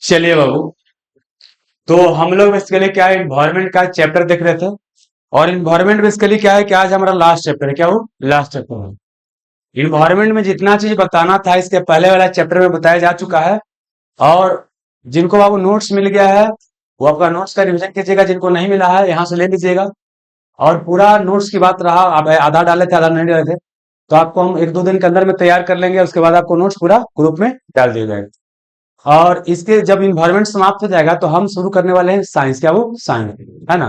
चलिए बाबू। तो हम लोग बेसिकली क्या है, इन्वायरमेंट का चैप्टर देख रहे थे। और इन्वायरमेंट बेसिकली क्या है कि आज हमारा लास्ट चैप्टर है। क्या वो लास्ट चैप्टर है। इन्वायरमेंट में जितना चीज बताना था इसके पहले वाला चैप्टर में बताया जा चुका है। और जिनको बाबू नोट्स मिल गया है वो आपका नोट्स का रिवीजन कीजिएगा, जिनको नहीं मिला है यहाँ से ले लीजिएगा। और पूरा नोट्स की बात रहा, आप आधा डाले थे आधा नहीं डाले थे, तो आपको हम एक दो दिन के अंदर में तैयार कर लेंगे। उसके बाद आपको नोट्स पूरा ग्रुप में डाल दिया जाएगा। और इसके जब इन्वायरमेंट समाप्त हो जाएगा तो हम शुरू करने वाले हैं साइंस। क्या वो साइंस है ना।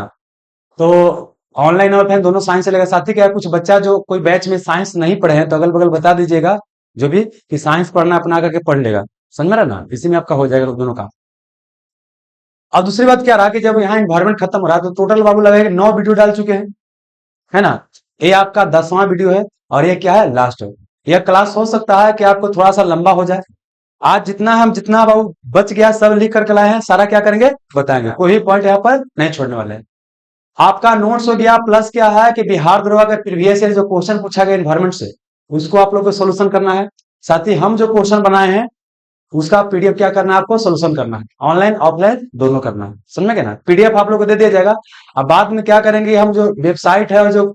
तो ऑनलाइन और ऑफलाइन दोनों साइंस चलेगा। साथ ही क्या है, कुछ बच्चा जो कोई बैच में साइंस नहीं पढ़े हैं तो अगल बगल बता दीजिएगा जो भी, कि साइंस पढ़ना अपना करके पढ़ लेगा। समझ में रहा ना, इसी में आपका हो जाएगा दोनों का। और दूसरी बात क्या रहा कि जब यहाँ इन्वायरमेंट खत्म हो रहा है तो टोटल बाबू लगेगा 9 वीडियो डाल चुके हैं, है ना। ये आपका 10वां वीडियो है और ये क्या है, लास्ट है। यह क्लास हो सकता है कि आपको थोड़ा सा लंबा हो जाए। आज जितना बाबू बच गया सब लिख करके लाए हैं, सारा क्या करेंगे बताएंगे, कोई भी पॉइंट यहाँ पर नहीं छोड़ने वाले हैं। आपका नोट्स हो गया, प्लस क्या है कि बिहार दरोगा का प्रीवियस ईयर जो क्वेश्चन पूछा गया इन्वायरमेंट से, उसको आप लोग को सोल्यूशन करना है। साथ ही हम जो क्वेश्चन बनाए हैं उसका पीडीएफ क्या करना है, आपको सोल्यूशन करना है। ऑनलाइन ऑफलाइन दोनों करना है, समझ गए ना। पीडीएफ आप लोग को दे दिया जाएगा। अब बाद में क्या करेंगे, हम जो वेबसाइट है और जो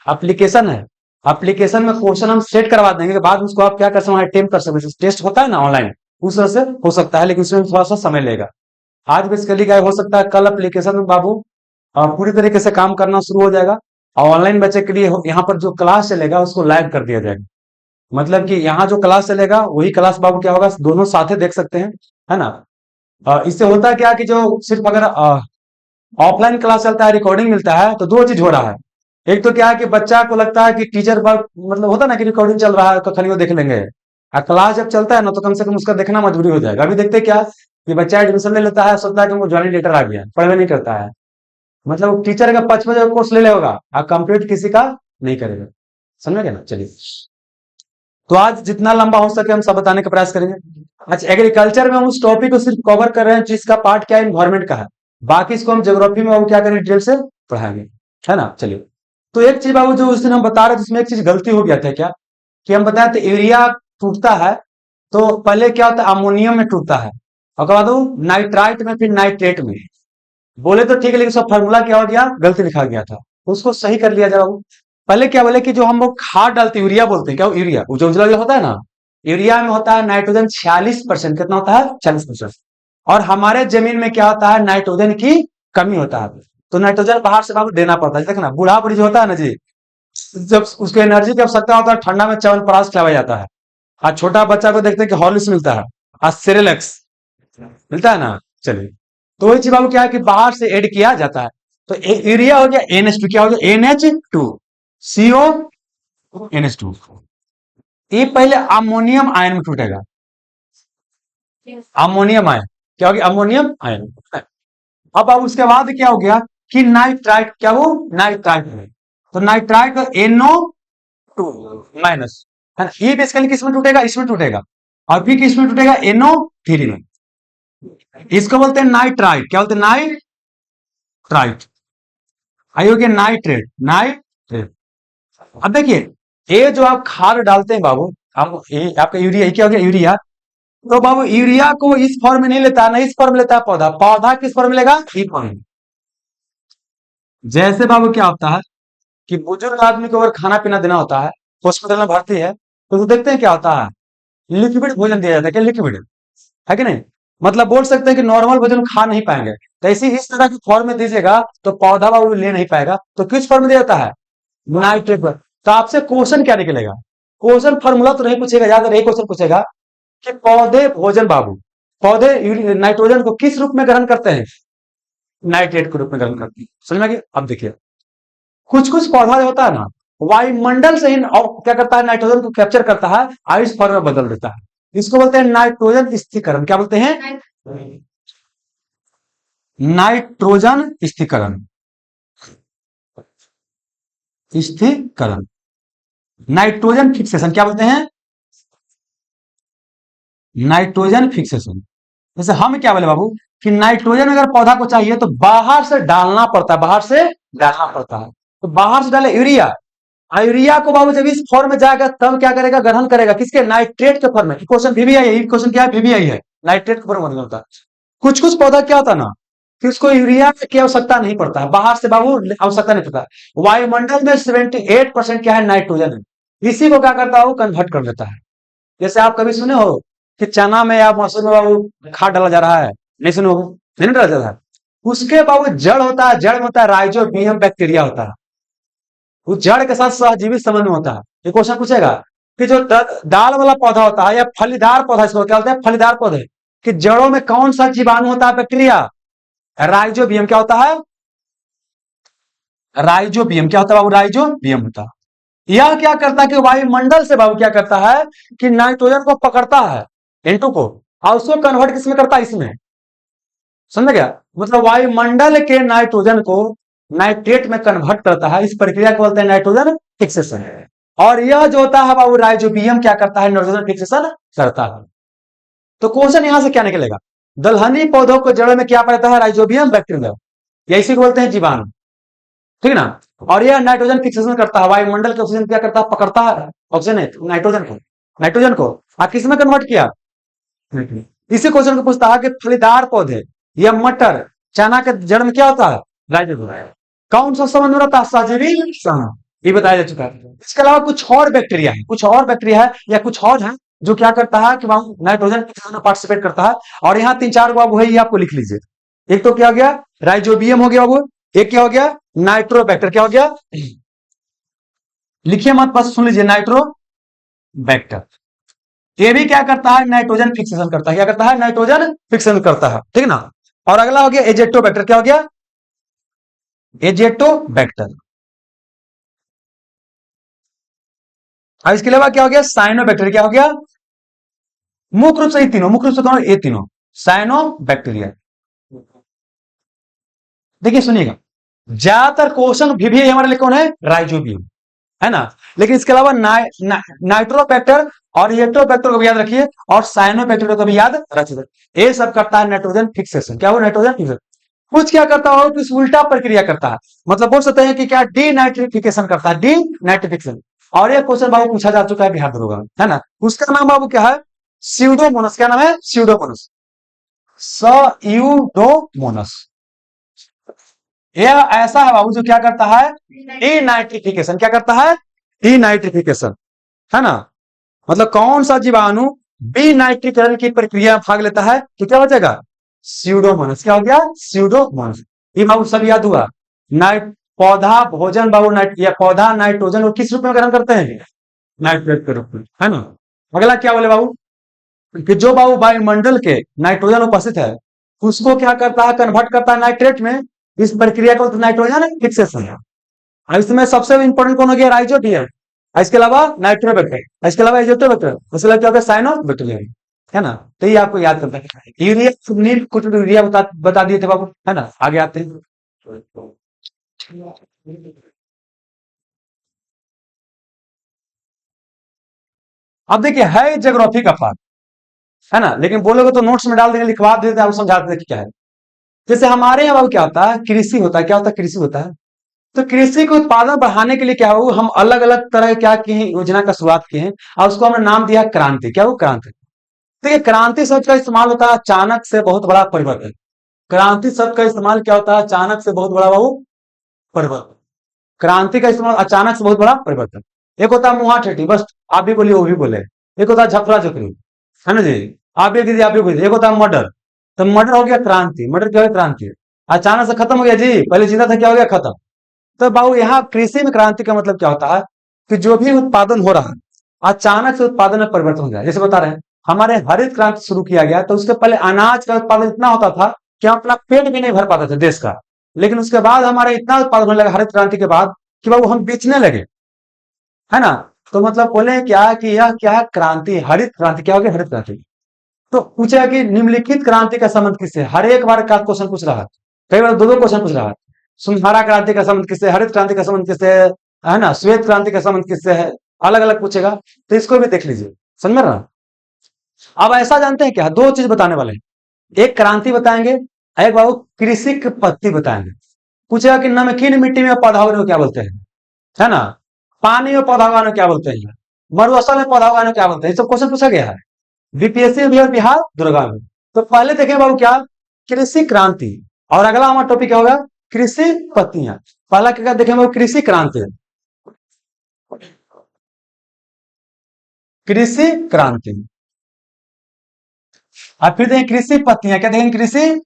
एप्लीकेशन है, एप्लीकेशन में क्वेश्चन हम सेट करवा देंगे। बाद में उसको आप क्या कर सकते हैं, अटेम्प्ट कर सकते हैं। टेस्ट होता है ना ऑनलाइन, उस तरह से हो सकता है, लेकिन उसमें थोड़ा सा समय लेगा। आज बेसिकली क्या हो सकता है, कल एप्लीकेशन में बाबू पूरी तरीके से काम करना शुरू हो जाएगा। और ऑनलाइन बच्चे के लिए यहाँ पर जो क्लास चलेगा उसको लाइव कर दिया जाएगा। मतलब कि यहाँ जो क्लास चलेगा वही क्लास बाबू क्या होगा, दोनों साथ देख सकते हैं, है ना। इससे होता है क्या कि जो सिर्फ अगर ऑफलाइन क्लास चलता है, रिकॉर्डिंग मिलता है, तो दो चीज हो रहा है। एक तो क्या है कि बच्चा को लगता है कि टीचर वर्क मतलब होता है ना कि रिकॉर्डिंग चल रहा है कखनी वो देख लेंगे। और क्लास जब चलता है ना तो कम से कम उसका देखना मजबूरी हो जाएगा। अभी देखते हैं क्या कि बच्चा एडमिशन ले लेता है, सोचता है कि वो ज्वाइनिंग लेटर आ गया, पढ़वे नहीं करता है। मतलब टीचर का 55 कोर्स ले लेगा और कंप्लीट किसी का नहीं करेगा। समझ गए ना। चलिए, तो आज जितना लंबा हो सके हम सब बताने का प्रयास करेंगे। अच्छा, एग्रीकल्चर में हम उस टॉपिक को सिर्फ कवर कर रहे हैं जिसका पार्ट क्या है, इन्वायरमेंट का है। बाकी इसको हम ज्योग्राफी में वो क्या करेंगे, डिटेल से पढ़ाएंगे, है ना। चलिए, तो एक चीज बाबू जो उस दिन हम बता रहे थे उसमें एक चीज गलती हो गया था क्या, कि हम बताए थे यूरिया टूटता है तो पहले क्या होता है, अमोनियम में टूटता है, और बाद नाइट्राइट में, फिर नाइट्रेट में। बोले तो ठीक है, लेकिन उसका फॉर्मूला क्या हो गया, गलती लिखा गया था। उसको सही कर लिया जाए बाबू। पहले क्या बोले कि जो हम लोग खाद डालते हैं यूरिया बोलते हैं, क्या वो यूरिया वो जो उजला उजला होता है ना, यूरिया में होता है नाइट्रोजन 46%। कितना होता है, 46%। और हमारे जमीन में क्या होता है, नाइट्रोजन की कमी होता है। तो नाइट्रोजन बाहर से बाबू देना पड़ता है। देखना बूढ़ा बुढ़ी जो होता है ना जी, जब उसको एनर्जी की आवश्यकता होता है ठंडा में च्यवनप्राश खिलाया जाता है। और छोटा बच्चा को देखते हैं कि हॉर्लिक्स मिलता है और सेरेलेक्स मिलता है ना। चलिए, तो वही चीज बाबू क्या है कि बाहर से ऐड किया जाता है। तो यूरिया हो गया NH2, क्या हो गया NH2, CO NH2। ये पहले अमोनियम आयन में टूटेगा। अमोनियम आयन क्या हो गया, अमोनियम आयन। अब उसके बाद क्या हो गया कि नाइट्राइट, क्या वो नाइट्राइट में, तो नाइट्राइट NO2 माइनस, है ना। ये बेसिकली किसमें टूटेगा, इसमें टूटेगा। और फिर किसमें टूटेगा, NO3 में। इसको बोलते हैं नाइट्राइट। क्या बोलते हैं, नाइट्राइट। आई हो गया नाइट्रेट, नाइट्रेट। अब देखिए, ये जो आप खाद डालते हैं बाबू, आप ये आपका यूरिया, ये क्या हो गया यूरिया। तो बाबू यूरिया को इस फॉर्म में नहीं लेता है ना, इस फॉर्म में लेता है पौधा। पौधा किस फॉर्म में लेगा, ई फॉर्म में। जैसे बाबू क्या होता है कि बुजुर्ग आदमी को अगर खाना पीना देना होता है, हॉस्पिटल में भर्ती है, तो देखते हैं क्या होता है, लिक्विड भोजन दिया जाता है। क्या लिक्विड है कि नहीं। मतलब बोल सकते हैं कि नॉर्मल भोजन खा नहीं पाएंगे। तो ऐसी इस तरह की फॉर्म में दीजिएगा तो पौधा बाबू ले नहीं पाएगा। तो किस फॉर्म में दिया जाता है, नाइट्रेट पर। तो आपसे क्वेश्चन क्या निकलेगा, क्वेश्चन फॉर्मूला तो नहीं पूछेगा, याद रहे क्वेश्चन पूछेगा कि पौधे भोजन बाबू, पौधे नाइट्रोजन को किस रूप में ग्रहण करते हैं, नाइट्रेट के रूप में ग्रहण करते हैं। समझ में आ गया। अब देखिए, कुछ कुछ पौधा जो होता है ना, वायुमंडल से ही क्या करता है, नाइट्रोजन को कैप्चर करता है और इस फॉर्म में बदल देता है। इसको बोलते हैं नाइट्रोजन स्थिरीकरण। क्या बोलते हैं, नाइट्रोजन स्थिरीकरण, स्थिरीकरण। नाइट्रोजन फिक्सेशन क्या बोलते हैं, नाइट्रोजन फिक्सेशन। जैसे हम क्या बोले बाबू कि नाइट्रोजन अगर पौधा को चाहिए तो बाहर से डालना पड़ता है, बाहर से डालना पड़ता है। तो बाहर से डाले यूरिया, यूरिया को बाबू जब इस फॉर्म में जाएगा तब क्या करेगा, ग्रहण करेगा किसके, नाइट्रेट के फॉर्म में। क्वेश्चन भी आई है, क्वेश्चन क्या है, भी आई है, नाइट्रेट के फॉर्म में होता है। कुछ कुछ पौधा क्या होता है ना कि उसको यूरिया की आवश्यकता नहीं पड़ता है, बाहर से बाबू आवश्यकता नहीं पड़ता है। वायुमंडल में 78% क्या है, नाइट्रोजन है। इसी को क्या करता है, वो कन्वर्ट कर देता है। जैसे आप कभी सुने हो कि चना में या मसूर में बाबू खाद डाला जा रहा है, नहीं सुने हो, नहीं डाला जा रहा है। उसके बाबू जड़ होता है, जड़ में होता है राइजोबियम बैक्टीरिया होता है। उस जड़ के साथ सहजीवी संबंध में होता है। ये क्वेश्चन पूछेगा कि जो दाल वाला पौधा होता है या फलीदार पौधा, इसको क्या बोलते हैं, फलीदार पौधे कि जड़ों में कौन सा जीवाणु होता है, बैक्टीरिया, राइजोबियम। क्या होता है, राइजोबियम। क्या होता है बाबू, राइजोबियम होता है। यह क्या करता है कि वायुमंडल से बाबू क्या करता है कि नाइट्रोजन को पकड़ता है, N2 को, और उसको कन्वर्ट किसमें करता है, इसमें। समझ गया, मतलब वायुमंडल के नाइट्रोजन को नाइट्रेट में कन्वर्ट करता है। इस प्रक्रिया को बोलते हैं नाइट्रोजन फिक्सेशन। और यह जो होता है बाबू राइजोबियम क्या करता है, नाइट्रोजन फिक्सेशन करता है। तो क्वेश्चन यहां से क्या निकलेगा, दलहनी पौधों को जड़ में क्या रहता है, राइजोबियम बैक्टीरिया, या इसी को बोलते हैं जीवाणु, ठीक है ना। और यह नाइट्रोजन फिक्सेशन करता है, वायुमंडल के ऑक्सीजन क्या करता है, पकड़ता है ऑक्सीजन है नाइट्रोजन को, नाइट्रोजन को किस में कन्वर्ट किया। इसी क्वेश्चन को पूछता है कि फलीदार पौधे या मटर, चना के जड़ में क्या होता है, राइजोबियम। कौन सा संबंध रहता है, सहजीवी संबंध, ये बताया जा चुका है। इसके अलावा कुछ और बैक्टीरिया है, कुछ और बैक्टीरिया है या कुछ और है जो क्या करता है कि वहां नाइट्रोजन फिक्सेशन में पार्टिसिपेट करता है। और यहाँ 3-4 बाबू है, ये आपको लिख लीजिए। एक तो क्या हो गया, राइजोबियम हो गया बाबू, एक क्या हो गया, नाइट्रोबैक्टर। क्या हो गया, लिखिए मत, बस सुन लीजिए, नाइट्रोबैक्टर। ये भी क्या करता है, नाइट्रोजन फिक्सेशन करता है। क्या करता है, नाइट्रोजन फिक्सेशन करता है, ठीक है ना। और अगला हो गया एजेटोबैक्टर। क्या हो गया, एजेटोबैक्टर। और इसके अलावा क्या हो गया, साइनोबैक्टीरिया। क्या हो गया, मुख्य रूप से ये तीनों, मुख्य रूप से कौन, ये तीनों साइनोबैक्टीरिया। देखिए सुनिएगा, ज्यादातर क्वेश्चन भी हमारे लिए कौन है, राइजोबियम, है ना। लेकिन इसके अलावा नाइट्रोबैक्टर और एटोबैक्टर को भी याद रखिए, और साइनोबैक्टीरिया को भी याद रखिए। ये सब करता है नाइट्रोजन फिक्सेशन। क्या वो नाइट्रोजन फिक्सेशन। कुछ क्या करता हो, कुछ उल्टा प्रक्रिया करता है, मतलब बोल सकते हैं कि क्या डीनाइट्रिफिकेशन करता है, डीनाइट्रिफिकेशन। और ये क्वेश्चन बाबू पूछा जा चुका है बिहार दरोगा, है ना। उसका नाम बाबू क्या है, स्यूडोमोनस। क्या नाम है, स्यूडोमोनस, स्यूडोमोनस। यह ऐसा है बाबू जो क्या करता है, डीनाइट्रिफिकेशन। क्या करता है, डीनाइट्रिफिकेशन, है ना। मतलब कौन सा जीवाणु विनाइट्रीकरण की प्रक्रिया में भाग लेता है, तो क्या हो जाएगा, स्यूडोमोनस। क्या हो गया, स्यूडोमोनस। ये बाबू सब याद हुआ। नाइट पौधा भोजन बाबू या पौधा नाइट्रोजन को किस रूप में ग्रहण करते हैं, नाइट्रेट के रूप में, है ना। अगला क्या बोले बाबू कि जो बाबू वायुमंडल के नाइट्रोजन उपस्थित है उसको क्या करता है, कन्वर्ट करता है नाइट्रेट में। इस प्रक्रिया को नाइट्रोजन फिक्सेशन है। इसमें सबसे इंपॉर्टेंट कौन हो गया, राइजोबियम। इसके अलावा नाइट्रोबैक्टर, इसके अलावा एजोटोबैक्टर, उसके अलावा क्या होगा, साइनोबैक्टीरियम, है ना। तो ये आपको याद करना है। यूरिया नील कुछ यूरिया बता दिए थे बाबू, है ना। आगे आते हैं। अब देखिए, है ज्योग्राफी का पार्ट, है ना, लेकिन बोलोगे तो नोट्स में डाल देंगे, लिखवा देते हैं, आप समझा देते क्या है। जैसे हमारे यहाँ बाबू क्या होता है, कृषि होता है। क्या होता है, कृषि होता है। तो कृषि के उत्पादन बढ़ाने के लिए क्या हो, हम अलग अलग तरह क्या किए हैं, योजना का शुरुआत किए हैं, और उसको हमने नाम दिया क्रांति। क्या हो, क्रांति। देखिए, क्रांति शब्द का इस्तेमाल होता है अचानक से बहुत बड़ा परिवर्तन। क्रांति शब्द का इस्तेमाल क्या होता है, अचानक से बहुत बड़ा बाबू परिवर्तन। क्रांति का इस्तेमाल अचानक से बहुत बड़ा परिवर्तन। एक होता है मुहा ठेठी, बस आप भी बोलिए वो भी बोले। एक होता है झपरा झपरी, है ना जी, आप भी दीजिए आप भी बोलिए। एक होता है मर्डर, तो मर्डर हो गया क्रांति, मर्डर क्या हो गया, क्रांति। अचानक से खत्म हो गया जी, पहले जिंदा था, क्या हो गया, खत्म। तो बाबू यहाँ कृषि में क्रांति का मतलब क्या होता है कि जो भी उत्पादन हो रहा है अचानक से उत्पादन में परिवर्तन हो जाए। जैसे बता रहे हैं, हमारे हरित क्रांति शुरू किया गया, तो उसके पहले अनाज का उत्पादन इतना होता था कि हम अपना पेट भी नहीं भर पाते थे देश का। लेकिन उसके बाद हमारे इतना उत्पादन होने लगा हरित क्रांति के बाद कि बाबू हम बेचने लगे, है ना। तो मतलब बोले क्या कि यह क्या है, क्रांति, हरित क्रांति। क्या हो गया, हरित क्रांति। तो पूछा कि निम्नलिखित क्रांति का संबंध किससे, हर एक बार का क्वेश्चन पूछ रहा है, कई बार दो दो क्वेश्चन पूछ रहा है। सुनहरा क्रांति का संबंध किससे, हरित क्रांति का संबंध किससे है ना, श्वेत क्रांति का संबंध किससे है, अलग अलग पूछेगा। तो इसको भी देख लीजिए, समझ में रहा। अब ऐसा जानते हैं क्या, दो चीज बताने वाले हैं, एक क्रांति बताएंगे, एक बाबू कृषि की पत्ती बताएंगे। पूछेगा कि नमकीन मिट्टी में पौधा उगाने को क्या बोलते हैं, है ना, पानी में पौधा उगाने को क्या बोलते हैं, मरुस्थल में पौधा उगाने को क्या बोलते हैं। ये सब क्वेश्चन पूछा गया है बीपीएससी में भी और बिहार दुर्गा में। तो पहले देखें बाबू क्या, कृषि क्रांति। और अगला हमारा टॉपिक क्या होगा? कृषि पत्तियां। पहला क्या देखेंगे वो कृषि क्रांति, कृषि क्रांति। अब फिर देखें कृषि पत्तियां, क्या देखेंगे? कृषि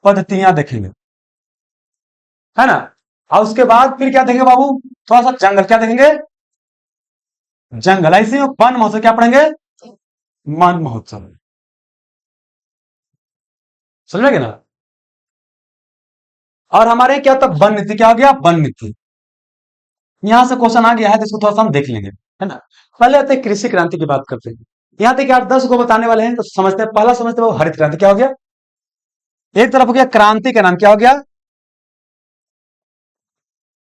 पद्धतियां देखेंगे, है ना। और उसके बाद फिर क्या देखेंगे बाबू? थोड़ा सा जंगल, क्या देखेंगे? जंगल। ऐसे में वन महोत्सव क्या पढ़ेंगे? वन महोत्सव। समझेंगे ना। और हमारे क्या होता? वन नीति। क्या हो गया? वन नीति। यहां से क्वेश्चन आ गया है तो इसको थोड़ा सा हम देख लेंगे, है ना। पहले आते हैं कृषि क्रांति की बात करते हैं। यहाँ तक 8-10 को बताने वाले हैं तो समझते हैं। पहला समझते हैं वो हरित क्रांति। क्या हो गया? एक तरफ हो गया क्रांति का नाम, क्या हो गया?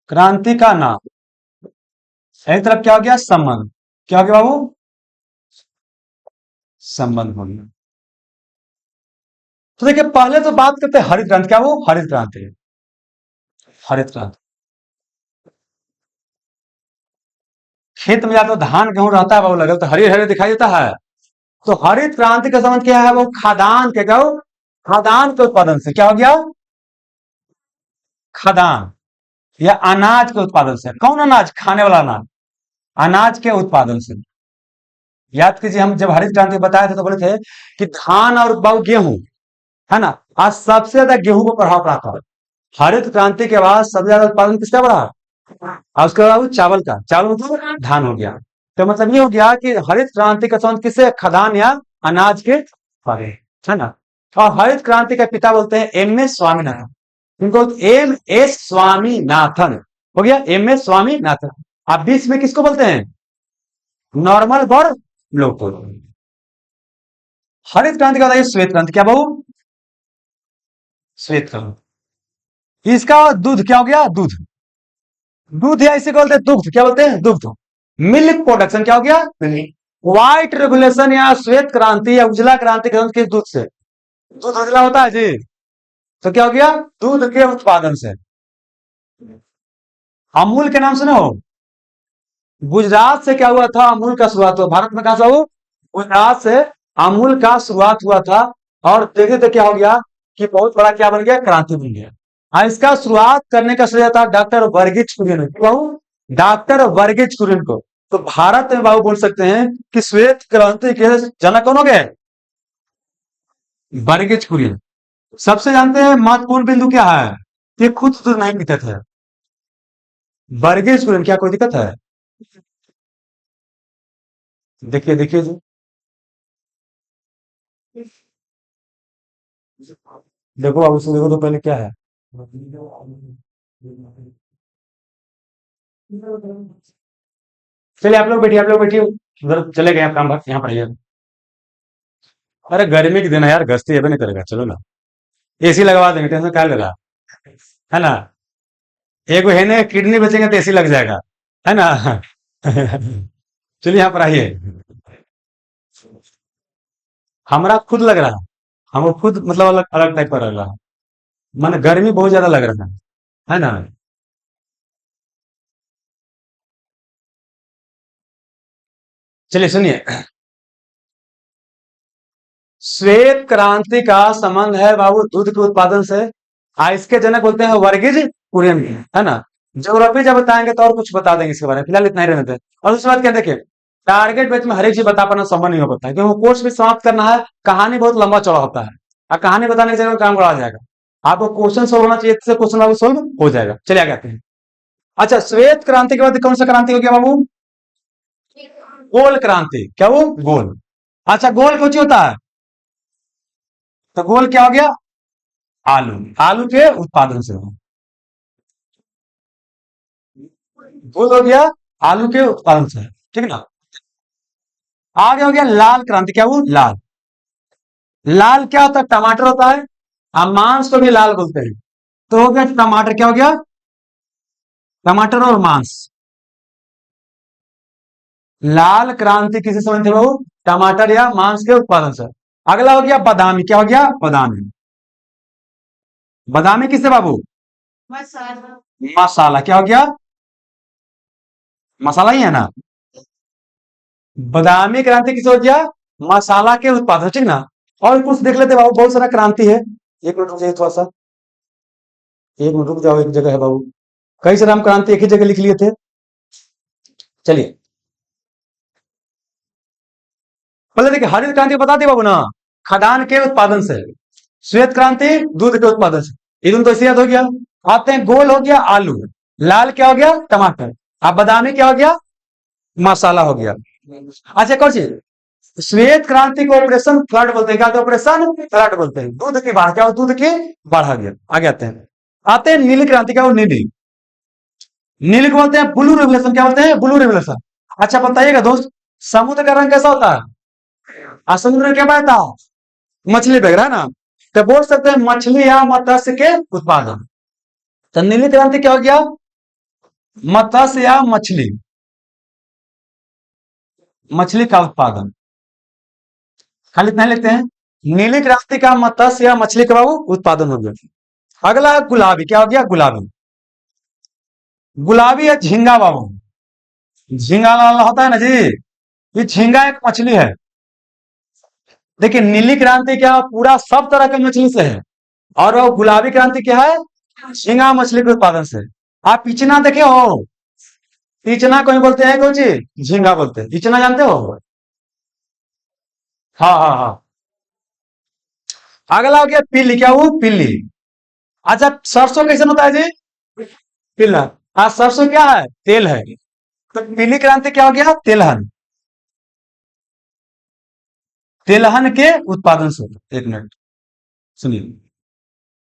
क्रांति का नाम। एक तरफ क्या हो गया? संबंध। क्या हो गया बाबू? संबंध हो गया। तो देखिए पहले तो बात करते हैं हरित क्रांति। क्या वो? हरित क्रांति। हरित क्रांति, खेत में जाते तो धान गेहूं रहता है बाबू, लगे तो हरी हरी दिखाई देता है। तो हरित क्रांति का संबंध क्या है? वो खाद्यान्न के, क्या हो? खाद्यान्न के उत्पादन से। क्या हो गया? खाद्यान्न या अनाज के उत्पादन से। कौन अनाज? खाने वाला अनाज। अनाज के उत्पादन से। याद कीजिए हम जब हरित क्रांति बताए थे तो बोले थे कि धान और बाबू गेहूं, है ना। आज सबसे ज्यादा गेहूं को प्रभाव पड़ा था। हरित क्रांति के बाद सबसे ज्यादा उत्पादन किसका बढ़ा? और उसके बाद चावल का। चावल मतलब धान हो गया। तो मतलब ये हो गया कि हरित क्रांति का संबंध किससे? खाद्यान्न या अनाज के बारे, है ना। और हरित क्रांति का पिता बोलते हैं एम एस स्वामीनाथन। इनको एम एस स्वामीनाथन हो गया, एम एस स्वामीनाथन। आप बीच में किसको बोलते हैं? नॉर्मल बॉर्न लोग को। हरित क्रांति का बताइए श्वेत क्रांति। क्या बहु? श्वेत क्रांति। इसका दूध क्या हो गया? दूध। दूध या इसे बोलते हैं दुग्ध। क्या बोलते हैं? दुग्ध। मिल्क प्रोडक्शन क्या हो गया? व्हाइट रेगुलेशन या श्वेत क्रांति या उजला क्रांति किस दूध से? दूध उजला होता है जी। तो क्या हो गया? दूध के उत्पादन से। अमूल के नाम सुने हो? गुजरात से क्या हुआ था? अमूल का शुरुआत हुआ। भारत में कहा था वो? गुजरात से अमूल का शुरुआत हुआ था। और देखे तो क्या हो गया कि बहुत बड़ा क्या बन गया? क्रांति बन गया। इसका शुरुआत करने का श्रेय था डॉक्टर वर्गीज कुरियन को। डॉक्टर वर्गीज कुरियन को। तो भारत में बाबू बोल सकते हैं कि श्वेत क्रांति के जनक कौन हो गए? वर्गीज कुरियन। सबसे जानते हैं महत्वपूर्ण बिंदु क्या है? ये खुद दूध नहीं पीते थे। वर्गीज कुरियन। क्या कोई दिक्कत है? देखिए देखिए जी, देखो अब उसे देखो तो पहले क्या है। चलिए आप लोग बैठिए, आप लोग बैठिए। उधर चले गए आप काम भर, यहाँ पर आइए। अरे गर्मी के दिन है यार, गश्ती है नहीं करेगा। चलो ना, एसी लगवा देंगे, टेंशन क्या ले रहा है ना। एक है ना, किडनी बेचेंगे तो एसी लग जाएगा, है ना। चलिए यहाँ पर आइए। हमारा खुद लग रहा है, हमको खुद मतलब अलग अलग टाइप का लग रहा है। मन गर्मी बहुत ज्यादा लग रहा है ना। चलिए सुनिए, श्वेत क्रांति का संबंध है बाबू दूध के उत्पादन से। इसके जनक बोलते हैं वर्गीज कुरियन, है ना। ज्योग्राफी जब बताएंगे तो और कुछ बता देंगे इसके बारे में, फिलहाल इतना ही रहने दें। और उसके बाद क्या देखिए, टारगेट बेच में हर एक चीज बता पाना संभव नहीं हो पाता है, क्योंकि कोर्स भी समाप्त करना है। कहानी बहुत लंबा चौड़ा होता है और कहानी बताने की जगह काम बढ़ा जाएगा। आपको क्वेश्चन सोल्व होना चाहिए, क्वेश्चन आपको सोल्व हो जाएगा। चलिए आगे आते हैं। अच्छा, श्वेत क्रांति के बाद कौन सा क्रांति हो गया बाबू? गोल क्रांति। क्या वो? गोल। अच्छा, गोल कुछ होता है तो गोल क्या हो गया? आलू। आलू के उत्पादन से दूध हो गया, आलू के उत्पादन से, ठीक है ना। आगे हो गया लाल क्रांति। क्या वो? लाल। लाल क्या होता है? टमाटर होता है। मांस को भी लाल बोलते हैं। तो हो गया टमाटर। क्या हो गया? टमाटर और मांस। लाल क्रांति किसे समझते हो? टमाटर या मांस के उत्पादन से। अगला हो गया बादामी। क्या हो गया? बादामी। बादामी किससे बाबू? मसाला। क्या हो गया? मसाला ही है ना। बादामी क्रांति किसे हो गया? मसाला के उत्पादन, ठीक ना। और कुछ देख लेते बाबू, बहुत सारा क्रांति है। एक मिनट रुक जाइए थोड़ा सा, एक मिनट रुक जाओ, एक जगह है बाबू, कई सारे हम क्रांति एक ही जगह लिख लिए थे। चलिए पहले देखिए, हरित क्रांति बता दिए बाबू ना, खदान के उत्पादन से। श्वेत क्रांति दूध के उत्पादन से। इधर तो ऐसे याद हो गया। आते हैं, गोल हो गया आलू, लाल क्या हो गया टमाटर, अब बादामी क्या हो गया मसाला हो गया। अच्छा कौन चीज, श्वेत क्रांति को ऑपरेशन फ्लड बोलते हैं। क्या होता है? ऑपरेशन फ्लड बोलते हैं। दूध की बाढ़, क्या हो? दूध की बाढ़ आ गया। आगे आते हैं नीली क्रांति। क्या हो? नीली, नीली को बोलते हैं ब्लू रेवोल्यूशन। क्या बोलते हैं? Blue revolution. अच्छा बताइएगा दोस्त, समुद्र का रंग कैसा होता है? समुद्र में क्या बहता है? मछली बह रहा है ना, तो बोल सकते हैं मछली या मत्स्य के उत्पादन। तो नीली क्रांति क्या हो गया? मत्स्य या मछली, मछली का उत्पादन। खाली इतना लिखते हैं, नीली क्रांति का मत्स्य या मछली का बाबू उत्पादन हो गया। अगला गुलाबी, क्या हो गया? गुलाबी, गुलाबी या झींगा बाबू, झींगा लाल होता है ना जी, ये झींगा एक मछली है। देखिए नीली क्रांति क्या पूरा सब तरह के मछली से है, और वो गुलाबी क्रांति क्या है? झींगा मछली के उत्पादन से। आप इचना देखे हो? इचना कोई बोलते हैं, कोई चीज झींगा बोलते हैं। इचना जानते हो? हाँ हाँ हाँ। अगला हो गया पिल्ली। क्या वो? पिल्ली। अच्छा सरसों कैसे होता है जी? पिल्ला। हाँ सरसों क्या है? तेल है। तो पीली क्रांति क्या हो गया? तेलहन, तेलहन के उत्पादन से। एक मिनट सुनिए,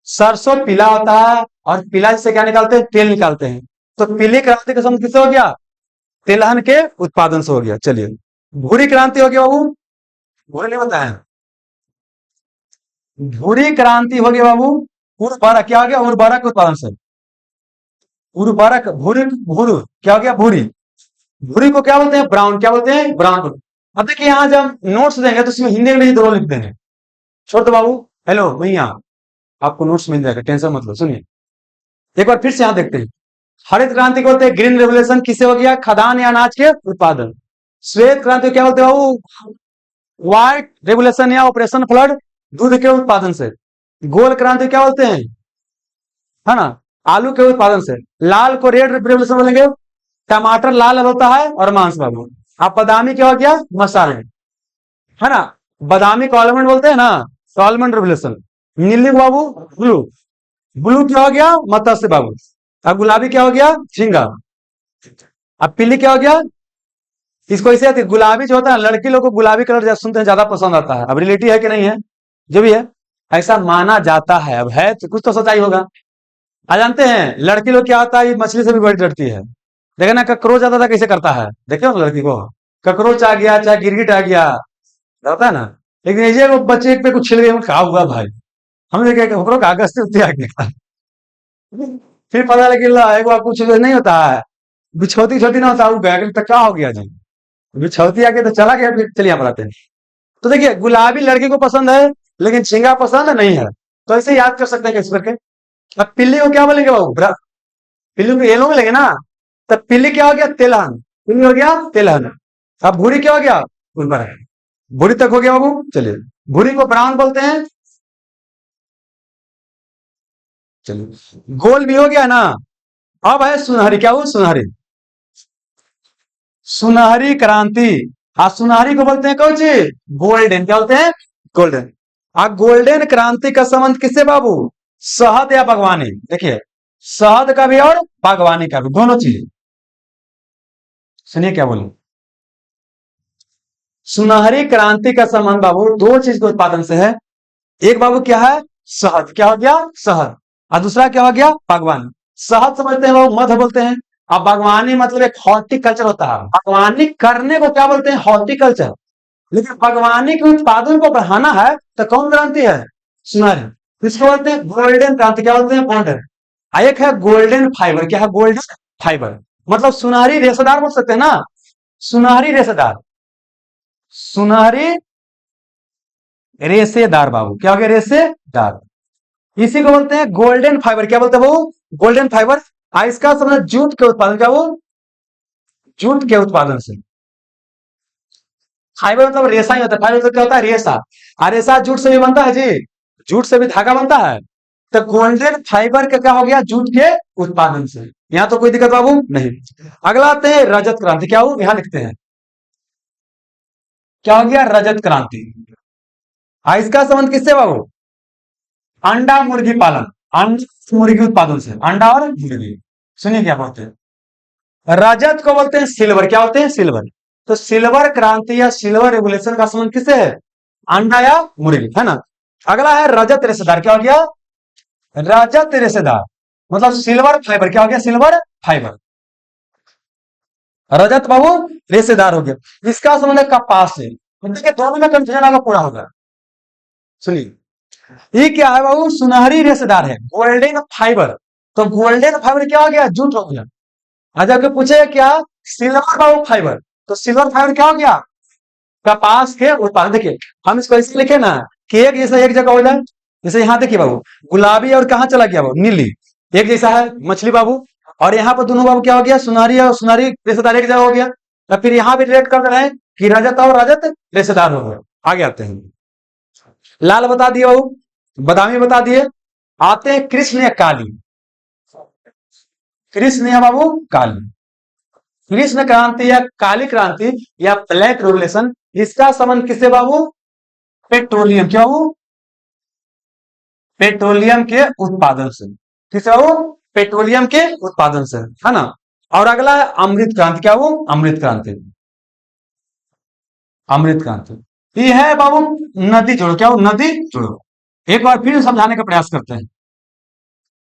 सरसों पीला होता है, और पीला से क्या निकालते हैं? तेल निकालते हैं। तो पीली क्रांति का संबंध किससे हो गया? तेलहन के उत्पादन से हो गया। चलिए भूरी क्रांति हो गया बाबू, भूरी नहीं बताया। भूरी क्रांति हो गया बाबू, उर्वरक। क्या हो गया? उर्वरक के उत्पादन से। उर्वरक, भूरी, भूरी क्या हो गया? भूरी। भूरी को क्या बोलते हैं? ब्राउन। क्या बोलते हैं? ब्राउन। अब देखिए यहाँ जब नोट्स देंगे तो उसमें हिंदी इंग्लिश दोनों लिख देंगे। छोड़ दो बाबू, हेलो भैया, आपको नोट्स मिल जाएगा, टेंशन मत लो। सुनिए एक बार फिर से यहाँ देखते हैं। हरित क्रांति को बोलते हैं ग्रीन रेवोल्यूशन, किससे हो गया? खदान या अनाज के उत्पादन। श्वेत क्रांति को क्या बोलते हैं बाबू? व्हाइट रेवोल्यूशन या ऑपरेशन फ्लड, दूध के उत्पादन से। गोल क्रांति क्या बोलते हैं? है ना, आलू के उत्पादन से। लाल को रेड रेवोल्यूशन बोलेंगे, टमाटर लाल होता है और मांस बाबू। अब बादामी क्या हो गया? मसाले, है ना, बादामी को आलमंड बोलते हैं ना, तो आलमंड रेवोल्यूशन। नीली बाबू ब्लू, ब्लू क्या हो गया? मत्स्य बाबू। अब गुलाबी क्या हो गया? झींगा। अब पीली क्या हो गया? इसको ऐसे आती है, गुलाबी जो होता है लड़की लोग को गुलाबी कलर जब सुनते हैं ज्यादा पसंद आता है। अब रिलेटिव है कि नहीं है, जो भी है ऐसा माना जाता है। अब है तो कुछ तो सच्चाई होगा। आ जानते हैं लड़की लोग क्या होता है, ये मछली से भी बड़ी डरती है। देखे ना ककरोच आता था कैसे करता है, देखे हो लड़की को? ककरोच आ गया चाहे गिरगिट आ गया, होता है ना। लेकिन ये वो बच्चे पे कुछ छिल गए, कहा हुआ भाई, हमने देखा कागज से उत्ते आ गया। फिर पता लगे एक बार कुछ नहीं होता है, बिछौती छोटी ना होता, वो गया तो क्या हो गया जी, बिछौती आके तो चला गया। फिर चलिए बताते हैं। तो देखिए गुलाबी लड़की को पसंद है, लेकिन झींगा पसंद नहीं है। तो ऐसे याद कर सकते हैं कैसे करके। अब पिल्ली को क्या बोलेंगे बाबू? पिल्ली को येलो में लेंगे ना, तब पिल्ली क्या हो गया? तेलहन। पिल्ली हो गया तेलहन। अब भूरी क्या हो गया? उर्वरक। भूरी तक हो गया बाबू। चलिए भूरी को ब्राउन बोलते हैं। चलिए गोल भी हो गया ना। अब है सुनहरी। क्या हो? सुनहरी, सुनहरी क्रांति। हाँ सुनहरी को बोलते हैं कौन चीज? गोल्डन। क्या बोलते हैं? गोल्डन। अब गोल्डन क्रांति का संबंध किससे बाबू? शहद या बागवानी। देखिए शहद का भी और बागवानी का भी, दोनों चीज। सुनिए क्या बोलूं, सुनहरी क्रांति का संबंध बाबू दो चीज के उत्पादन से है। एक बाबू क्या है? शहद। क्या हो गया? शहद। और दूसरा क्या हो गया? बागवानी। शहद समझते हैं बाबू, मध बोलते हैं। अब बागवानी मतलब एक हॉर्टिकल्चर होता है। बागवानी करने को क्या बोलते हैं? हॉर्टिकल्चर। लेकिन बागवानी के उत्पादन को बढ़ाना है तो कौन क्रांति है? सुनहरी। इसको बोलते हैं गोल्डन क्रांति। क्या बोलते हैं? गोल्डन। एक है गोल्डन फाइबर। क्या है? गोल्डन फाइबर मतलब सुनहरी रेशेदार बोल सकते हैं ना, सुनहरी रेशेदार, सुनहरी रेशेदार बाबू। क्या हो गया? रेशेदार। इसी को बोलते हैं गोल्डन फाइबर। क्या बोलते हैं वो? Golden fibre. इसका समझ जूट के उत्पादन। क्या वो? जूट के उत्पादन से। फाइबर मतलब रेशा ही होता है। फाइबर मतलब क्या होता है? रेशा। और रेशा जूट से भी बनता है जी, जूट से भी धागा बनता है। तो गोल्डन फाइबर का क्या हो गया? जूट के उत्पादन से। यहाँ तो कोई दिक्कत बाबू नहीं। अगला आते हैं रजत क्रांति। क्या हो? यहाँ लिखते हैं क्या हो गया? रजत क्रांति। इसका संबंध किससे बाबू? अंडा मुर्गी पालन, अंडा मुर्गी उत्पादन से। अंडा और मुर्गी। सुनिए क्या बोलते हैं, रजत को बोलते हैं सिल्वर। क्या होते हैं? सिल्वर। तो सिल्वर क्रांति या सिल्वर रेवोल्यूशन का संबंध किससे है? अंडा या मुर्गी, है ना। अगला है रजत रेशेदार। क्या हो गया? रजत रेशेदार मतलब सिल्वर फाइबर। क्या हो गया? Silver fibre. रजत बाबू रेशेदार हो गया। इसका संबंध है कपास से। देखिए दोनों में कंफ्यूजन आपका पूरा होगा। सुनिए ये क्या है बाबू? सुनहरी रेशेदार है, गोल्डन फाइबर। तो गोल्डन फाइबर क्या हो गया? जूट हो गया। आज आपके पूछे क्या? सिल्वर बाबू फाइबर। तो सिल्वर फाइबर क्या हो गया? कपास के उत्पादन। देखिए हम इसको ऐसे लिखे ना कि एक जैसा एक जगह हो जाए। जैसे यहाँ देखिए बाबू, गुलाबी और कहाँ चला गया बाबू? नीली। एक जैसा है मछली बाबू। और यहाँ पर दोनों बाबू क्या हो गया? सुनहरी और सुनहरी रेशेदार एक जगह हो गया। तो फिर यहाँ भी रिलेट कर रहे हैं कि रजत और रजत रेशेदार हो गए। आगे आते हैं, लाल बता दिए बाबू, बादामी बता दिए। आते हैं कृष्ण या काली। कृष्ण या बाबू काली। कृष्ण क्रांति या काली क्रांति या ब्लैक रेवोल्यूशन, इसका संबंध किससे बाबू? पेट्रोलियम। क्या हो? पेट्रोलियम के उत्पादन से। किससे बाबू? पेट्रोलियम के उत्पादन से, है ना। और अगला है अमृत क्रांति। क्या हो? अमृत क्रांति। अमृत क्रांति ये है बाबू नदी जोड़ो। क्या हो? नदी जोड़ो। एक बार फिर समझाने का प्रयास करते हैं।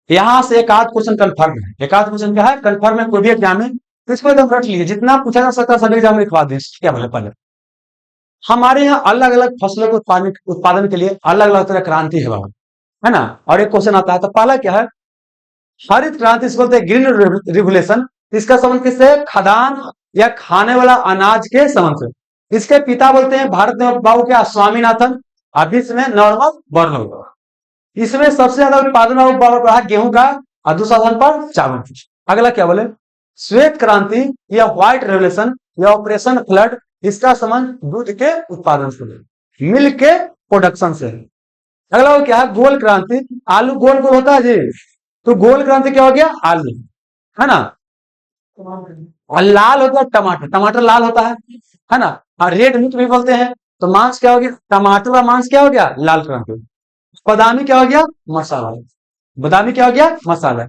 यहां से एक आध क्वेश्चन कंफर्म है। एक आध क्वेश्चन क्या है? कंफर्म है कोई भी एग्जाम में। तो इसको एकदम रट लीजिए, जितना पूछा जा सकता है सभी एग्जाम में लिखवा दें। क्या बोले पहले, हमारे यहाँ अलग अलग फसलों के उत्पादन के लिए अलग अलग तरह क्रांति है बाबू, है ना। और एक क्वेश्चन आता है, तो पहला क्या है? हरित क्रांति इसको बोलते हैं ग्रीन रिवोल्यूशन। इसका संबंध किससे? खदान या खाने वाला अनाज के संबंध से। इसके पिता बोलते हैं भारत में बाबू क्या? स्वामीनाथन। अभी इसमें नॉर्मल बर्न। इसमें सबसे ज्यादा उत्पादन रहा गेहूं का, और दूसरा स्थान पर चावल। अगला क्या बोले? श्वेत क्रांति या व्हाइट रेवोल्यूशन या ऑपरेशन फ्लड, इसका संबंध दूध के उत्पादन से, मिल्क के प्रोडक्शन से। अगला वो क्या है? गोल क्रांति। आलू गोल गोल होता है जी, तो गोल क्रांति क्या हो गया? आलू, है ना। और लाल होता है टमाटर, टमाटर लाल होता है ना। और रेड मीट भी बोलते हैं। तो मांस क्या हो गया? टमाटर का मांस क्या हो गया? लाल क्रांति। बादामी क्या हो गया? मसाला। बादामी क्या हो गया? मसाला।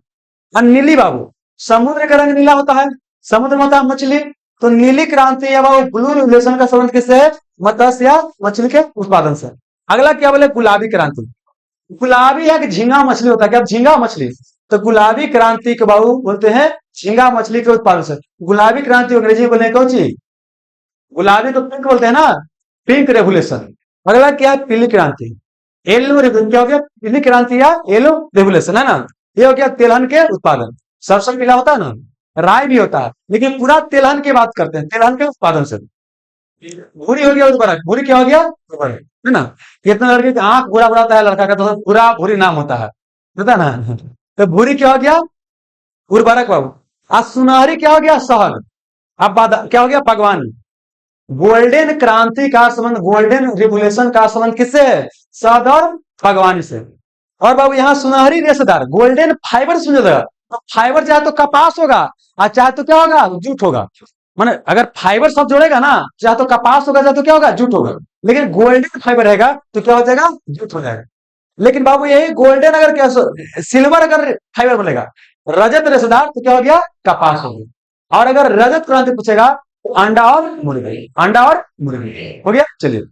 और नीली बाबू, समुद्र का रंग नीला होता है, समुद्र में होता है मछली। तो नीली क्रांति या बाबू ब्लू रिवोल्यूशन का संबंध किससे है? मत्स्य या मछली के उत्पादन से। अगला क्या बोले? गुलाबी क्रांति। गुलाबी है कि झींगा मछली होता है। क्या? झींगा मछली। तो गुलाबी क्रांति के बाबू बोलते हैं झींगा मछली के उत्पादन से। गुलाबी क्रांति अंग्रेजी में बोले कौन सी? गुलाबी तो पिंक बोलते हैं ना, पिंक रेवोल्यूशन। अगला क्या है? पीली क्रांति। Yellow revolution. क्या हो गया? पीली क्रांति या येलो रेवोल्यूशन, है ना। ये हो गया तिलहन के उत्पादन। सरसों पीला होता है ना, राय भी होता है, लेकिन पूरा तिलहन की बात करते हैं, तिलहन के उत्पादन से। भूरी हो गया उर्वरक। भूरी क्या हो गया? उर्वरक, है ना। कितने लड़के की आंख बुरा बुराता है लड़का का, तो पूरा भूरी नाम होता है ना। तो भूरी क्या हो गया? उर्वरक बाबू। आज सुनहरी क्या हो गया? शहद। अब क्या हो गया? बागवानी। गोल्डन क्रांति का संबंध, गोल्डन रिवोल्यूशन का संबंध किससे है? शहद और बागवानी से। और बाबू यहाँ सुनहरी रेशेदार, गोल्डन फाइबर सुन जाएगा। तो फाइबर चाहे तो कपास होगा, और चाहे तो क्या होगा? जूट होगा। माने अगर फाइबर सब जोड़ेगा ना, चाहे तो कपास होगा, चाहे तो क्या होगा? जूट होगा। लेकिन गोल्डन फाइबर रहेगा तो क्या हो जाएगा? जूट हो जाएगा। लेकिन बाबू यही गोल्डन अगर क्या, सिल्वर अगर फाइबर बोलेगा, रजत रेशेदार, तो क्या हो गया? कपास हो गया। और अगर रजत क्रांति पूछेगा तो अंडा और मुर्गी, अंडा और मुर्गी हो गया। चलिए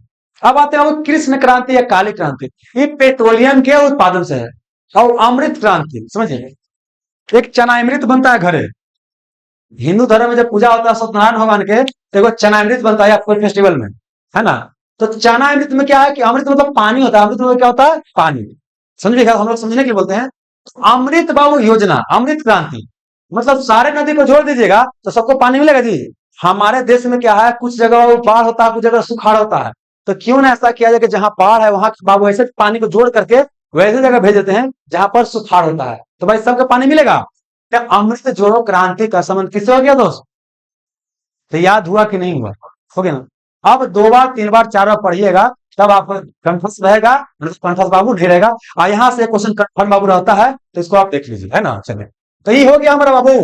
अब आते हैं कृष्ण क्रांति या काली क्रांति। ये पेट्रोलियम के उत्पादन से है। और अमृत क्रांति समझिए, एक चनामृत बनता है घरे। हिंदू धर्म में जब पूजा होता है सत्यनारायण भगवान के, तो एगो चनामृत बनता है कोई फेस्टिवल में, है ना। तो चनामृत में क्या है कि अमृत मतलब पानी होता है। अमृत मतलब क्या होता है? पानी। समझिएगा, हम लोग समझने के लिए बोलते हैं। अमृत बाबू योजना, अमृत क्रांति मतलब सारे नदी को जोड़ दीजिएगा तो सबको पानी मिलेगा जी। हमारे देश में क्या है, कुछ जगह बाढ़ होता है, कुछ जगह सुखाड़ होता है। तो क्यों ना ऐसा किया जाए कि जहां बाढ़ है वहां बाबू ऐसे पानी को जोड़ करके वैसे जगह भेज देते हैं जहां पर सुखाड़ होता है, तो भाई सबको पानी मिलेगा। क्या अमृत जोड़ो क्रांति का संबंध किससे हो गया दोस्त? तो याद हुआ कि नहीं हुआ? हो गया ना। अब 2 बार 3 बार 4 बार पढ़िएगा, तब आप कंफ्यूज रहेगा, कंफ्यूज बाबू नहीं रहेगा। और यहाँ से क्वेश्चन कंफर्म बाबू रहता है, तो इसको आप देख लीजिए, है ना। चलिए, तो ये हो गया हमारा बाबू।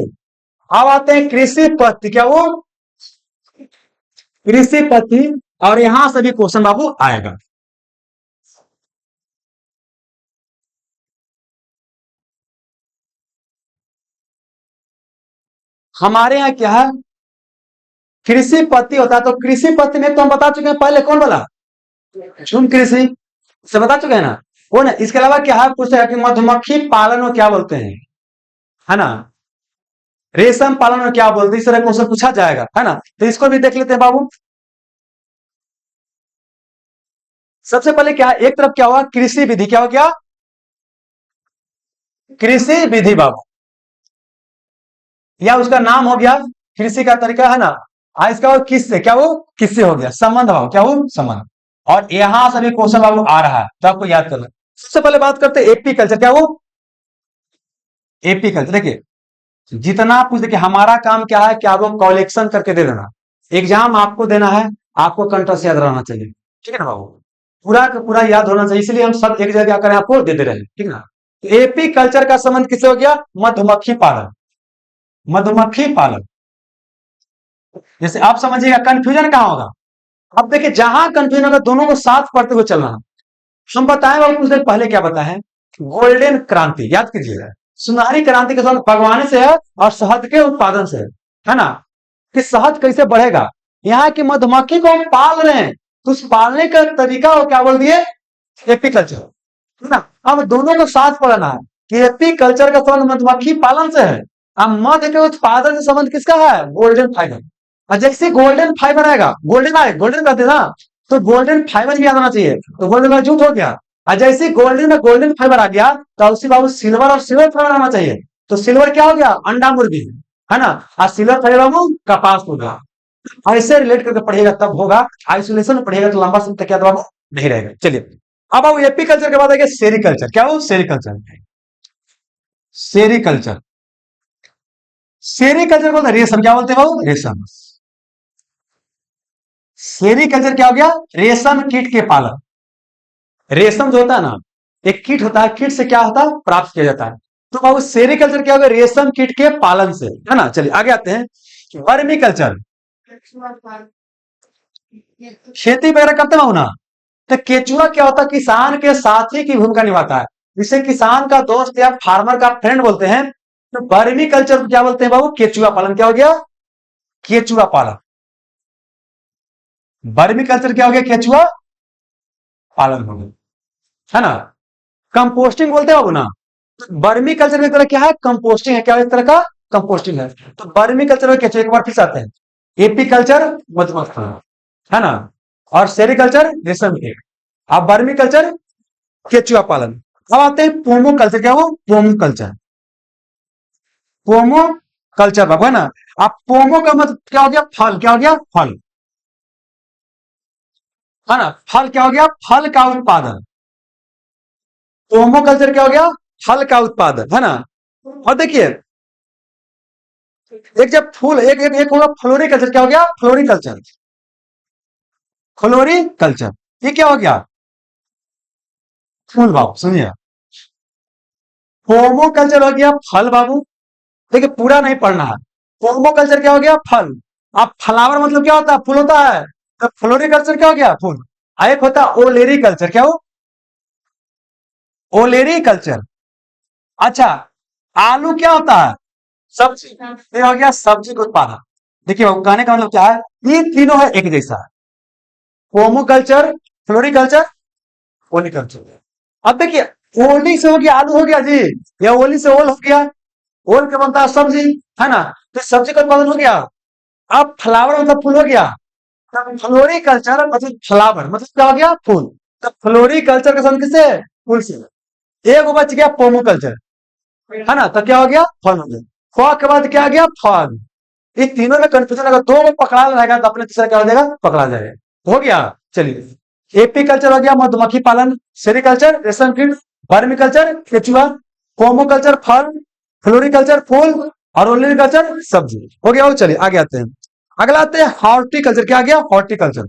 अब आते हैं कृषि पद्धति, क्या वो कृषि पद्धति, और यहां से भी क्वेश्चन बाबू आएगा। हमारे यहाँ क्या है, कृषि पद्धति होता है। तो कृषि पद्धति में तो हम बता चुके हैं, पहले कौन बोला, झुम कृषि से बता चुके हैं ना, वो ना। इसके अलावा क्या है, पूछेगा कि मधुमक्खी पालन को क्या बोलते हैं, है ना। रेशम पालन को क्या बोलते हैं, इस तरह क्वेश्चन पूछा जाएगा, है ना। तो इसको भी देख लेते हैं बाबू। सबसे पहले क्या है, एक तरफ क्या हुआ, कृषि विधि, क्या हो गया, कृषि विधि बाबू, या उसका नाम हो गया कृषि का तरीका, है ना। इसका वो किससे, क्या वो किससे हो गया, संबंध बाबू, क्या वो संबंध। और यहां से भी क्वेश्चन बाबू आ रहा है, तो आपको याद करना। सबसे पहले बात करते हैं एपी कल्चर, क्या वो एपी कल्चर। देखिए, जितना पूछ, देखिए हमारा काम क्या है कि आपको कलेक्शन करके दे देना। एग्जाम आपको देना है, आपको कंठस्थ याद रहना चाहिए, ठीक है ना बाबू, पूरा का पूरा याद होना चाहिए, इसलिए हम सब एक जगह करें, आपको दे दे रहे हैं, ठीक है ना। तो एपी कल्चर का संबंध किससे हो गया, मधुमक्खी पालन, मधुमक्खी पालन। जैसे आप समझिएगा, कंफ्यूजन कहां होगा। अब देखिए, जहां कंफ्यूजन होगा, दोनों को साथ पढ़ते हुए चलना है। हम बताएं बाबू, कुछ देर पहले क्या बताएं, गोल्डन क्रांति, याद कीजिएगा। सुनहरी क्रांति के संबंध बागवानी से है और शहद के उत्पादन से है ना। कि शहद कैसे बढ़ेगा, यहाँ की मधुमक्खी को हम पाल रहे हैं, तो उस पालने का तरीका वो क्या बोल दिए, एपीकल्चर, है ना। अब दोनों को साथ पढ़ना है कि एपीकल्चर का संबंध मधुमक्खी पालन से है, अब मध के उत्पादन से संबंध किसका है, गोल्डन फाइबर। और जैसे गोल्डन फाइबर आएगा, गोल्डन आए, गोल्डन कहते ना, तो गोल्डन फाइबर भी आना चाहिए, तो गोल्डन का जूट हो गया। और जैसे गोल्डन में गोल्डन फाइबर आ गया, तो उसी बाबू सिल्वर और सिल्वर फाइबर आना चाहिए। तो सिल्वर क्या हो गया, अंडा मुर्गी, है ना। और सिल्वर फाइबर बाबू कपास होगा। ऐसे रिलेट करके पढ़िएगा तब होगा, आइसोलेशन में पढ़िएगा तो लंबा समय तक क्या बाबू नहीं रहेगा। चलिए, अब आप एपीकल्चर के बाद आएगा सेरिकल्चर, क्या वो सेरिकल्चर, सेरिकल्चर, सेरिकल्चर बोलते हैं रेशम, क्या बोलते हैं बाबू, रेशम। सेरिकल्चर क्या हो गया, रेशम कीट के पालन। रेशम जो होता है ना, एक कीट होता है, कीट से क्या होता है, प्राप्त किया जाता है। तो बाबू सेरिकल्चर क्या होगा, रेशम कीट के पालन से, है ना। चलिए आगे आते हैं, वर्मी कल्चर, खेती वगैरह करते हो ना। तो केचुआ क्या होता है, किसान के साथी की भूमिका निभाता है, जिसे किसान का दोस्त या फार्मर का फ्रेंड बोलते हैं। तो वर्मी कल्चर को क्या बोलते हैं बाबू, केचुआ पालन, क्या हो गया, केचुआ पालन। वर्मी कल्चर क्या हो गया, केचुआ पालन हो गया, है ना। कंपोस्टिंग बोलते हैं बाबू ना, वर्मी कल्चर में एक तरह क्या है, कंपोस्टिंग है, क्या एक तरह का कंपोस्टिंग है। तो वर्मी कल्चर में केचुआ, एक बार फिर से आते हैं, एपी कल्चर मधुमक्खी, है ना, और सेरिकल्चर रेशम कीट, अब वर्मी कल्चर केचुआ पालन। अब आते हैं पोमो कल्चर, क्या वो पोमो कल्चर, पोमो कल्चर बाबू, है ना। अब पोमो का मतलब क्या हो गया, फल, क्या हो गया, फल, है ना। फल क्या हो गया, फल का उत्पादन। पोमो कल्चर क्या हो गया, फल का उत्पादन, है ना। और देखिए, एक जब फूल, एक होगा फ्लोरिकल्चर, क्या हो गया, फ्लोरिकल्चर, फ्लोरिकल्चर, ये क्या हो गया, फूल बाबू, सुनिए। पोमो कल्चर हो गया फल बाबू, देखिए पूरा नहीं पढ़ना है। पोमो कल्चर क्या हो गया, फल। अब फ्लावर मतलब क्या होता है, फूल होता है। तो फ्लोरिकल्चर क्या हो गया, फूल। एक होता है ओलेरी कल्चर, क्या हो, ओलेरी कल्चर। अच्छा, आलू क्या होता है, सब्जी, ये हो गया सब्जी का उत्पादन। देखिए बाबू, कहने का मतलब क्या है, ये तीनों है एक जैसा है, पोमो कल्चर, फ्लोरिकल्चर, ओलिकल्चर। अब देखिए, ओली से हो गया आलू हो गया जी, या ओली से ओल हो गया, ओल के बनता है सब्जी, है ना। तो सब्जी का उत्पादन हो गया। अब फ्लावर मतलब फूल हो गया, फ्लोरिकल्चर मतलब फ्लावर मतलब क्या हो गया, फूल। तो फ्लोरिकल्चर का संबंध किससे, फूल से। एक बच गया पोमो कल्चर, है ना, तो क्या हो गया, फल हो गया। फ के बाद क्या आ गया, फल। ये तीनों में कंफ्यूजन, अगर दो में पकड़ा रहेगा तो अपने तीसरा क्या हो जाएगा, पकड़ा जाएगा, हो गया। चलिए, एपी कल्चर हो गया मधुमक्खी पालन, सेरिकल्चर रेशम कीट, वर्मी कल्चर केचुआ, पोमो कल्चर फल, फ्लोरिकल्चर फूल, और ओलिकल्चर सब्जी, हो गया। चलिए आगे आते हैं, अगला आते हैं हॉर्टिकल्चर, क्या आ गया, हॉर्टिकल्चर।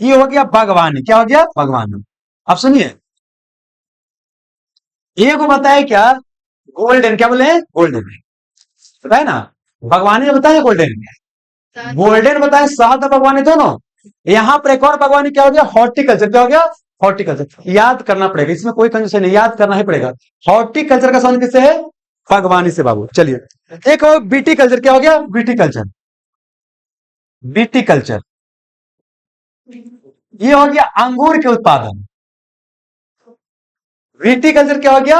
ये हो गया बागवानी। क्या हो गया? बागवानी। अब सुनिए, एक को बताया क्या? गोल्डन। क्या बोले हैं? गोल्डन बताए ना। बागवानी में बताया गोल्डन, गोल्डन बताया, शहद और बागवानी दोनों। यहाँ पर एक और बागवानी क्या हो गया? हॉर्टिकल्चर। क्या हो गया? हॉर्टिकल्चर। याद करना पड़ेगा, इसमें कोई कंजूसी नहीं, याद करना ही पड़ेगा। हॉर्टिकल्चर का संबंध किससे है? बागवानी से बाबू। चलिए एक और बीटीकल्चर। क्या हो गया? बीटीकल्चर। बीटीकल्चर ये हो गया अंगूर के उत्पादन। विटीकल्चर क्या हो गया?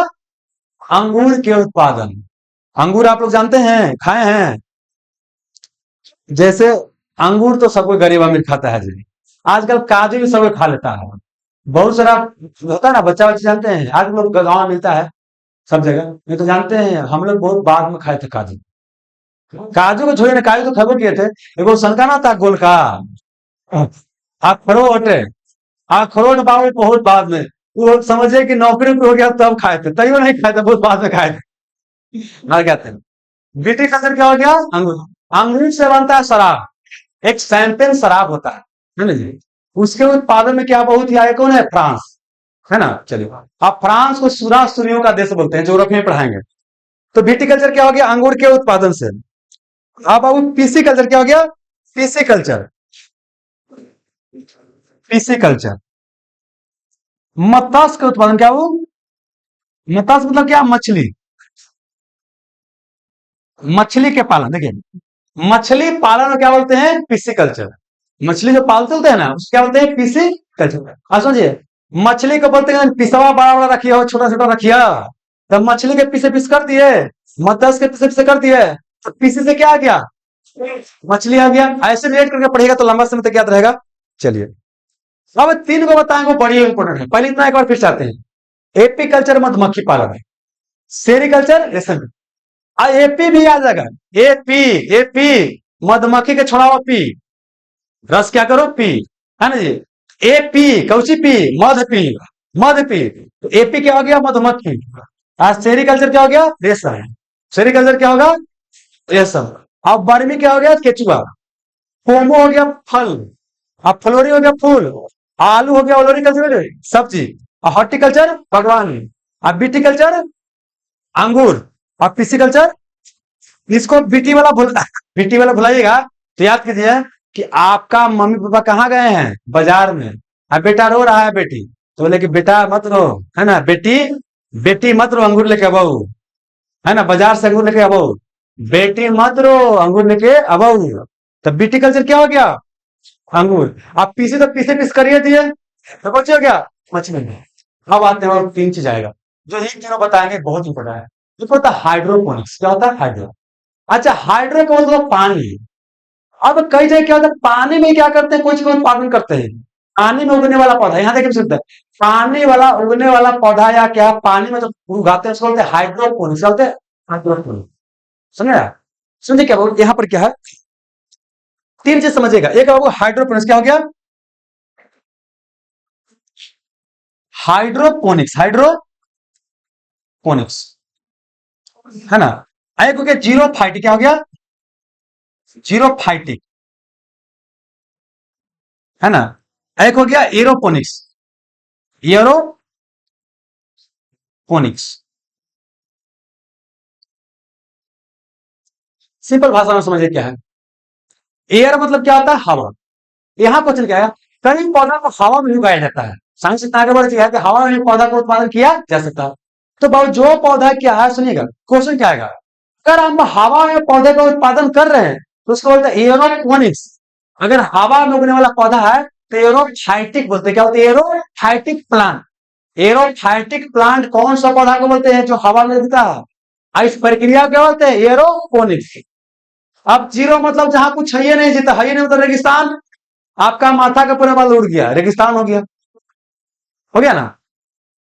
अंगूर के उत्पादन। अंगूर आप लोग जानते हैं, खाए हैं? जैसे अंगूर तो सब कोई गरीब अमीर खाता है जी। आजकल काजू भी सब कोई खा लेता है। बहुत सारा होता है ना, बच्चा बच्चे जानते हैं, आज लोग गाँव में मिलता है सब जगह। नहीं तो जानते हैं, हम लोग बहुत बाद में खाए थे काजू। काजू को छोड़िए ना, काजू तो खबर किए थे। एगो संका ना था गोल का, अखरोट। अखरोट बाबू बहुत बाद में, वो समझे कि नौकरी पे हो गया तब खाए थे, तैयो नहीं खाए थे, बहुत बाद में खाए थे। हाँ क्या थे? ब्रिटिश कल्चर क्या हो गया? अंगूर। अंगूर से बनता है शराब, एक शैंपेन शराब होता है ना जी। उसके उत्पादन में क्या बहुत ही आगे कौन है? फ्रांस, है ना। चलिए, आप फ्रांस को सुरा सुरियों का देश बोलते हैं, ज्योग्राफी में पढ़ाएंगे। तो विटीकल्चर क्या हो गया? अंगूर के उत्पादन से। अब पीसी कल्चर क्या हो गया? PC culture. पीसी कल्चर मत्स्य का उत्पादन। क्या हो? मत्स्य मतलब क्या? मछली। मछली के पालन। देखिए, मछली पालन को क्या बोलते हैं? PC culture. मछली जो पालते हैं ना, उसको क्या बोलते हैं? PC culture. अब समझिए, मछली को बोलते हैं पिसवा, बड़ा बड़ा रखिए और छोटा छोटा रखिए। तब मछली के पीसे पीस कर दिए, मत्स्य के पीसे पीसे कर दिए, तो पीसी से क्या आ गया? मछली आ गया। ऐसे रिलेट करके पढ़ेगा तो लंबा समय तक याद रहेगा। चलिए, अब तीन को बताएंगे, बड़ी इंपोर्टेंट है। पहले इतना एक बार फिर चाहते हैं। एपीकल्चर मधुमक्खी पालन है, सेरिकल्चर रेशम। एपी भी आ जाएगा। एपी, एपी मधुमक्खी के छोड़ाओ पी, रस क्या करो? पी, है ना जी। एपी कौची पी? मध पी, मध पी। तो एपी क्या हो गया? मधुमक्खी। आज सेरिकल्चर क्या हो गया? रेशम। सेरिकल्चर क्या होगा? रेशम। अब बर्मी क्या हो गया? केचुआ। पोमो हो गया फल, अब फ्लोरी हो गया फूल, आलू हो गया ओलोरिकल्चर सब्जी, और हॉर्टिकल्चर बागवानी, अब बीटीकल्चर अंगूर, और पिसिकल्चर। इसको बीटी वाला भूल बीटी वाला भुलाइएगा तो याद कीजिए कि आपका मम्मी पापा कहाँ गए हैं? बाजार में। अब बेटा रो रहा है, बेटी तो बोले कि बेटा मत रो, है ना। बेटी, बेटी मत रो, अंगूर लेके अबू, है ना। बाजार से अंगूर लेके अबू, बेटी मत रो, अंगूर लेके अबू। तब बीटीकल्चर क्या हो गया? अंगूर। आप पीसे तो पीसे पीस करिए दिए, तो बच हो गया मछली में। अब आते हैं, और तीन चीज आएगा जो एक तीनों बताएंगे, बहुत इंपॉर्टेंट है। एक होता है हाइड्रोपोनिक्स। क्या होता है? हाइड्रो। अच्छा, हाइड्रो का मतलब पानी। अब कई जगह क्या होता है, पानी में क्या करते हैं? कुछ उत्पादन करते हैं। पानी में उगने वाला पौधा, यहाँ देखिए शुद्ध है, पानी वाला उगने वाला पौधा या क्या पानी में जो उगाते हैं उसको बोलते हैं हाइड्रोपोनिक्स। क्या बोलते हैं? हाइड्रोपोनिक्स। समझ रहा? समझे क्या बोल? यहाँ पर क्या है, तीन चीज समझिएगा। एक आपको हाइड्रोपोनिक्स क्या हो गया? हाइड्रोपोनिक्स, हाइड्रोपोनिक्स, है ना। एक हो गया जीरो फाइटिक। क्या हो गया? जीरो फाइटिक, है ना। एक हो गया एरोपोनिक्स, एरोपोनिक्स। सिंपल भाषा में समझिए क्या है। एयर मतलब क्या होता है? हवा। यहाँ क्वेश्चन क्या है, कई पौधा को हवा में उगाया जाता है। साइंस इतना आगे बढ़ गया है कि हवा में पौधा का उत्पादन किया जा सकता है। तो बाबू जो पौधा क्या है, सुनिएगा क्वेश्चन क्या आएगा। अगर हम हवा में पौधे का उत्पादन कर रहे हैं तो उसको बोलते हैं एरोपोनिक्स। अगर हवा में उगने वाला पौधा है तो एरोफाइटिक बोलते हैं। क्या बोलते हैं? एरोफाइटिक प्लांट। एरोफाइटिक प्लांट कौन सा पौधा को बोलते हैं? जो हवा में उगता है। और इस प्रक्रिया को क्या बोलते हैं? एरोपोनिक्स। अब जीरो मतलब जहां कुछ है ही नहीं, जीता है ही नहीं, मतलब रेगिस्तान। आपका माथा का पूरा बाल उड़ गया, रेगिस्तान हो गया, हो गया ना।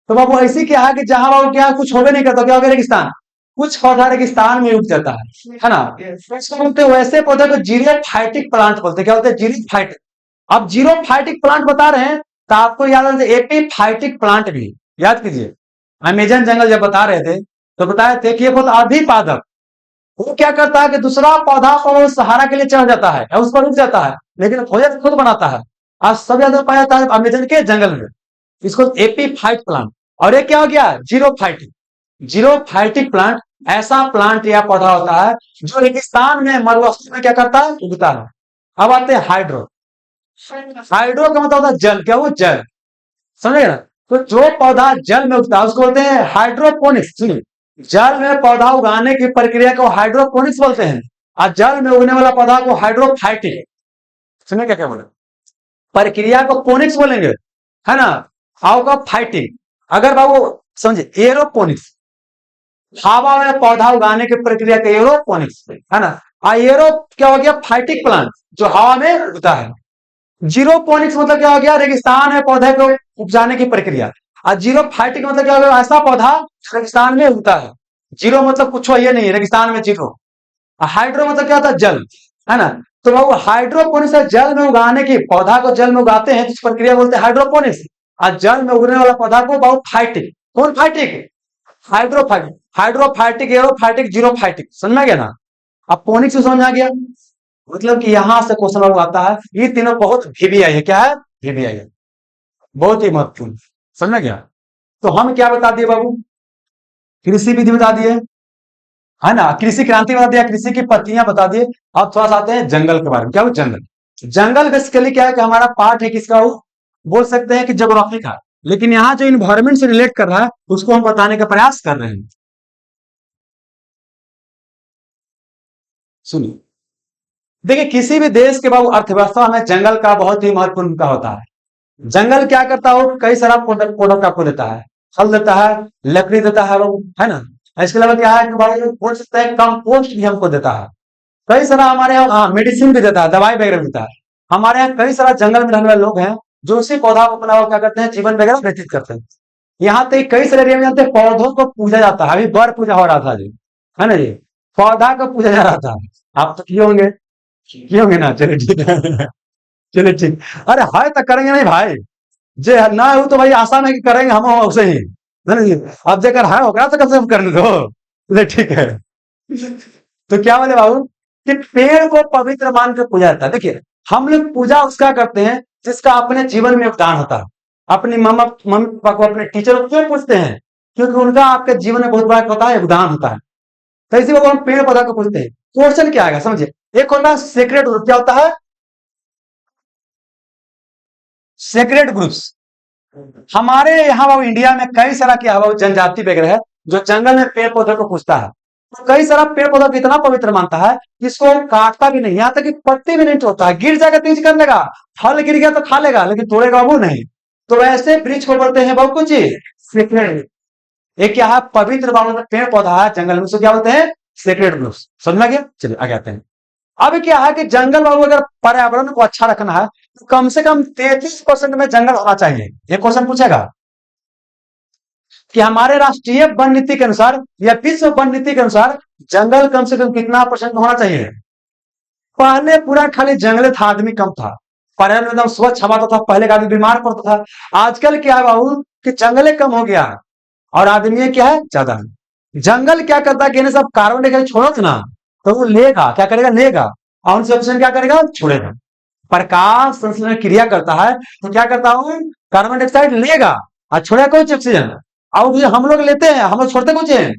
तो बाबू ऐसी क्या है कि जहां बाबू क्या कुछ होवे नहीं करता, क्या हो गया? रेगिस्तान। कुछ पौधा रेगिस्तान में उग जाता है ना। इसको बोलते हैं, वैसे पौधे को जीरोफाइटिक प्लांट बोलते हैं। क्या बोलते हैं? जीरोफाइटिक। अब जीरोफाइटिक प्लांट बता रहे हैं तो आपको याद है एपीफाइटिक प्लांट भी याद कीजिए। अमेजन जंगल जब बता रहे थे तो बताए थे कि ये बहुत अधिपादक, वो क्या करता है कि दूसरा पौधा को सहारा के लिए चढ़ जाता है या उस पर रुक जाता है, लेकिन भोजन खुद बनाता है। आज सबसे ज्यादा पाया जाता है अमेजन के जंगल में, इसको एपीफाइट प्लांट। और ये क्या हो गया, जीरोफाइटिक। जीरोफाइटिक प्लांट ऐसा प्लांट या पौधा होता है जो रेगिस्तान में, मरुस्थल में क्या करता है, उगता है। अब आते हैं हाइड्रो। हाइड्रो का मतलब होता है जल, क्या वो जल, समझे ना। तो जो पौधा जल में उगता है उसको बोलते हैं हाइड्रोपोनिक्स। सुनिए, जल में पौधा उगाने की प्रक्रिया को हाइड्रोपोनिक्स बोलते हैं, और जल में उगने वाला पौधा को हाइड्रोफाइटिक। सुनिए क्या क्या बोले, प्रक्रिया को पोनिक्स बोलेंगे, है ना, हाउ का फाइटिंग। अगर बाबू समझे, एरोपोनिक्स, हवा में पौधा उगाने की प्रक्रिया के एरोपोनिक्स, है ना। एरो क्या हो गया, फाइटिक प्लांट जो हवा में उगता है। जीरोपोनिक्स मतलब क्या हो गया, रेगिस्तान में पौधे को उपजाने की प्रक्रिया। और जीरो फाइटिक मतलब क्या हो गया, ऐसा पौधा जो रेगिस्तान में उगता है। जीरो मतलब कुछ ये नहीं है, रेगिस्तान में जीरो। हाइड्रो मतलब क्या होता है, जल, है ना। तो वो हाइड्रोपोनिक्स है, जल में उगाने की, पौधा को जल में उगाते हैं, तो इस प्रक्रिया बोलते हैं हाइड्रोपोनिक्स। और जल में उगने वाला पौधा को बहुत फाइटिक। कौन फाइटिक, हाइड्रोफाइटिक। हाइड्रोफाइटिक, एरोफाइटिक, जीरोफाइटिक, समझ में गया ना। अब पोनिक्स से समझ आ गया, मतलब कि यहां से क्वेश्चन आता है। ये तीनों बहुत वीवीआई है, क्या है, वीवीआई है, बहुत ही महत्वपूर्ण, समझ में गया। तो हम क्या बता दिए बाबू, कृषि विधि बता दिए, है ना, कृषि क्रांति बता दिया, कृषि की पत्तियां बता दिए। अब थोड़ा सा आते हैं जंगल के बारे में। क्या वो जंगल, जंगल बेसिकली क्या है कि हमारा पार्ट है किसका, वो बोल सकते हैं कि ज्योग्राफी का। लेकिन यहाँ जो इन्वायरमेंट से रिलेट कर रहा है उसको हम बताने का प्रयास कर रहे हैं। सुनिए, देखिए, किसी भी देश के बाबू अर्थव्यवस्था में जंगल का बहुत ही महत्वपूर्ण भूमिका होता है। जंगल क्या करता हो, कई सारा प्रोडक्ट आपको देता है, फल देता है, लकड़ी देता है बाबू, है ना। इसके अलावा क्या है कि भाई बोल सकते हैं कंपोस्ट भी हमको देता है। कई सारा हमारे यहाँ, हाँ, मेडिसिन भी देता है, दवाई वगैरह देता है। हमारे यहाँ कई सारा जंगल में रहने वाले लोग हैं जो उसी पौधा को अपना क्या करते हैं, जीवन वगैरह व्यतीत करते हैं। यहाँ तक कई सारे एरिया में जानते हैं पौधों को पूजा जाता है। अभी बर पूजा हो रहा था जी, है ना जी, पौधा को पूजा जा रहा था। आप तो किए होंगे, किए होंगे ना, चलिए ठीक है। चलिए ठीक, अरे हाय तक करेंगे नहीं भाई, जे ना हो तो भाई आशा में कि करेंगे हम उसे ही, है ना जी। अब जेकर है होगा तो कम से कम कर लो, चलिए ठीक है। तो क्या बोले बाबू कि पेड़ को पवित्र मान के पूजा जाता है। देखिए, हम लोग पूजा उसका करते हैं जिसका अपने जीवन में योगदान होता है। अपनी मम्मी मम्मी पापा को, अपने टीचर को क्यों पूछते हैं, क्योंकि उनका आपके जीवन में बहुत बड़ा होता है, योगदान होता है। तो इसी वजह हम पेड़ पौधा को पूछते हैं। क्वेश्चन क्या आएगा समझिए, एक होता है सेक्रेट ग्रुप। क्या होता है, सेक्रेट ग्रुप्स। हमारे यहाँ बाबू इंडिया में कई सारा क्या है, जनजाति वगैरह है जो जंगल में पेड़ पौधे को पूछता है। तो कई सारा पेड़ पौधा को इतना पवित्र मानता है कि इसको काटता भी नहीं, यहाँ तक कि पत्ती भी नहीं तोड़ता है। गिर जाएगा तेज कर लेगा, फल गिर गया तो खा लेगा, लेकिन तोड़ेगा वो नहीं। तो वैसे वृक्ष को बोलते हैं बहुत कुछ सेक्रेट। एक क्या है, पवित्र बाबू में पेड़ पौधा है जंगल में, उसको क्या बोलते हैं, सेक्रेट वृक्ष। समझ में गया, चलिए आगे आते हैं। अब क्या है कि जंगल बाबू अगर पर्यावरण को अच्छा रखना है तो कम से कम 33% में जंगल होना चाहिए। ये क्वेश्चन पूछेगा कि हमारे राष्ट्रीय वन नीति के अनुसार या विश्व वन नीति के अनुसार जंगल कम से कम कितना % होना चाहिए। पहले पूरा खाली जंगल था, आदमी कम था, पर्यावरण एकदम स्वच्छ हवा था, पहले का आदमी बीमार पड़ता था। आजकल क्या है बाबू कि जंगलें कम हो गया और आदमी क्या है, ज्यादा है। जंगल क्या करता है कि सब कार्बन डाइऑक्साइड छोड़ो ना, तो वो लेगा, क्या करेगा, लेगा, और उनसे ऑक्सीजन क्या करेगा, छोड़ेगा। प्रकाश संश्लेषण क्रिया करता है तो क्या करता हूं, कार्बन डाइऑक्साइड लेगा और छोड़ेगा कुछ ऑक्सीजन। और हम लोग लेते हैं, हम लोग छोड़ते कुछ हैं।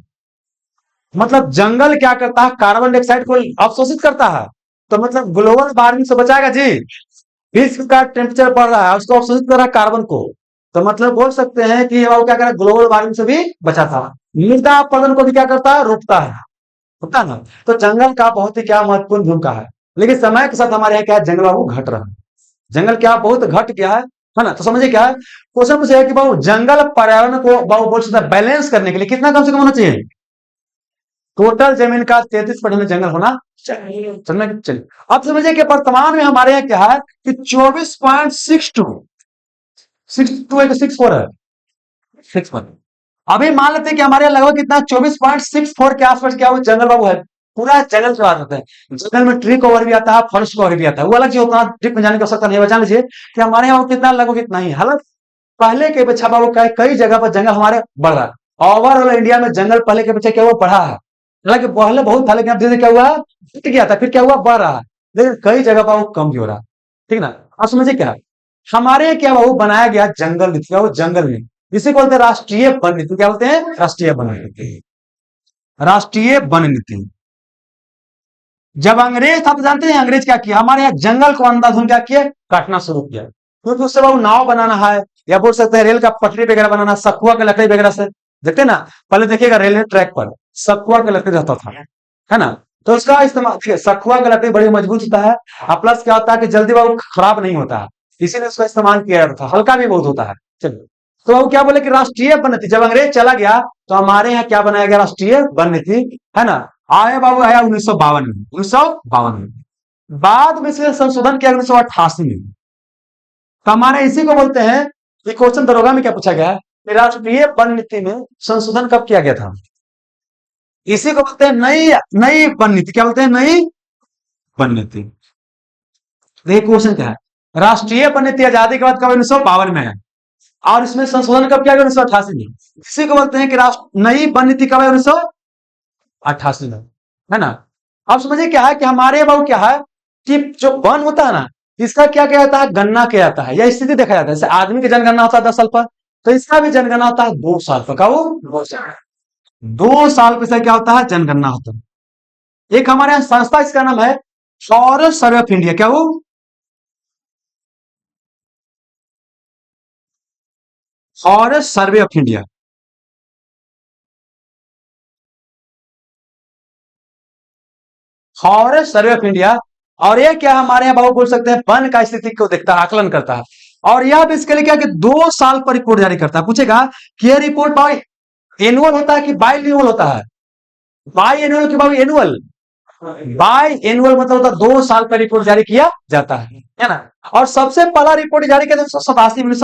मतलब जंगल क्या करता है, कार्बन डाइऑक्साइड को अवशोषित करता है। तो मतलब ग्लोबल वार्मिंग से बचाएगा जी। विश्व का टेम्परेचर बढ़ रहा है, उसको अवशोषित कर रहा है कार्बन को। तो मतलब बोल सकते हैं कि वो क्या करेगा, ग्लोबल वार्मिंग से भी बचाता है। मृदा अपरदन को भी क्या करता है, रोकता है, होता है ना। तो जंगल का बहुत ही क्या महत्वपूर्ण भूमिका है। लेकिन समय के साथ हमारे यहाँ क्या है, जंगल बाबू घट रहा है। जंगल क्या बहुत घट गया है ना। तो समझिए क्या है क्वेश्चन पूछा है कि बाबू जंगल पर्यावरण को बाबू बोल सकता है बैलेंस करने के लिए कितना कम से कम होना चाहिए। टोटल जमीन का 33% जंगल होना चाहिए। चलिए अब समझिए कि वर्तमान में हमारे यहाँ क्या है कि 24.62 6.4 है, 6 अभी मान लेते हैं कि हमारे यहाँ लगभग कितना 24.64 के आसपास क्या वो जंगल बाबू है। पूरा जंगल के बात होता है। जंगल में ट्री कवर भी आता है, फॉरेस्ट कवर भी आता है, वो अलग चीज होता है, ट्रिप में जाने की आवश्यकता नहीं है। जान लीजिए कि हमारे यहाँ कितना लगभग कितना ही, हालांकि पहले के अपेक्षा बाबू कई जगह पर जंगल हमारे बढ़ रहा है। ओवरऑल इंडिया में जंगल पहले के अपेक्षा क्या हुआ, बढ़ा है। हालांकि पहले बहुत था, लेकिन अब धीरे क्या हुआ, घट गया था, फिर क्या हुआ, बढ़ रहा है। लेकिन कई जगह पर वो कम भी हो रहा है, ठीक ना। अब समझिए क्या है हमारे यहाँ क्या बाबू बनाया गया जंगल नीति, क्या वो जंगल नीति, इसी को बोलते हैं राष्ट्रीय वन नीति। क्या बोलते हैं? राष्ट्रीय वन नीति। राष्ट्रीय वन नीति। जब अंग्रेज था तो जानते हैं अंग्रेज क्या किया? हमारे यहाँ जंगल को अंधाधुंध क्या किया? काटना शुरू किया। क्योंकि उससे बाबू नाव बनाना है, या बोल सकते हैं रेल का पटरी वगैरह बनाना, सखुआ के लकड़ी वगैरह से। देखते हैं ना, पहले देखिएगा रेलवे ट्रैक पर सखुआ का लकड़ी रहता था, है ना? तो उसका इस्तेमाल, देखिए सखुआ का लकड़ी बड़ी मजबूत होता है, और प्लस क्या होता है कि जल्दी बाबू खराब नहीं होता है, इसीलिए उसका इस्तेमाल किया जाता था, हल्का भी बहुत होता है। चलिए, तो बाबू क्या बोले कि राष्ट्रीय वन नीति, जब अंग्रेज चला गया तो हमारे यहाँ क्या बनाया गया? राष्ट्रीय वन नीति, है ना? आया बाबू आया 1952 में, 1952 में। बाद में इसमें संशोधन किया 1988 में। तो हमारे इसी को बोलते हैं, ये क्वेश्चन दरोगा में क्या पूछा गया है कि राष्ट्रीय वन नीति में संशोधन कब किया गया था? इसी को बोलते हैं नई नई वन नीति। क्या बोलते हैं? नई वन नीति। देखिए क्वेश्चन क्या है, राष्ट्रीय वन नीति आजादी के बाद कब? 1952 में है। और इसमें संशोधन कब किया गया? 1988 में। इसी को बोलते हैं कि नई वन नीति कब है? 1988 में, है ना? अब समझिए क्या है कि हमारे बाबू क्या है कि जो वन होता है ना, इसका क्या किया जाता है? गणना किया जाता है, या स्थिति देखा जाता है। जैसे आदमी की जनगणना होता है 10 साल पर, तो इसका भी जनगणना होता है 2 साल पर। का वो 2 साल पर से क्या होता है? जनगणना होता है। एक हमारे यहाँ संस्था, इसका नाम है फॉरेस्ट सर्वे ऑफ इंडिया। क्या वो? Forest survey of India. Forest survey of India. और यह क्या हमारे यहाँ बाबू बोल सकते हैं, वन का स्थिति को देखता है, आकलन करता है। और यह बेसिकली क्या कि 2 साल पर रिपोर्ट जारी करता है। पूछेगा कि यह रिपोर्ट बाई एनुअल होता है कि बाई एनुअल होता है? बाई एनुअल की बाबू एनुअल, बाई एनुअल मतलब होता है 2 साल पर रिपोर्ट जारी किया जाता है ना? और सबसे पहला रिपोर्ट जारी किया 1987 में।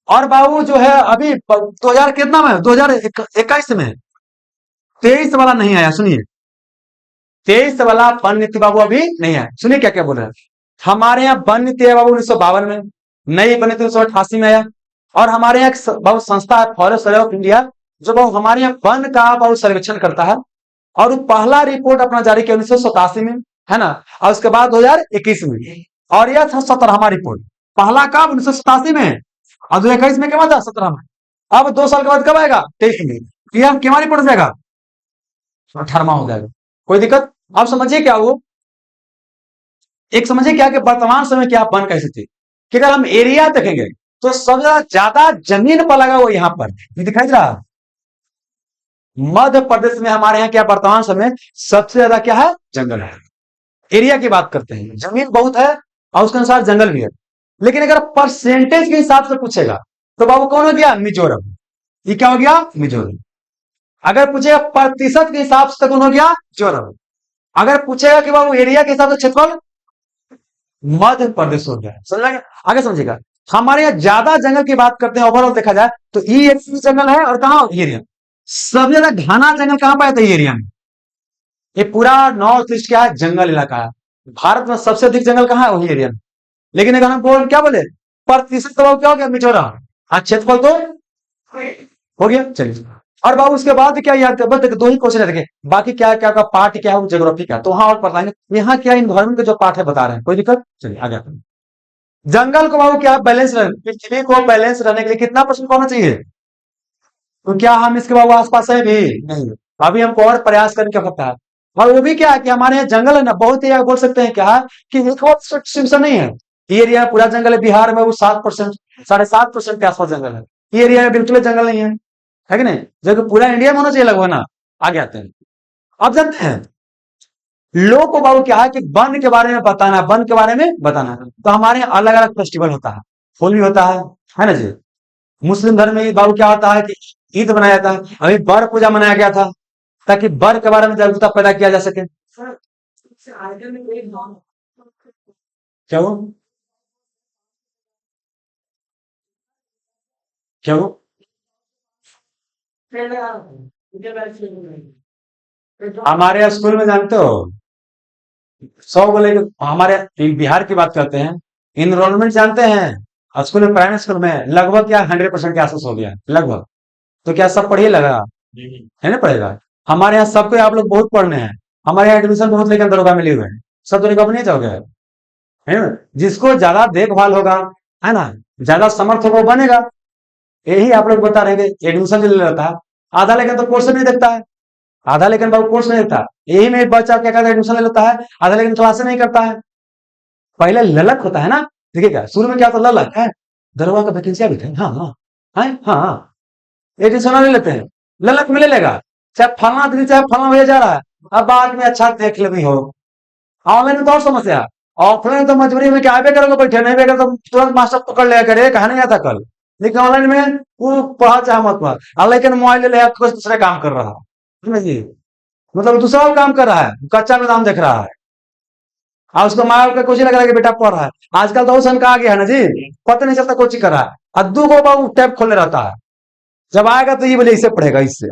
और बाबू जो है अभी 2000 कितना में? 2021 में, 23 वाला नहीं आया। सुनिए, 23 वाला वन नीति बाबू अभी नहीं है। सुनिए क्या क्या बोल रहे हैं। हमारे यहाँ वन नीति है बाबू 1952 में, नई वन नीति 1988 में आया। और हमारे यहाँ बाबू संस्था है फॉरेस्ट सर्वे ऑफ इंडिया, जो बाबू हमारे यहाँ वन का बाबू सर्वेक्षण करता है। और वो पहला रिपोर्ट अपना जारी किया 1987 में, है ना? और उसके बाद 2021 में। और यह था 17वां रिपोर्ट। पहला कब? 1987 में। और 2021 में क्या था? 17 में। अब 2 साल के बाद कब आएगा? 23 में। यह क्या रिपोर्ट हो जाएगा? 18वां हो जाएगा। कोई दिक्कत? आप समझिए क्या वो, एक समझिए क्या कि वर्तमान समय क्या वन का स्थिति, कि अगर हम एरिया देखेंगे तो सबसे ज्यादा जमीन पर लगा हुआ यहाँ पर ये दिखाई दे रहा। मध्य प्रदेश में हमारे यहाँ क्या वर्तमान समय सबसे ज्यादा क्या है? जंगल है। एरिया की बात करते हैं, जमीन बहुत है और उसके अनुसार जंगल भी है। लेकिन अगर परसेंटेज के हिसाब से पूछेगा तो बाबू कौन हो गया? मिजोरम। ये क्या हो गया? मिजोरम। अगर पूछेगा प्रतिशत के हिसाब से तो कौन हो गया? मिजोरम। अगर पूछेगा कि बाबू एरिया के हिसाब से क्षेत्रफल, मध्य प्रदेश हो गया। समझ लगे? आगे समझिएगा, हमारे यहाँ ज्यादा जंगल की बात करते हैं ओवरऑल देखा जाए तो ई जंगल है। और कहा? एरिया। सबसे ज्यादा घना जंगल कहां पाया था? एरिया में। ये पूरा नॉर्थ ईस्ट क्या है? जंगल इलाका है। भारत में सबसे अधिक जंगल कहां है? वही एरिया में। लेकिन अगर हम क्या बोले प्रतिशत, तो क्या हो गया? मिजोरम। हाँ, क्षेत्रफल तो हो गया। चलिए, और बाबू उसके बाद क्या याद? बस 2 ही क्वेश्चन है, बाकी क्या क्या का पार्ट क्या है? ज्योग्राफी का तो वहां और पढ़ाएंगे। यहाँ क्या इन्वायरमेंट का जो पार्ट है बता रहे हैं। कोई दिक्कत? चलिए आगे। जंगल को बाबू क्या बैलेंस रहने, पृथ्वी को बैलेंस रहने के लिए कितना परसेंट होना चाहिए? तो क्या हम इसके बाबू आसपास है भी? नहीं। अभी हमको और प्रयास करने का पड़ता है। और वो भी क्या है कि हमारे यहाँ जंगल है ना, बहुत ही बोल सकते हैं क्या कि डिस्ट्रीब्यूशन नहीं है। ये एरिया पूरा जंगल है। बिहार में वो 7%, 7.5% के आसपास जंगल है। ये एरिया में बिल्कुल जंगल नहीं है कि नहीं? जबकि पूरा इंडिया में होना चाहिए लगभग ना। आगे आते हैं। अब जानते हैं लोग को बाबू क्या है कि वन के बारे में बताना, वन के बारे में बताना। तो हमारे यहाँ अलग अलग फेस्टिवल होता है, होली होता है ना जी? मुस्लिम धर्म में बाबू क्या होता है कि ईद मनाया जाता है। अभी बर पूजा मनाया गया था ताकि बर के बारे में जागरूकता पैदा किया जा सके। क्या वो क्या वो हमारे स्कूल में जानते हो 100 को लेकर, हमारे बिहार की बात करते हैं, इनरोलमेंट जानते हैं स्कूल में, प्राइमरी स्कूल में लगभग क्या 100% के आसपास हो गया लगभग। तो क्या सब पढ़िए लगा है ना? पढ़ेगा। हमारे यहाँ सबको आप लोग बहुत पढ़ने हैं। हमारे यहाँ एडमिशन बहुत लेकर दरोगा मिले हुए हैं। सब तो रिकॉर्ड नहीं जाओगे? है ना? जिसको ज्यादा देखभाल होगा, है ना, ज्यादा समर्थ होगा वो बनेगा। यही आप लोग बता रहे हैं कि एडमिशन जो ले लेता है, आधा लेकिन तो कोर्स नहीं देखता है, आधा लेकिन बाबू कोर्स नहीं देखता। यही में एक बच्चा क्या कहता है, एडमिशन ले लेता है, आधा लेकिन क्लास नहीं करता है। पहले ललक होता है ना, देखिएगा शुरू में क्या होता है, ललक है, दरोगा का वैकेंसी भी थे, हाँ हाँ, हाँ, एडमिशन ले लेते हैं, ललक में ले लेगा, चाहे फलना दिन चाहे फलना भैया जा रहा है, अब बाद में अच्छा देख ले भी हो। ऑनलाइन में तो और समस्या, ऑफलाइन तो मजबूरी में क्या आबे करोगे, बैठे नहीं बेकर तो तुरंत मास्टर पकड़ लिया करे, कहा नहीं आता कल। लेकिन ऑनलाइन में वो पढ़ा चाहे मत पढ़ा, लेकिन मोबाइल ले लिया, कुछ दूसरे काम कर रहा है, समझ जी, मतलब दूसरा काम कर रहा है, कच्चा बादाम देख रहा है, और उसको माँ बाप का कोची लग रहा है कि बेटा पढ़ रहा है। आजकल तो उसन का आ गया है ना जी, पता नहीं चलता कोची कर रहा है, अद्दू को बाबू टैब खोले रहता है, जब आएगा तो ये बोले इससे पढ़ेगा इससे,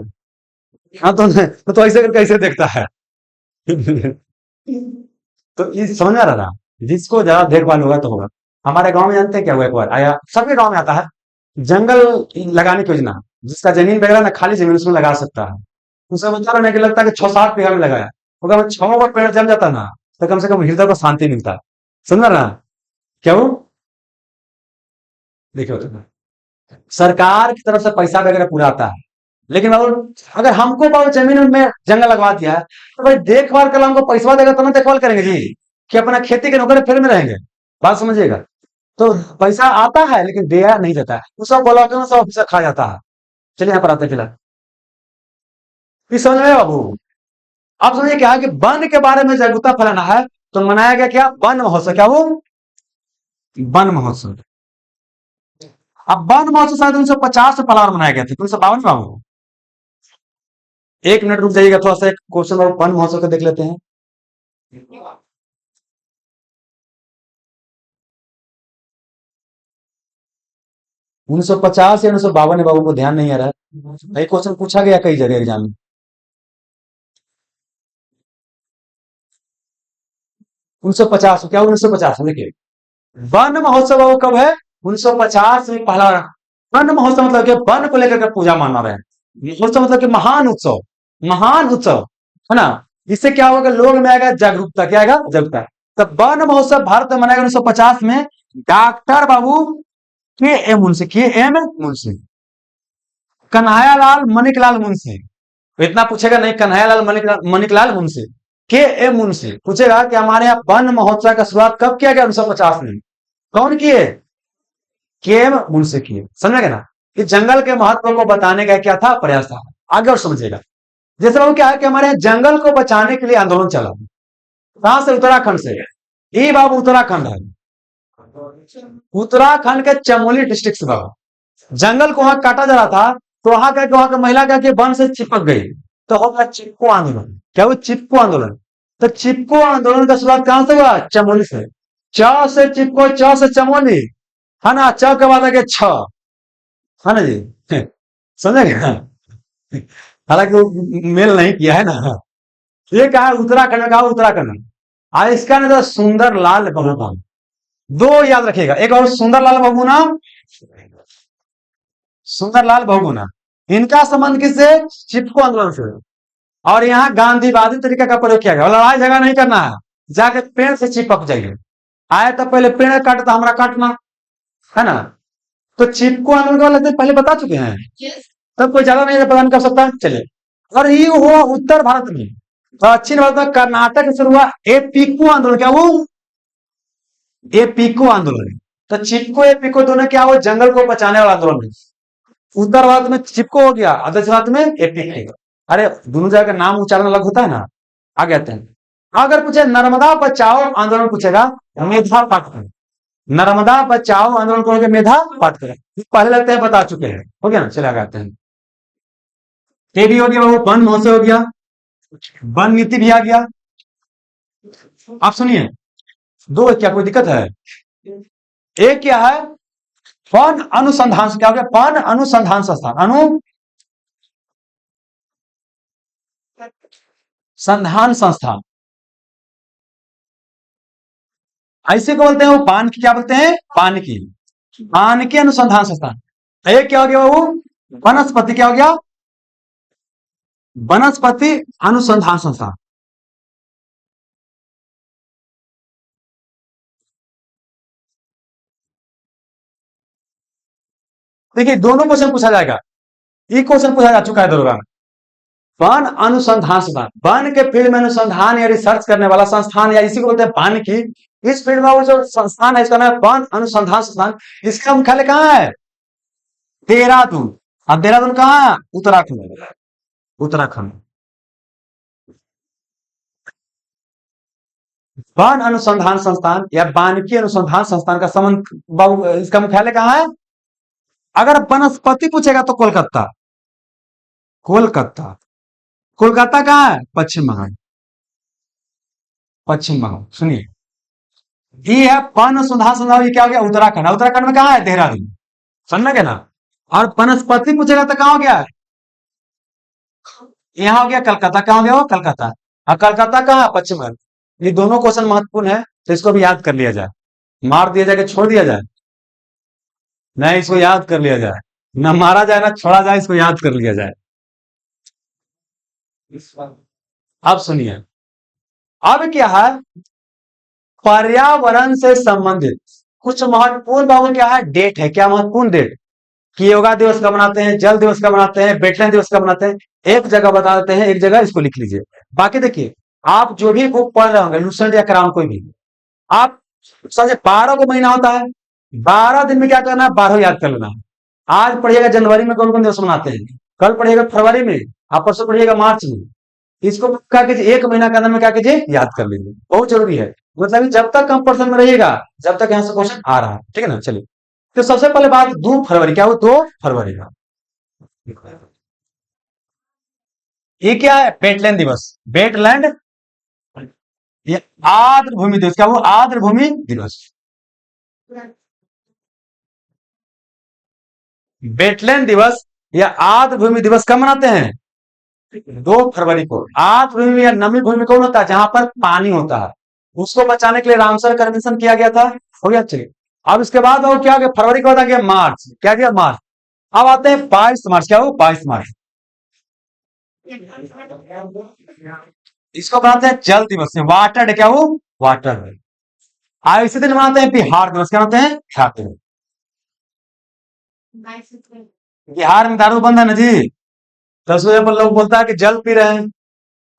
हाँ तो ऐसे करके ऐसे देखता है। तो ये समझ में आ रहा, जिसको ज्यादा देखभाल होगा तो होगा। हमारे गांव में जानते हैं क्या हुआ, एक बार आया, सभी गांव में आता है, जंगल लगाने की योजना, जिसका जमीन वगैरह ना खाली जमीन उसमें लगा सकता है, उसे बता रहा कि लगता है कि 6-7 बीघा में लगाया, अगर 6 पेड़ जम जाता ना, तो कम से कम हृदय को शांति मिलता। समझ रहा, क्या वो, देखिए तो सरकार की तरफ से पैसा वगैरह पूरा आता है, लेकिन बाबू अगर हमको बाबू जमीन में जंगल लगवा दिया है, तो भाई देखभाल कर हमको पैसा देगा तो हम देखभाल करेंगे जी, कि अपना खेती के नौकरी फिर में रहेंगे, बात समझिएगा। तो पैसा आता है लेकिन दिया नहीं जाता है, वो सब बोला सब ऑफिसर खा जाता है। चलिए यहाँ पर आते हैं फिलहाल, ये समझ में आया बाबू। अब समझिए क्या है कि वन के बारे में जागरूकता फैलाना है, तो मनाया गया क्या, वन महोत्सव, क्या वो वन महोत्सव। अब वन महोत्सव शायद 1950 में पलार मनाया गया था, 1952 में बाबू। 1 मिनट रुक जाइएगा, थोड़ा सा एक क्वेश्चन वन महोत्सव को देख लेते हैं। 1950 या 1952 है बाबू, को ध्यान नहीं आ रहा है, एक क्वेश्चन पूछा गया कई जगह एग्जाम में। 1950, क्या 1950 देखिए, वन महोत्सव बाबू कब है, 1950 में पहला। वन महोत्सव मतलब कि वन को लेकर के पूजा माना रहे हैं, महोत्सव मतलब कि महान उत्सव, महान उत्सव, है ना। इससे क्या होगा, लोग में आएगा जागरूकता, क्या आएगा, जागरूकता। तब वन महोत्सव भारत में मनाएगा 1950 में, डॉक्टर बाबू के एम मुंशी, के एम मुंशी, कन्हैयालाल मणिकलाल मुंशी। इतना पूछेगा नहीं, कन्हैयालाल मणिकलाल मुंशी, के एम मुंशी पूछेगा कि हमारे यहाँ वन महोत्सव का शुरुआत कब किया गया, 1950 में, कौन किए, के एम मुंशी किए। समझेगा ना, कि जंगल के महत्व को बताने का क्या था, प्रयास था। आगे और समझेगा, जैसे वो क्या है कि हमारे यहाँ जंगल को बचाने के लिए आंदोलन चला, कहां से, उत्तराखंड से। ये बाबू उत्तराखंड है, उत्तराखंड के चमोली डिस्ट्रिक्ट से बाबू, जंगल को वहां काटा जा रहा था, तो वहां का महिला क्या कि वन से चिपक गई, तो हो गया चिपको आंदोलन, क्या वो चिपको आंदोलन। तो चिपको आंदोलन का शुरुआत कहां से हुआ, चमोली से, च से चिपको, च से चमोली, है ना, च के बाद आगे छ, है ना जी। समझेंगे, हालांकि वो मेल नहीं किया है ना। ये कहा उत्तराखंड में, कहा उत्तराखंड, आज इसका ना सुंदर लाल बहुगुणा, दो याद रखिएगा, एक और सुंदरलाल बहुगुणा, सुंदरलाल बहुगुणा, इनका संबंध किससे, चिपको आंदोलन से। और यहाँ गांधीवादी तरीका का प्रयोग किया गया, लड़ाई झगड़ा नहीं करना है, जाके पेड़ से चिपक जाइए, आए तो पहले पेड़ काटता, हमारा काटना, है ना। तो चिपको आंदोलन का लगता है पहले बता चुके हैं, तब कोई ज्यादा नहीं प्रदान कर सकता, चलिए। और ये हुआ उत्तर भारत में, दक्षिण भारत में कर्नाटक से हुआ एपीको आंदोलन, क्या वो एपीको आंदोलन। तो चिपको एपीको दोनों क्या, वो जंगल को बचाने वाला आंदोलन है। उत्तर भारत में चिपको हो गया, दक्षिण भारत में एपीको। अरे दोनों जगह का नाम उच्चारण अलग होता है ना, आगे आते हैं। अगर पूछे नर्मदा बचाओ आंदोलन, पूछेगा मेधा पाटकर, नर्मदा बचाओ आंदोलन कौन के, मेधा पाटकर, पहले लगते हैं बता चुके हैं, हो गया ना, चले आगे आते हैं। ये भी हो गया, वो वन महोत्सव हो गया, वन नीति भी आ गया। आप सुनिए, दो क्या कोई दिक्कत है, एक क्या है, वन अनुसंधान, क्या हो गया, वन अनुसंधान संस्थान, अनुसंधान संस्थान, ऐसे को बोलते हैं, वो पान की, क्या बोलते हैं, पान की, पान के अनुसंधान संस्थान। एक क्या हो गया बाबू, वनस्पति, क्या हो गया, वनस्पति अनुसंधान संस्थान। देखिए दोनों क्वेश्चन पूछा जाएगा, ये क्वेश्चन पूछा जा चुका है दरोगा में। वन अनुसंधान संस्थान, वन के फील्ड में अनुसंधान या रिसर्च करने वाला संस्थान, या इसी को बोलते हैं वन की, इस फील्ड में वो जो संस्थान है इसका नाम है वन अनुसंधान संस्थान। इसका मुख्यालय कहाँ है? देहरादून। अब देहरादून कहाँ है? उत्तराखंड। उत्तराखंड। वन अनुसंधान संस्थान या वानिकी अनुसंधान संस्थान का संबंध, इसका मुख्यालय कहाँ है? अगर वनस्पति पूछेगा तो कोलकाता। कोलकाता। कोलकाता कहाँ है? पश्चिम बंगाल। पश्चिम बंगाल। सुनिए, ये है वन अनुसंधान संस्थान, ये क्या हो गया? उत्तराखंड। उत्तराखंड में कहाँ है? देहरादून। समझना क्या ना? और वनस्पति पूछेगा तो कहाँ हो गया? यहाँ हो गया कलकत्ता। कहाँ हो गया वो? कलकत्ता। और कलकत्ता कहाँ है? पश्चिम बंगाल। ये दोनों क्वेश्चन महत्वपूर्ण है, तो इसको भी याद कर लिया जाए। मार दिया जाए कि छोड़ दिया जाए? नहीं, इसको याद कर लिया जाए। न मारा जाए ना छोड़ा जाए, इसको याद कर लिया जाए। अब सुनिए, अब क्या है? पर्यावरण से संबंधित कुछ महत्वपूर्ण बाबू क्या है? डेट है। क्या महत्वपूर्ण डेट? कि योगा दिवस कब मनाते हैं, जल दिवस कब मनाते हैं, वेटलैंड दिवस कब मनाते हैं, एक जगह बता देते हैं, एक जगह इसको लिख लीजिए। बाकी देखिए, आप जो भी बुक पढ़ रहे होंगे, लूसेंट या क्राउन कोई भी, आप समझे 12 को महीना होता है, 12 दिन में क्या करना है? 12 याद कर लेना है। आज पढ़िएगा जनवरी में कौन कौन दिवस मनाते हैं, कल पढ़िएगा फरवरी में, आप परसों पढ़िएगा मार्च में। इसको क्या कीजिए, एक महीना के अंदर में क्या कीजिए? याद कर लीजिए। बहुत जरूरी है, मतलब कि जब तक कंपल्सन में रहिएगा, जब तक यहाँ से क्वेश्चन आ रहा है। ठीक है ना? चलिए, तो सबसे पहले बात 2 फरवरी। क्या हो? 2 फरवरी का ये क्या है? वेटलैंड दिवस। वेटलैंड, ये आर्द्र भूमि दिवस। क्या वो? आर्द्र भूमि दिवस। वेटलैंड दिवस या आर्द्र भूमि दिवस कब मनाते हैं? 2 फरवरी को। आर्द्र भूमि या नमी भूमि कौन होता है? जहां पर पानी होता है, उसको बचाने के लिए रामसर कन्वेंशन किया गया था। हो गया। चलिए, अब इसके बाद वो क्या हो गया? फरवरी के बाद आ गया मार्च। क्या गया? मार्च। अब आते हैं 22 मार्च। क्या हो? 22 मार्च। इसको बनाते हैं जल दिवस से। Water day. क्या हो? Water day. आज इसी दिन मनाते हैं बिहार दिवस। क्या मनाते हैं? बिहार दिवस। बिहार में दारू बंद है ना जी, तो उस वजह पर लोग बोलता है कि जल पी रहे हैं,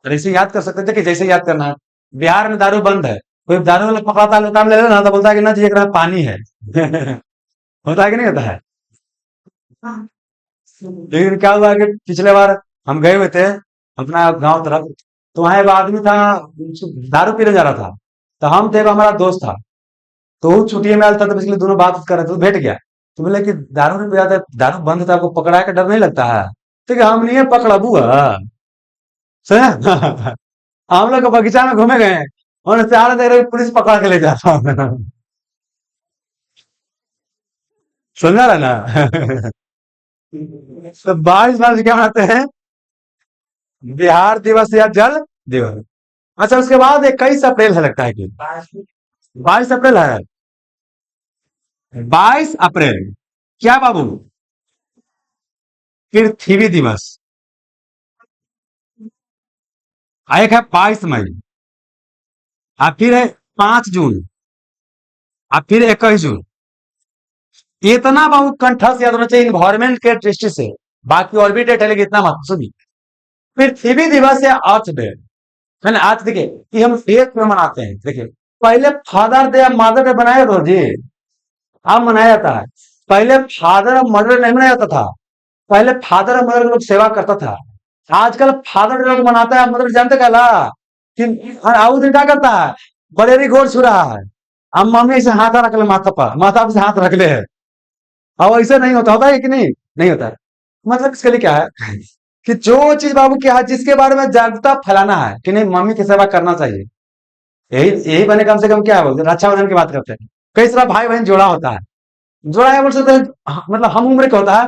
और ऐसे याद कर सकते थे कि जैसे याद करना है। बिहार में दारू बंद है, कोई दारू वाला पकड़ाता है, काम ले लेना, तो बोलता है कि ना जी एक पानी है। होता है कि नहीं होता है? लेकिन क्या हुआ कि पिछले बार हम गए हुए थे अपना गांव तरफ, तो वहां एक आदमी था, दारू पीने जा रहा था, तो हम थे, हमारा दोस्त था, तो वो छुट्टी में आया था, तो इसलिए दोनों बात कर रहे थे, तो भेट गया। तो बोले कि दारू नहीं पिया था, दारू बंद था, आपको पकड़ा के डर नहीं लगता है? ठीक है, हम नहीं है पकड़ा बुआ सही। हम लोग बगीचा में घूमे गए, और चार देर में पुलिस पकड़ के ले जाता हूँ। समझा रहा ना? तो 22 मार्च क्या मनाते हैं? बिहार दिवस या जल दिवस। अच्छा, उसके बाद 21 अप्रैल है, लगता है कि 22 अप्रैल है। 22 अप्रैल क्या बाबू? पृथ्वी दिवस। एक है 22 मई, और फिर है 5 जून, और फिर 21 जून। इतना बाबू कंठस्थ याद होना चाहिए इन्वायरमेंट के दृष्टि से। बाकी और भी डेट है, लेकिन इतना मत सुनिए। पृथ्वी दिवस या अर्थ डे है ना? आज देखिए कि हम डेट में मनाते हैं। देखिए, पहले फादर डे या मदर डे बनाया तो जी, अब मनाया जाता है। पहले फादर और मदर नहीं मनाया जाता था, पहले फादर और मदर लोग सेवा करता था। आजकल फादर डे लोग मनाता है, मदर जानते क्या ला कि उस दिन क्या करता है? बरेरी गोड़ छू रहा है, अब मम्मी से हाथ रख ले माथा पर, माथा पर से हाथ रख ले है। अब ऐसा नहीं होता, होता है कि नहीं? नहीं होता है। मतलब इसके लिए क्या है कि जो चीज बाबू क्या है, जिसके बारे में जागरूकता फैलाना है कि नहीं, मम्मी की सेवा करना चाहिए, यही यही बने। कम से कम क्या है, रक्षाबंधन की बात करते हैं, कई सारा भाई बहन जोड़ा होता है, जोड़ा है बोल सकते हैं, मतलब हम उम्र का होता है,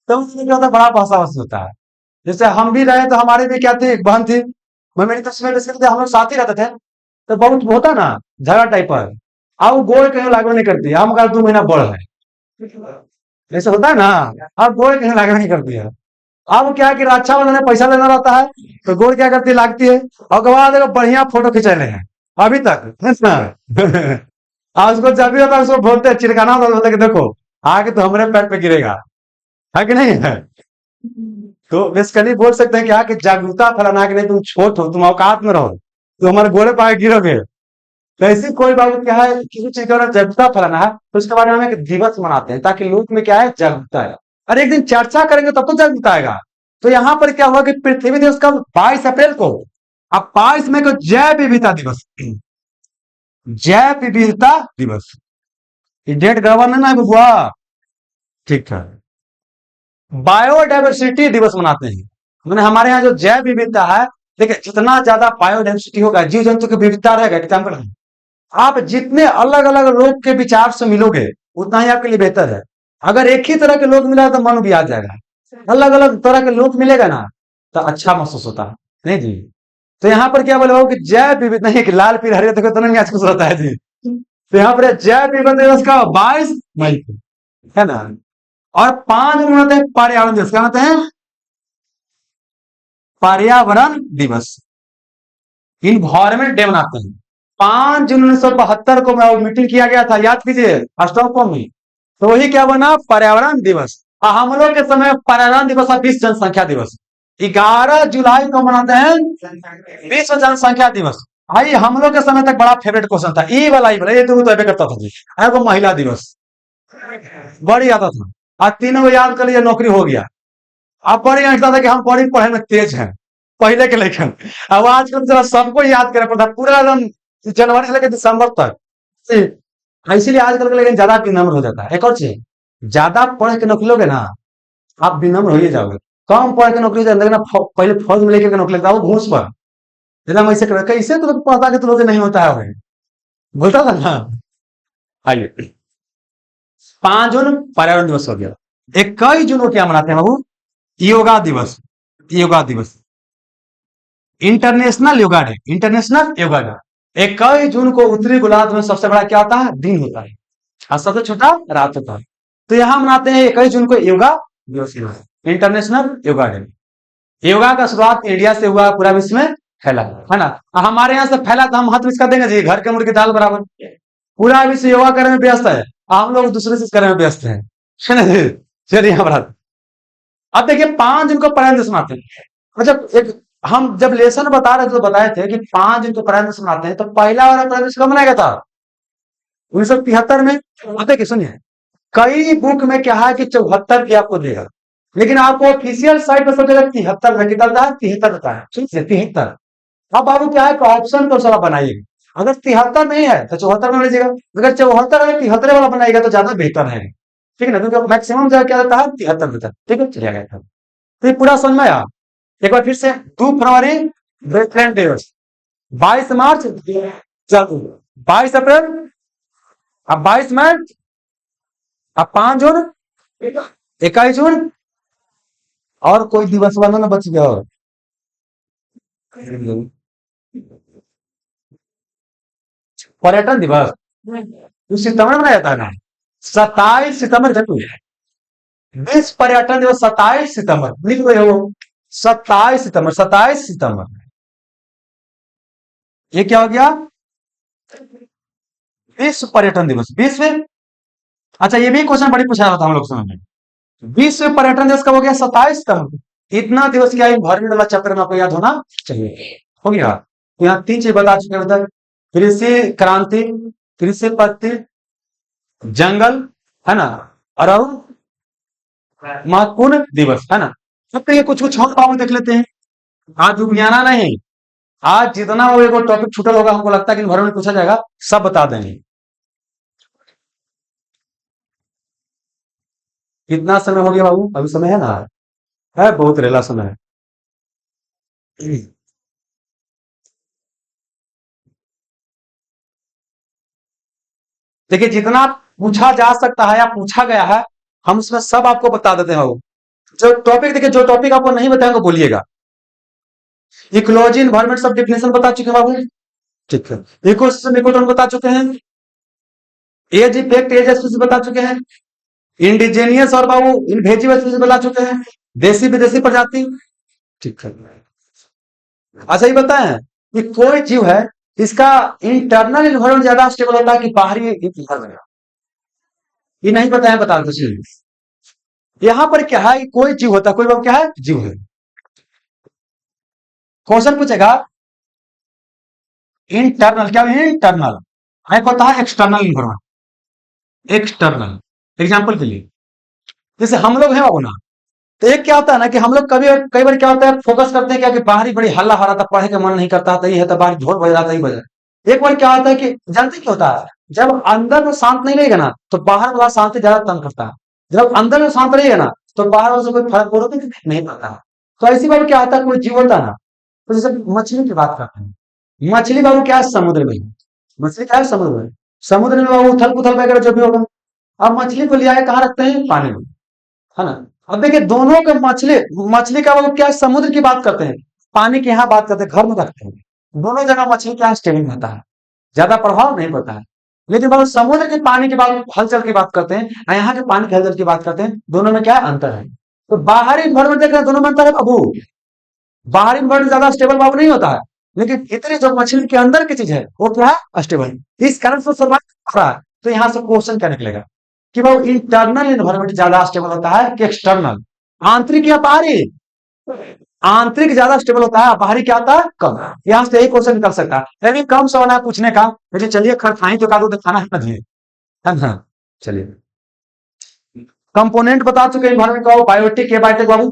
तो उसमें क्या होता है? बड़ा पासावासी होता है। जैसे हम भी रहे, तो हमारे भी क्या थी? एक बहन थी, मैं मेरी तस्वीर हम लोग साथ ही रहते थे, तो बहुत होता ना झगड़ा टाइप पर। अब वो गोड़ कहीं लागू नहीं करती, हम कहा 2 महीना बढ़ है, ऐसा होता है ना। अब गोड़ कहीं लागू नहीं करती है। अब क्या है कि रक्षाबंधन में पैसा लेना रहता है, तो गोड़ क्या करती है? लागती है, और गवा देखो बढ़िया फोटो खिंचाने हैं अभी तक, है ना? आज उसको जब भी होता है उसको बोलते हैं, चिड़काना होता है, बोलते हैं कि देखो आगे तो हमारे पैर पे गिरेगा। है कि नहीं है? तो बेसिकली बोल सकते हैं क्या कि जागरूकता फैलाना है कि नहीं, तुम छोट हो, तुम औकात में रहो, तुम हमारे गोले पाए गिरोगे। तो ऐसी कोई बात क्या है, किसी चीज का अगर जागरूकता फैलाना है तो उसके बारे में हम एक दिवस मनाते हैं ताकि लोग में क्या है, जागरूकता है। और एक दिन चर्चा करेंगे तब तो जागरूकता आएगा। तो यहाँ पर क्या हुआ कि पृथ्वी दिवस कब, 22 अप्रैल को। अब 22 में को जैव विविधता दिवस, जैव विविधता दिवस, ये डेट गड़बड़ नहीं ना है बबुआ? ठीक है। बायोडाइवर्सिटी दिवस मनाते हैं, मैंने हमारे यहाँ जो जैव विविधता है, देखिए जितना ज्यादा बायोडाइवर्सिटी होगा, जीव जंतु की विविधता रहेगा, एग्जाम्पल आप जितने अलग अलग लोग के विचार से मिलोगे उतना ही आपके लिए बेहतर है। अगर एक ही तरह के लोग मिला तो मन भी आ जाएगा, अलग अलग तरह के लोग मिलेगा ना तो अच्छा महसूस होता है, नहीं जी? तो यहाँ पर क्या बोले हो कि जैव विविधता, नहीं कि लाल पीला हरे देखो तो नहीं अच्छा होता है जी। तो यहाँ पर जैव विविधता दिवस का 22 मई को, है ना? और 5 जून मनाते हैं पर्यावरण दिवस, क्या मनाते हैं? पर्यावरण दिवस, इन्वायरमेंट डे मनाते हैं। 5 जून 1972 को मीटिंग किया गया था, याद कीजिए, स्टॉकहोम में। तो वही क्या बना, पर्यावरण दिवस। और हम लोग के समय पर्यावरण दिवस और विश्व जनसंख्या दिवस 11 जुलाई को मनाते हैं, विश्व जनसंख्या दिवस। भाई हम लोग के समय तक बड़ा फेवरेट क्वेश्चन था, ई वाला ये तो करता था जी, वो महिला दिवस बड़ी आता था। आज तीनों को याद कर लिया, नौकरी हो गया। अब बड़ी लगता था कि हम बड़ी पढ़ाई में तेज हैं पहले के लेकिन। अब आजकल जरा सबको याद करे पड़ता है, पूरा एकदम जनवरी से लेकर दिसंबर तक। इसीलिए आजकल के लेकिन ज्यादा विनम्र हो जाता है। एक और चीज, ज्यादा पढ़ के नौकरी लोगे ना, आप विनम्र हो ही जाओगे। कम पढ़ के नौकरी लेकिन पहले फौज में लेकर नौकरी लगता है, वो घूस पर एकदम ऐसे कर, कैसे तो पढ़ता के तो लोग नहीं होता है, बोलता था ना। आइए, 5 जून पर्यावरण दिवस हो गया। 21 जून को क्या मनाते हैं बाबू? योगा दिवस, योगा दिवस, international yoga day, international yoga day. 21 जून को उत्तरी गोलार्ध में सबसे बड़ा क्या होता है, दिन होता है, और सबसे छोटा रात होता है। तो यहां मनाते हैं 21 जून को योगा दिवस, इंटरनेशनल योगा डे। योगा का शुरुआत इंडिया से हुआ, पूरा विश्व में फैला, है ना? हमारे यहाँ से फैला तो हम महत्व इसका देंगे जी, घर के मुर्गी दाल बराबर। पूरा विश्व योगा करने में व्यस्त है, हम लोग दूसरे से करने में व्यस्त हैं, है ना जी? चलिए यहाँ अब देखिए 5 जून को पर्यावरण दिवस मनाते हैं। मतलब एक हम जब लेसन बता रहे थे तो बताए थे कि 5 जून को पर्यावरण दिवस मनाते हैं, तो पहला वाला पर्यावरण दिवस कब मनाया गया था? 1973 में। देखिए सुनिए, कई बुक में क्या है कि 74 भी आपको देगा, लेकिन आपको ऑफिशियल साइट पर सब जगह 73 में निकलता है, 73 होता है, ठीक है 73। अब बाबू क्या है, ऑप्शन तो सारा बनाइएगा, अगर 73 नहीं है तो 74 में लीजिएगा, अगर 74 है 73 वाला बनाएगा तो ज्यादा बेहतर है, ठीक है ना? क्योंकि मैक्सिमम जगह क्या रहता है, 73 देता है, ठीक है? चलिए गया, तो ये पूरा समझ में आया। एक बार फिर से, 2 फरवरी वेटलैंड दिवस, 22 मार्च, 22 अप्रैल, अब 22 मई, अब 5 जून, 21 जून, और कोई दिवस वाला ना बच गया और पर्यटन दिवस उस सितंबर में मनाया जाता है ना, 27 सितंबर जरूर है। विश्व पर्यटन दिवस 27 सितंबर, लिख रहे हो? 27 सितंबर, 27 सितंबर, ये क्या हो गया, विश्व पर्यटन दिवस, विश्व। अच्छा ये भी क्वेश्चन बड़ी पूछा था हम लोग समय में, विश्व पर्यटन दिवस कब हो गया? 27 सितंबर। इतना दिवस क्या इन्वायरमेंट वाला चैप्टर में आपको याद होना चाहिए, हो गया। तो यहाँ 3 चीज बता चुके हैं उधर, कृषि क्रांति, कृषि पत्ति, जंगल, है ना, और महत्वपूर्ण दिवस, है ना? अब ये कुछ कुछ और पावर देख लेते हैं। आज विज्ञाना नहीं, आज जितना वो एक टॉपिक छूटल होगा, हमको लगता है कि इन्वायरमेंट पूछा जाएगा, सब बता देंगे। कितना समय हो गया बाबू? अभी समय है ना, है बहुत रेला समय है। देखिए जितना पूछा जा सकता है या पूछा गया है, हम उसमें सब आपको बता देते हैं बाबू। जो टॉपिक देखिए, जो टॉपिक आपको नहीं बताएंगे बोलिएगा। इकोलॉजी इन्वायरमेंट सब डेफिनेशन बता चुके हैं बाबू, ठीक है। इकोसिस्टम इकोटोन बता चुके हैं, एज इफेक्ट एज स्पीसीज बता चुके हैं, इंडिजेनियस और बाबू इन्वेजिव स्पीसीज बता चुके हैं, देसी विदेशी प्रजाति, ठीक है। अच्छा ये बताएं कि कोई जीव है इसका इंटरनल इन्वायरमेंट ज्यादा स्टेबल होता है कि बाहरी इन्वायरमेंट? ये नहीं पता है, बता दो। यहां पर क्या है, कोई जीव होता है, कोई बाबू क्या है, जीव है। क्वेश्चन पूछेगा इंटरनल, क्या इंटरनल, एक होता है एक्सटर्नल इन्वायरमेंट। एक्सटर्नल एग्जांपल के लिए जैसे हम लोग हैं बाबू ना, तो एक क्या होता है ना कि हम लोग कभी कई बार क्या होता है, फोकस करते हैं क्या कि बाहरी बड़ी हल्ला हो रहा था, पढ़े का मन नहीं करता था, ये है तो बाहर ढोल बज रहा था, ही बज रहा। एक बार क्या होता है कि जानते क्या होता है, जब अंदर में शांत नहीं रहेगा ना तो बाहर वाला शांति ज्यादा तंग करता है। जब अंदर में शांत रहेगा ना तो बाहर वाले से कोई फर्क पड़ता नहीं पड़ता। तो ऐसी बार क्या होता है, कोई जीव होता है ना, तो जैसे मछली की बात करते हैं, मछली बाबू क्या है, समुद्र में है। मछली क्या है, समुद्र में। समुद्र में बाबू उथल पुथल वगैरह जो भी होगा, अब मछली को ले आके कहाँ रखते हैं, पानी में, है ना। अब देखिए दोनों के मछली, मछली का वो क्या है, समुद्र की बात करते हैं, पानी की यहाँ बात करते हैं, घर में रखते हैं। दोनों जगह मछली क्या स्टेबिल रहता है, ज्यादा प्रभाव नहीं पड़ता है। लेकिन बाबू समुद्र के पानी की बात, हलचल की बात करते हैं, और यहाँ के पानी की हलचल की बात करते हैं, दोनों में क्या है, अंतर है। तो बाहरी इन्वायरमेंट देख रहे हैं, दोनों में अंतर है बाबू। बाहरी इन्वायरमेंट ज्यादा स्टेबल बाबू नहीं होता है, लेकिन इतनी जो मछली के अंदर की चीज है वो क्या है, स्टेबल। इस कारण से सर्वाइव कर रहा है। तो यहाँ से क्वेश्चन क्या निकलेगा कि वो इंटरनल इन्वायरमेंट ज्यादा स्टेबल होता है कि एक्सटर्नल, आंतरिक या बाहरी। आंतरिक ज्यादा स्टेबल होता है, बाहरी क्या होता है, कम। यहां से यही क्वेश्चन निकल सकता है, लेकिन कम सवाल है पूछने का। लेकिन चलिए खाई तो का दूध खाना है ना, चलिए। कंपोनेंट बता चुके इन्वायरमेंट का, बायोटिक है, बायोटिक बाबू।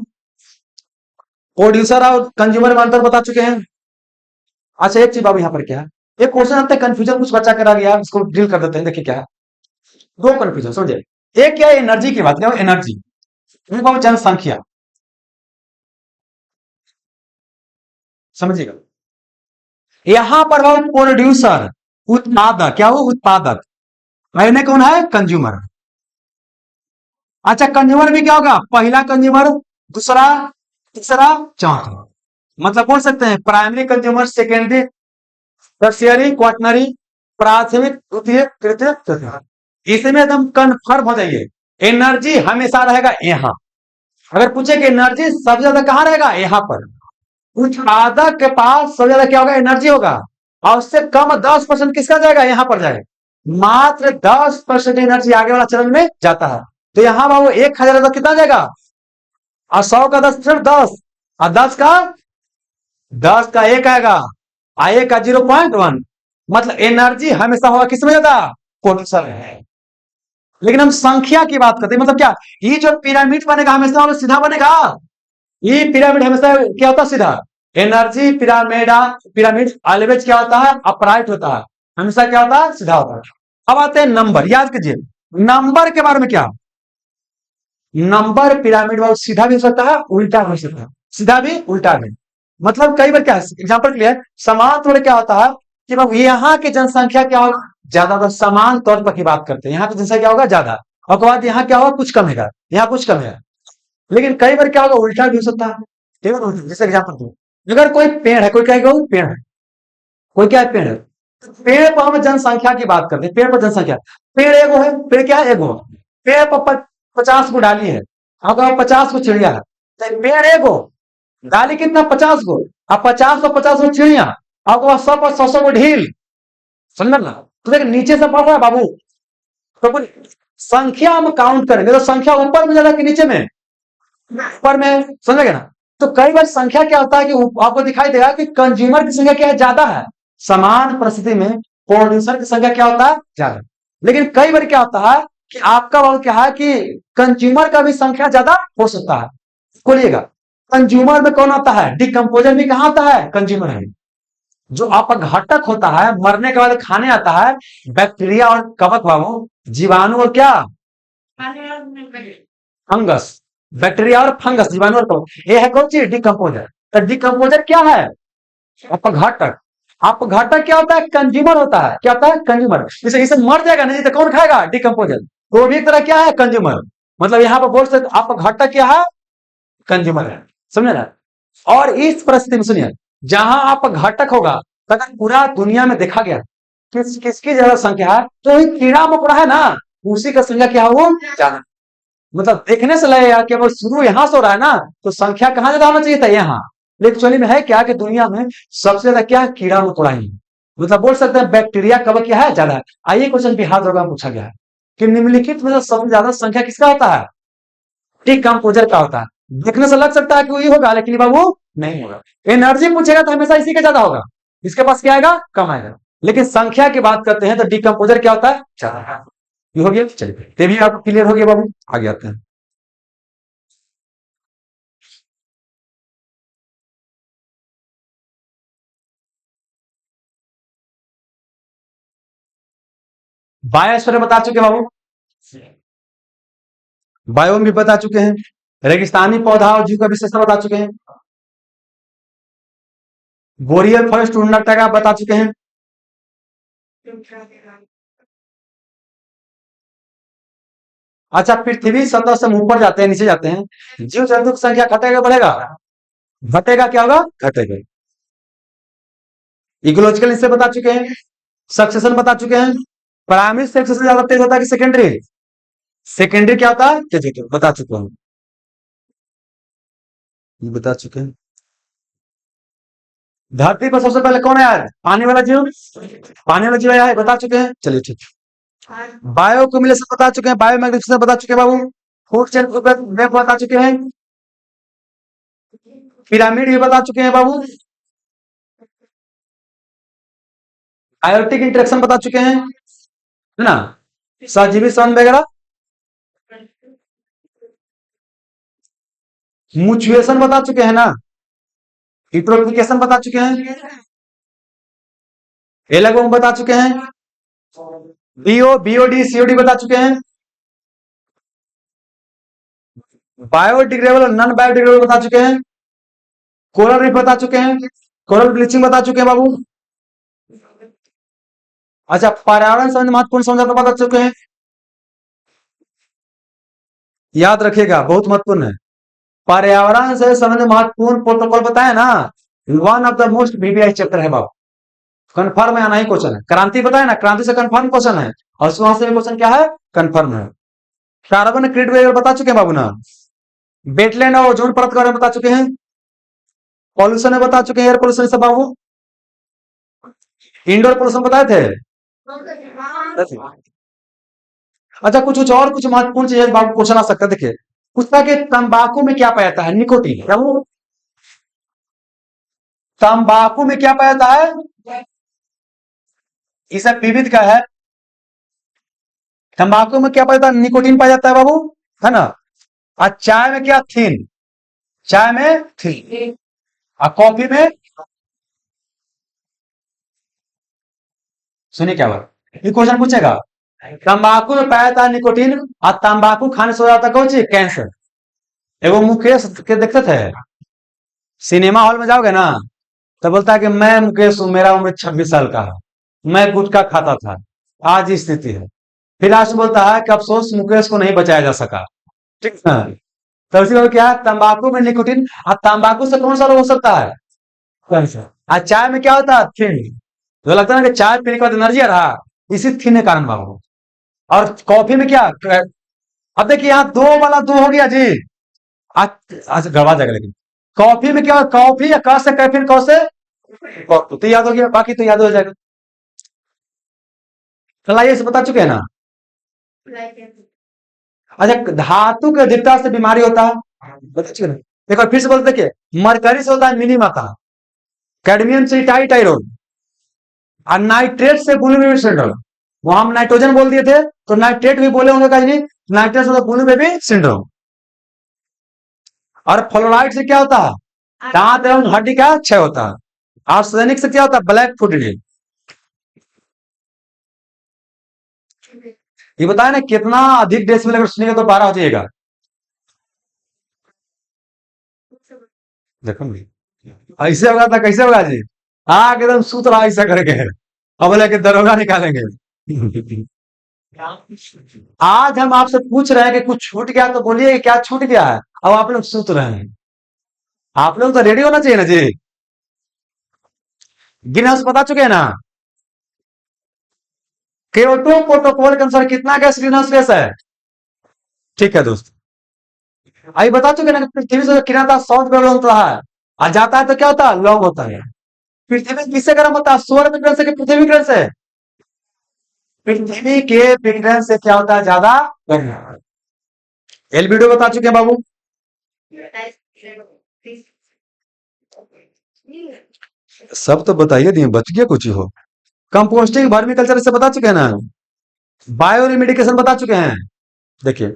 प्रोड्यूसर और कंज्यूमर में अंतर बता चुके हैं। अच्छा एक चीज बाबू यहाँ पर क्या है, एक क्वेश्चन आता है कंफ्यूजन कुछ बच्चा करा गया, इसको डील कर देते हैं। देखिए क्या है, दो कंफ्यूजन समझे। एक क्या है, एनर्जी की बात, क्या एनर्जी, बाबू जनसंख्या, समझिएगा। यहां पर वो प्रोड्यूसर, उत्पादक, क्या वो उत्पादक, मैंने कौन है, कंज्यूमर। अच्छा कंज्यूमर भी क्या होगा, पहला कंज्यूमर, दूसरा, तीसरा, चौथा। मतलब बोल सकते हैं primary consumer, secondary, tertiary, quaternary, प्राथमिक, द्वितीय, तृतीय, चतुर्थ। इसमें एकदम कन्फर्म हो जाइए, एनर्जी हमेशा रहेगा यहां। अगर पूछे कि एनर्जी सबसे ज्यादा कहां रहेगा, यहां पर। उत्पादक के पास सबसे ज्यादा क्या होगा, एनर्जी होगा, और उससे कम 10% किसका जाएगा, यहां पर जाएगा। मात्र 10% एनर्जी आगे वाला चरण में जाता है। तो यहां बाबू 1000 का कितना जाएगा, और 100 का 10%, 10, और 10 का 1 आएगा, और 1 का 0.1। मतलब एनर्जी हमेशा होगा किसमें ज्यादा, प्रोड्यूसर है। लेकिन हम संख्या की बात करते हैं, मतलब क्या, ये जो पिरामिड बनेगा हमेशा सीधा बनेगा। ये पिरामिड हमेशा क्या होता है, सीधा। एनर्जी पिरामिड, पिरामिड ऑलवेज क्या होता है, अपराइट होता है, हमेशा क्या होता है, सीधा होता है। अब आते हैं नंबर, याद कीजिए नंबर के बारे में क्या, नंबर पिरामिड वाला सीधा भी हो सकता है, उल्टा भी हो सकता है, सीधा भी उल्टा भी। मतलब कई बार क्या, एग्जाम्पल के लिए समान तौर क्या होता है कि बाबू यहाँ की जनसंख्या क्या होगा, ज्यादा, समान तौर पर की बात करते हैं, यहाँ की जनसंख्या क्या होगा, ज्यादा, और उसके बाद यहाँ क्या होगा, कुछ कम है, यहाँ कुछ कम है। लेकिन कई बार क्या होगा, उल्टा भी हो सकता है, ठीक है। जैसे एग्जाम्पल दो, अगर कोई पेड़ है, कोई क्या है, पेड़ है, कोई क्या है, पेड़ है, तो पेड़ पर हम जनसंख्या की बात करते हैं, पेड़ पर जनसंख्या, पेड़ एगो है, पेड़ क्या है, एगो, पेड़ पर 50 गो डाली है, अगर 50 गो चिड़िया है, तो पेड़ एगो, डाली कितना, 50 गो, अब 50 गो चिड़िया, अब 100 पर 100 गो ढील, समझ ना। तो देख नीचे से बढ़ रहा है बाबू, तो बोल संख्या हम काउंट करेंगे तो संख्या ऊपर में ज्यादा कि नीचे में, ऊपर में, समझ गए ना। तो कई बार संख्या क्या होता है कि आपको दिखाई देगा कि कंज्यूमर की संख्या क्या है, ज्यादा है, समान परिस्थिति में प्रोड्यूसर की संख्या क्या होता है, ज्यादा। लेकिन कई बार क्या होता है कि आपका वो क्या है कि कंज्यूमर का भी संख्या ज्यादा हो सकता है। बोलिएगा कंज्यूमर में कौन आता है, डिकम्पोजर भी कहाँ आता है, कंज्यूमर है। जो अपघटक होता है, मरने के बाद खाने आता है, बैक्टीरिया और कवक बाबू, जीवाणु और क्या, फंगस, बैक्टीरिया और फंगस, जीवाणु और कवक, ये है कौन चीज, डिकम्पोजर। तो डिकम्पोजर क्या है, अपघटक। अपघटक क्या होता है, कंज्यूमर होता है, क्या होता है, कंज्यूमर। जैसे इसे मर जाएगा नहीं तो कौन खाएगा, डिकम्पोजर। तो भी एक तरह क्या है, कंज्यूमर। मतलब यहाँ पर बोल सकते अपघटक क्या है, कंज्यूमर है, समझे ना। और इस परिस्थिति में सुनिए, जहां आप घटक होगा, अगर पूरा दुनिया में देखा गया किसकी ज्यादा संख्या है, तो कीड़ा मकोड़ा है ना, उसी का संख्या क्या है, वो ज्यादा। मतलब देखने से लगेगा कि अगर शुरू यहां से हो रहा है ना, तो संख्या कहां ज्यादा होना चाहिए था, यहाँ। लेकिन एक्चुअली में है क्या कि दुनिया में सबसे ज्यादा क्या है, कीड़ा मकोड़ा ही है। मतलब बोल सकते हैं बैक्टीरिया कवक क्या है, ज्यादा है। आइए क्वेश्चन बिहार होगा पूछा गया है कि निम्नलिखित में सबसे ज्यादा संख्या किसका होता है, डिकम्पोजर क्या होता है? देखने से लग सकता है कि वही होगा, लेकिन बाबू नहीं होगा। एनर्जी पूछेगा तो हमेशा इसी का ज्यादा होगा, इसके पास क्या आएगा? कम आएगा। लेकिन संख्या की बात करते हैं तो डिकम्पोजर क्या होता है? ज्यादा। ये हो गया, चलिए ये भी आपको क्लियर हो गया बाबू, आगे आते हैं। बायोस्फीयर बता चुके बाबू, बायोम भी बता चुके हैं, रेगिस्तानी पौधा और जीव का विशेषता बता चुके हैं, बोरियल फॉरेस्ट टूंडा का बता चुके हैं। अच्छा, पृथ्वी सतह से हम ऊपर जाते हैं नीचे जाते हैं, जीव जंतु की संख्या घटेगा बढ़ेगा? घटेगा, क्या होगा? घटेगा। इकोलॉजिकल इससे बता चुके हैं, सक्सेशन बता चुके हैं, प्राइमरी सक्सेशन ज्यादा तेज होता है कि सेकेंडरी? सेकेंडरी क्या होता है? तेज होता है, बता चुका हूं, ये बता चुके हैं। धरती पर सबसे पहले कौन आया? पानी वाला जीव, पानी वाला जीव आया है, बता चुके हैं, चलिए ठीक। बायो एक्यूमुलेशन बता चुके हैं, बायो मैग्निफिकेशन बता चुके हैं बाबू, फूड चेन वेब बता चुके हैं, पिरामिड भी बता चुके हैं बाबू, आयोटिक इंटरेक्शन बता चुके हैं, है ना, सजीवी सन वगैरह, म्यूचुएशन बता चुके हैं ना, यूट्रोफिकेशन बता चुके हैं, एलागोम बता चुके हैं, बीओडी सीओडी बता चुके हैं, बायोडिग्रेडेबल और नॉन बायोडिग्रेडेबल बता चुके हैं, कोरल रीफ बता चुके हैं, कोरल ब्लीचिंग बता चुके हैं बाबू। अच्छा, पर्यावरण संबंधी महत्वपूर्ण समझौता बता चुके हैं, याद रखिएगा बहुत महत्वपूर्ण है। पर्यावरण से संबंधित महत्वपूर्ण प्रोटोकॉल बताया ना, one of the most BBI chapter है बाबू, कंफर्म है, नहीं क्वेश्चन है। क्रांति बताया ना, क्रांति से कंफर्म क्वेश्चन है, और वहां से क्वेश्चन क्या है? कंफर्म है। कार्बन क्रेडिट वगैरह बता चुके हैं बाबू ना, वेटलैंड और ओजोन परत के बारे में बता चुके हैं, पॉल्यूशन में बता चुके हैं, एयर पॉल्यूशन सब बाबू, इंडोर पॉल्यूशन बताए थे। अच्छा, कुछ कुछ और कुछ महत्वपूर्ण चीजें बाबू क्वेश्चन आ सकता है, देखिए पूछता है कि तंबाकू में क्या पाया जाता है? निकोटीन। क्या वो तंबाकू में क्या पाया जाता है? ये सब विविध का है। तंबाकू में क्या पाया जाता है? निकोटीन पाया जाता है बाबू, है ना। और चाय में क्या? थीन। चाय में थीन। और कॉफी में, सुनिए क्या बात, ये क्वेश्चन पूछेगा, तंबाकू में पाया जाता है निकोटीन, और तंबाकू खाने से हो जाता है कौन सी? कैंसर। एगो मुकेश के देखते थे, सिनेमा हॉल में जाओगे ना तो बोलता है कि मैं मुकेश हूं, मेरा उम्र 26 साल का है, मैं गुटखा खाता था, आज स्थिति है। फिर लास्ट बोलता है कि अफसोस मुकेश को नहीं बचाया जा सका। ठीक है, तो उसी में क्या है? तंबाकू में निकोटीन, और तंबाकू से कौन सा रोग हो सकता है? कैंसर। और चाय में क्या होता है? थिन। तो लगता है ना कि चाय पीने के बाद एनर्जी आ रहा, इसी थिन के कारण बाबू। और कॉफी में क्या? अब देखिए यहाँ दो वाला दो हो गया जी, आज आज गड़बड़ा जाएगा, लेकिन कॉफी में क्या? कॉफी या क से कैफीन, क से कॉफी, तो याद हो गया, बाकी तो याद हो जाएगा। चला, ये बता चुके हैं ना। अच्छा, धातु के अधिकता से बीमारी होता है, बता चुके ना। एक बार फिर से बोलते, देखिए मरकरी से होता है मिनीमाता, कैडमियम से टाइटाइरोन, और नाइट्रेट से ब्लू बेबी सिंड्रोम। वहां हम नाइट्रोजन बोल दिए थे, तो नाइट्रेट भी बोले होंगे, कहीं नहीं, नाइट्रेट से ब्लू बेबी सिंड्रोम। और फ्लोराइड से क्या होता है? दांत एवं हड्डी का क्षय होता है। आर्सेनिक से क्या होता है? Black foot day. ये बताया ना कितना अधिक डेसिबल अगर सुनेगा तो 12 हो जाएगा। देखो नहीं, ऐसे होगा तो कैसे होगा जी? हाँ, एकदम सूत रहा ऐसा करके, अब बोले कि दरोगा निकालेंगे। आज हम आपसे पूछ रहे हैं कि कुछ छूट गया तो बोलिए कि क्या छूट गया है, अब आप लोग सूत रहे हैं। आप लोग तो रेडी होना चाहिए ना जी। ग्रीन हाउस बता चुके हैं ना, क्योटो प्रोटोकॉल के अनुसार कितना गैस ग्रीन हाउस गैस है? ठीक है दोस्त, आई बता चुके ना कि पृथ्वी से किरण था साउथ वेव होता है, और जाता है तो क्या होता है? लॉन्ग होता है। पृथ्वी किससे गर्म होता है? सौर विकिरण से कि पृथ्वी विकिरण से? पृथ्वी के विकिरण से क्या होता है? ज्यादा गर्म। एलबीडो बता चुके हैं बाबू। सब तो बताइए दिए, बच गया कुछ ही हो। कंपोस्टिंग वर्मी कल्चर से बता चुके हैं ना। बायो रिमेडिकेशन बता चुके हैं। देखिए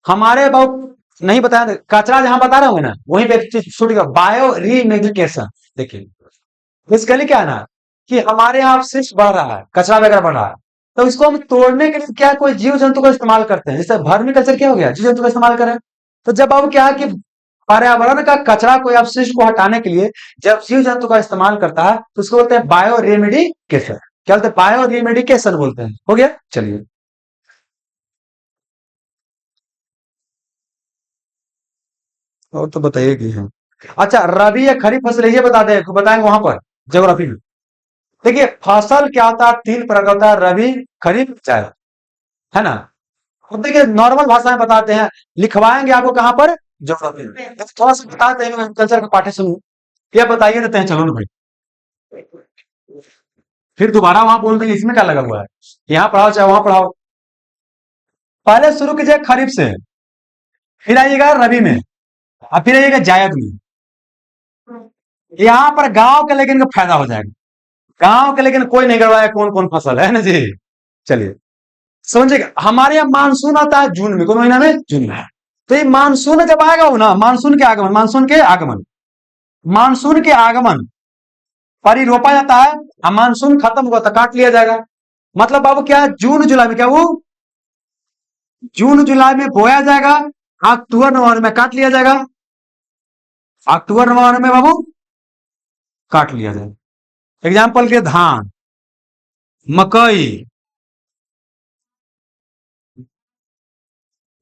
हमारे बाबू नहीं बताया, कचरा जहां बता रहा हूँ ना वहीं पे एक चीज छूट गया, बायो रिमेडिकेशन। देखिए बेसिकली क्या है ना कि हमारे यहाँ अपशिष्ट बढ़ रहा है, कचरा वगैरह बढ़ रहा है, तो इसको हम तोड़ने के लिए क्या कोई जीव जंतु का इस्तेमाल करते हैं। जैसे वर्मी कल्चर क्या हो गया, जीव जंतु का इस्तेमाल करें। तो जब अब क्या है कि पर्यावरण का कचरा कोई अपशिष्ट को हटाने के लिए जब जीव जंतु का इस्तेमाल करता है तो उसको बोलते हैं बायो रेमेडिकेशन। क्या बोलते हैं, बायो रेमेडिकेशन बोलते हैं। हो गया, चलिए। और तो बताइए कि है। अच्छा रबी या खरीफ फसल ये बता दें, बताएंगे वहां पर ज्योग्राफी में। देखिए फसल क्या होता है, तीन प्रकार का होता है, रबी खरीफ जायद, है ना। अब देखिए नॉर्मल भाषा में बताते हैं, लिखवाएंगे आपको कहां पर, ज्योग्राफी में। तो थोड़ा सा बताते हैं कल्चर का पाठ्य सुनो, क्या बताइए देते हैं, चलो ना भाई। फिर दोबारा वहां बोल देंगे इसमें क्या लगा हुआ है, यहाँ पढ़ाओ चाहे वहां पढ़ाओ। पहले शुरू कीजिए खरीफ से, फिर आइएगा रबी में, और फिर आइएगा जायद में। यहाँ पर गांव के लेकिन का फायदा हो जाएगा। गांव के लेकिन कोई नहीं करवाया कौन कौन फसल है ना जी। चलिए समझिएगा, हमारे यहाँ मानसून आता है जून में, कौन महीना में, जून में। तो ये मानसून जब आएगा वो ना, मानसून के आगमन, मानसून के आगमन, मानसून के आगमन पर ही रोपा जाता है, और मानसून खत्म हुआ तो काट लिया जाएगा। मतलब बाबू क्या है, जून जुलाई में क्या वो, जून जुलाई में बोया जाएगा, अक्टूबर नवंबर में काट लिया जाएगा, अक्टूबर नवंबर में बाबू काट लिया जाएगा। एग्जाम्पल के धान, मकई,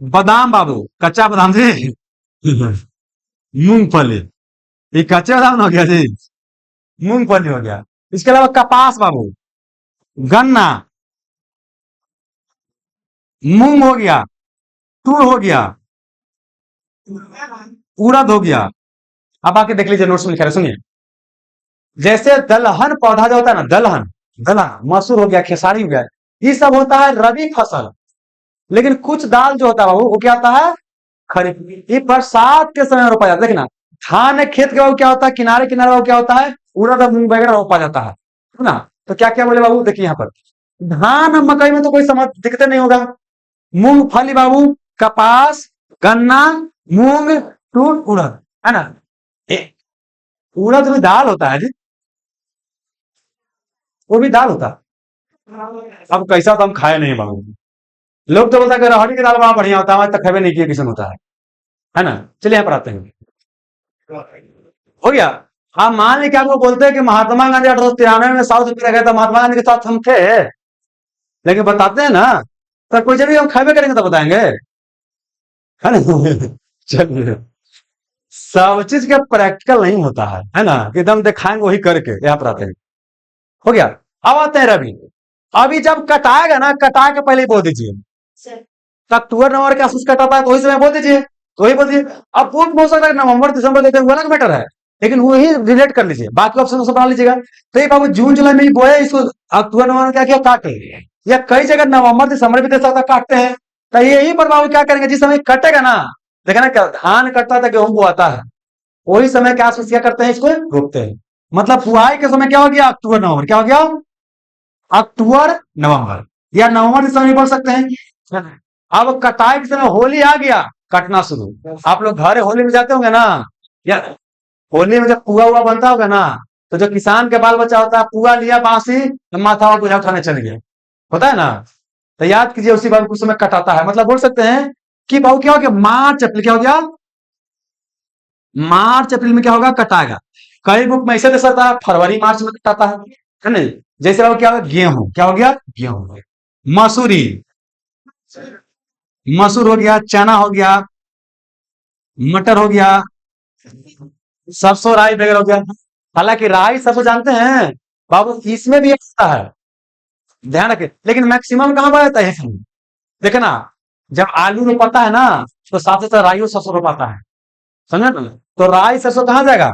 बादाम बाबू, कच्चा बादाम जी मूंगफली, ये कच्चा बादाम हो गया जी, मूंगफली हो गया। इसके अलावा कपास बाबू, गन्ना, मूंग हो गया, तूर हो गया, उड़द हो गया। अब आके देख लीजिए नोट्स में लिखा है, सुनिए। जैसे दलहन पौधा जो होता है ना, दलहन, दलहन मसूर हो गया, खेसारी हो गया, ये सब होता है रबी फसल। लेकिन कुछ दाल जो होता है बाबू वो क्या होता है, खरीफ। ये बरसात के समय में रोपा जाता है। देखना धान खेत के बाबू क्या होता है, किनारे किनारे बाबू क्या होता है, उड़द और मूंग वगैरह रोपा जाता है ना। तो क्या क्या बोले बाबू, देखिए यहाँ पर धान और मकई में तो कोई समझ दिक्कत नहीं होगा। मूंगफली बाबू, कपास, गन्ना, मूंग, तूर, उड़द, है ना। ए, उड़द भी दाल होता है जी, वो भी दाल होता है। अब कैसा तो हम खाए नहीं बाबू। लोग तो बोलता है कि अरहर की दाल बड़ा बढ़िया होता है, हमारे तक खावे नहीं किया किस्म होता है ना। चलिए यहाँ पर आते हैं, हो गया। हाँ मान ली कि आपको बोलते हैं कि महात्मा गांधी 1893 में साउथ अफ्रीका गए, तो महात्मा गांधी के साथ हम थे, लेकिन बताते हैं ना, तो कोई जब हम खावे करेंगे तो बताएंगे, है ना चलिए, सब चीज का प्रैक्टिकल नहीं होता है ना, एकदम दिखाएंगे वही करके। यहाँ पर आते हैं, हो गया। अब आते हैं रवि। अभी जब कटाएगा ना, कटा के पहले ही बो दीजिए। अक्टूबर नवंबर के आसपास कटाता है तो वही समय बोल दीजिए, तो वही बोल दीजिए। अब वो हो सकता है नवंबर दिसंबर देते हुए अलग मैटर है, लेकिन वही रिलेट कर लीजिए, बाकी ऑप्शन बना लीजिएगा। तो ये बाबू जून जुलाई में ही बोया, इसको अक्टूबर नवंबर में क्या किया, काट लिया। या कई जगह नवंबर दिसंबर भी दे सकता, काटते हैं। तो यही पर बाबू क्या करेंगे, जिस समय कटेगा ना, देखा ना क्या धान कटता था, गेहूं बोआता है, वही समय के आसपास क्या करते हैं, इसको रोकते हैं। मतलब बुआई के समय क्या हो गया, अक्टूबर नवंबर, क्या हो गया, अक्टूबर नवंबर, या नवंबर दिसंबर भी बोल सकते हैं। अब कटाई के समय होली आ गया, कटना शुरू। आप लोग घर होली में जाते होंगे ना, या होली में जब पुआ हुआ बनता होगा ना, तो जो किसान के बाल बच्चा होता है, पुआ लिया बांसी, माथा और पूजा उठाने चले गए, होता है ना। तो याद कीजिए उसी बात को उस समय कटाता है। मतलब बोल सकते हैं कि बाबू क्या हो गया, मार्च अप्रैल क्या हो गया, मार्च अप्रैल में क्या होगा, कटाएगा। कई बुक में ऐसे दे सकता है फरवरी मार्च में कटाता है ना। जैसे बाबू क्या हो गया, गेहूं, क्या हो गया, गेहूं, मसूरी, मसूर हो गया, चना हो गया, मटर हो गया, सरसों राई वगैरह हो गया। हालांकि राई सबको जानते हैं बाबू, इसमें भी एक होता है, ध्यान रखें। लेकिन मैक्सिमम कहां पर रहता है इसमें, देखना जब आलू रोपाता है ना, तो साथ साथ राई और सरसों रोपाता है, समझे ना। तो राई सरसों कहां जाएगा,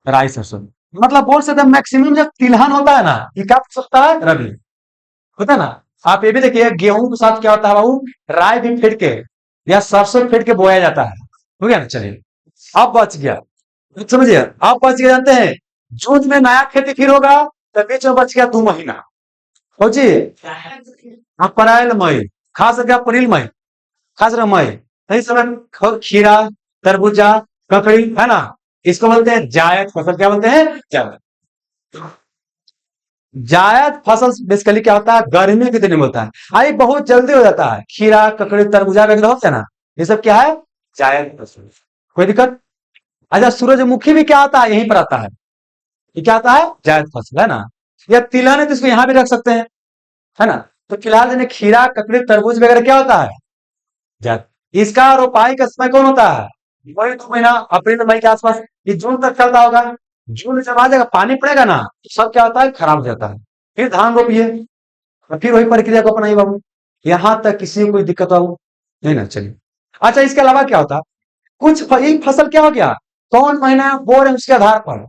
राई सरसों। मतलब बोल सकते हैं मैक्सिमम जब तिलहन होता है ना, ये क्या हो सकता है, रबी होता है ना। आप ये भी देखिए गेहूं के साथ क्या होता है बाबू, राय भी फिर के या सरसों फेंट के बोया जाता है। हो गया ना, चलिए अब बच गया, समझिए अब बच गया, जानते हैं जून में नया खेती फिर होगा, तो बीच में बच गया 2 महीना। हो जी, अप्रैल मई, खास करके अप्रैल मई, खास करके मई, तो इस समय खीरा, तरबूजा, ककड़ी, है ना, इसको बोलते हैं जायद फसल। क्या बोलते हैं? जायद। जायद फसल बेसिकली क्या होता है, गर्मी के दिन में होता है। आई बहुत जल्दी हो जाता है, खीरा, ककड़ी, तरबूजा वगैरह होता है ना, ये सब क्या है? जायद फसल। कोई दिक्कत? अच्छा, सूरजमुखी भी क्या आता है, यहीं पर आता है। ये क्या आता है? जायद फसल, है ना। या तिलहन है तो इसको यहां भी रख सकते हैं, है ना। तो फिलहाल जैसे खीरा, ककड़ी, तरबूज वगैरह क्या होता है? जायद। इसका रोपाई का समय कौन होता है? वही 2 महीना, अप्रैल मई के आसपास। ये जून तक चलता होगा। जून में जब आ जाएगा, पानी पड़ेगा ना, तो सब क्या होता है, खराब हो जाता है। फिर धान रोपिए, और फिर वही प्रक्रिया को अपनाइए बाबू। यहां तक किसी को कोई दिक्कत बाबू नहीं ना, चलिए। अच्छा, इसके अलावा क्या होता है? एक फसल क्या हो गया, कौन महीना बोर है उसके आधार पर।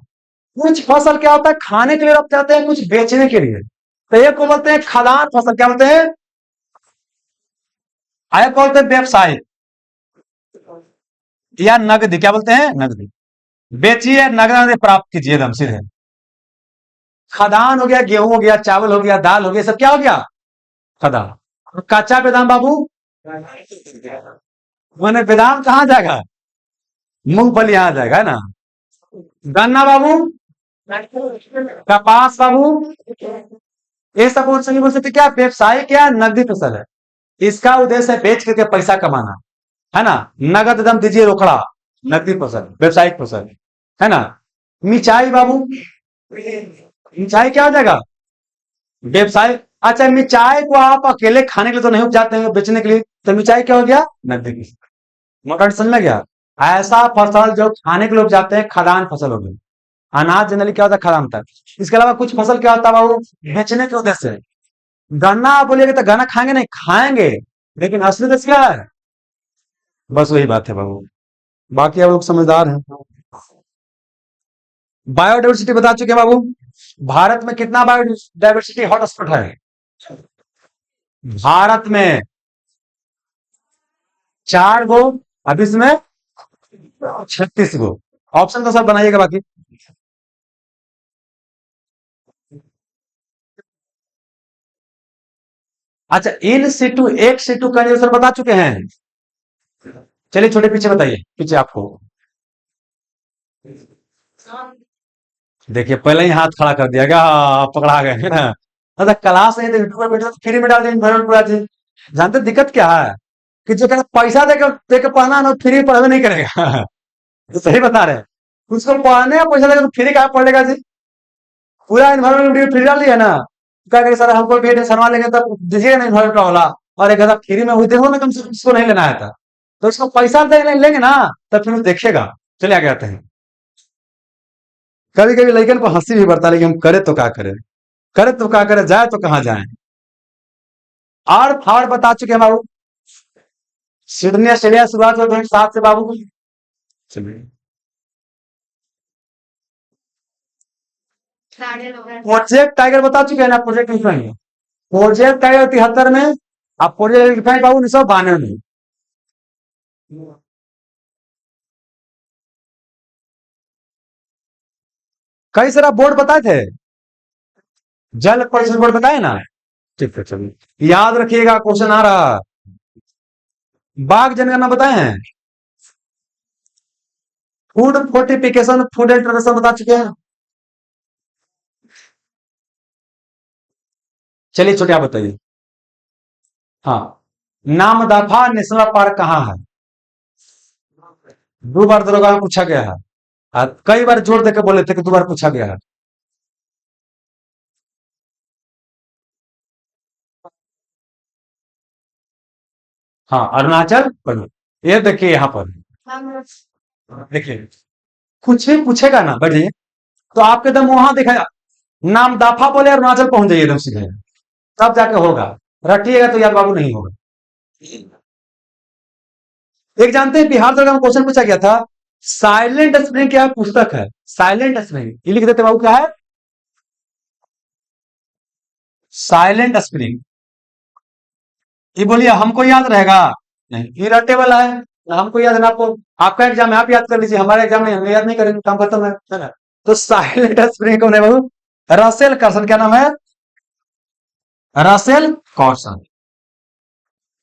कुछ फसल क्या होता है, खाने के लिए रोप जाते हैं, कुछ बेचने के लिए। तो एक को बोलते हैं खाद्यान्न फसल, क्या बोलते हैं? आया को बोलते हैं व्यवसाय या नगदी, क्या बोलते हैं? नगदी। बेचिए, नगद प्राप्त कीजिए, एकदम सीधे। खाद्यान्न हो गया, गेहूं हो गया, चावल हो गया, दाल हो गया, सब क्या हो गया? खाद्यान्न। और कच्चा बादाम बाबू, मैंने बादाम कहाँ जाएगा? मूंगफली यहाँ जाएगा, है ना। गन्ना बाबू, कपास बाबू, ये सब बोल सकते क्या? व्यवसाय क्या? नगदी फसल है। इसका उद्देश्य है बेच करके पैसा कमाना, है ना। नगद दम दीजिए रोकड़ा, नगदी फसल, व्यवसायिक फसल, है ना। मिर्चाई बाबू, मिर्चाई क्या हो जाएगा? व्यवसाय। अच्छा, मिर्चाई को आप अकेले खाने के लिए तो नहीं उपजाते हैं, बेचने के लिए, तो मिर्चाई क्या हो गया? नगदी की। मोटा समझ में गया। ऐसा फसल जो खाने के लिए उपजाते हैं, खाद्यान्न फसल हो गई। अनाज जनरली क्या होता है, खाद्यान्न होता है। इसके अलावा कुछ फसल क्या होता है बाबू, बेचने के उद्देश्य से। गन्ना आप बोलिएगा तो गन्ना खाएंगे नहीं, खाएंगे, लेकिन असली उद्देश्य क्या है? बस वही बात है बाबू, बाकी आप लोग समझदार हैं। बायोडाइवर्सिटी बता चुके हैं बाबू। भारत में कितना बायोडाइवर्सिटी हॉटस्पॉट है? भारत में 4 गो, अब इसमें 36 गो। ऑप्शन तो सब बनाइएगा बाकी। अच्छा, इन सीटू एक सीटू कंजर्वेशन बता चुके हैं। चलिए छोटे पीछे बताइए, पीछे आपको देखिए, पहले ही हाथ खड़ा कर दिया गया, हाँ, पकड़ा गए, है ना। मतलब क्लास नहीं, तो यूट्यूब पर वीडियो फ्री में डाल देंगे, पूरा चीज। जानते दिक्कत क्या है, कि जो कहना पैसा देकर पढ़ना ना, फ्री पढ़वे नहीं करेगा। तो सही बता रहे हैं। उसको पढ़ने का पैसा देकर फ्री कहाँ पढ़ लेगा जी। पूरा इन्वायरमेंट वीडियो फ्री डाल दिया ना, क्या करें सर, हमको भी एडमिशन लेंगे तब दीजिएगा ना इन्वायरमेंट वाला। और एक हजार फ्री में हुई देखो ना, कम से कम उसको नहीं लेना है था, तो उसको पैसा लेंगे ना, तब फिर वो देखेगा। चले आगे आते हैं। कभी कभी लेकिन को हंसी भी पड़ता है, लेकिन हम करे तो क्या करें, करे तो क्या करें, जाए तो कहाँ जाए। और बता चुके हैं बाबू। सिडनी ऑस्ट्रेलिया शुरुआत हुई 2007 से बाबू। चलिए, प्रोजेक्ट टाइगर बता चुके हैं ना, प्रोजेक्ट इलेफेंट। प्रोजेक्ट टाइगर 73 में, अब प्रोजेक्ट एलिफेंट बाबू 1992 में। कई सारा बोर्ड बताए थे, जल परिषद बोर्ड बताए ना। ठीक है, चलिए याद रखिएगा, क्वेश्चन आ रहा। बाघ जनगणना बताए हैं। फूड फोर्टिफिकेशन, फूड इंटरवेंशन बता चुके हैं। चलिए छोटे आप बताइए। हाँ, नामदफा नेशनल पार्क कहाँ है? 2 बार दरोगा में पूछा गया है, और कई बार जोर देकर बोले थे कि 2 बार पूछा गया है। हाँ, अरुणाचल प्रदेश। ये देखिए यहाँ पर, देखिए कुछ भी पूछेगा ना, बढ़िए, तो आपके एकदम वहां दिखाया, नाम दाफा बोले अरुणाचल पहुंच जाइए एकदम सीधे, तब जाके होगा। रटिएगा तो यार बाबू नहीं होगा। एक जानते हैं, बिहार सरकार में क्वेश्चन पूछा गया था, साइलेंट स्प्रिंग क्या पुस्तक है? साइलेंट स्प्रिंग, ये लिख देते बाबू, क्या है? Silent spring. ये बोलिए हमको याद रहेगा, नहीं, इरेटेबल है, हमको याद है ना, आपको आपका एग्जाम है, आप याद कर लीजिए, हमारा एग्जाम नहीं, हम याद नहीं करेंगे, काम खत्म है ना। तो साइलेंट स्प्रिंग कौन है बाबू? रसेल कार्सन, क्या नाम है? Russell Carson.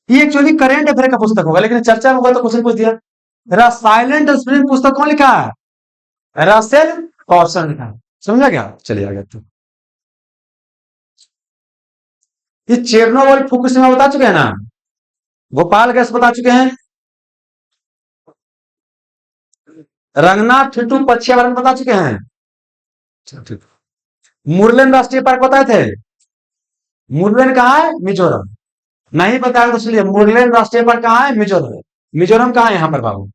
ये एक्चुअली करेंट अफेयर का पुस्तक होगा, लेकिन चर्चा में होगा तो क्वेश्चन पूछ दिया। साइलेंट स्प्रिंग पुस्तक कौन लिखा है? रसेल कार्सन लिखा है। समझा क्या? चलिए आगे तो ये चेरनोबिल फुकुशिमा बता चुके हैं ना, भोपाल गैस बता चुके हैं, रंगनाथ ठिठू पक्षी अभयारण्य बता चुके हैं, मुरलेन राष्ट्रीय पार्क बताए थे। मुरलेन कहाँ है? मिजोरम। नहीं बताया तो चलिए, मुरलेन राष्ट्रीय पार्क कहाँ है? मिजोरम है। मिजोरम कहाँ है यहाँ पर बाबू?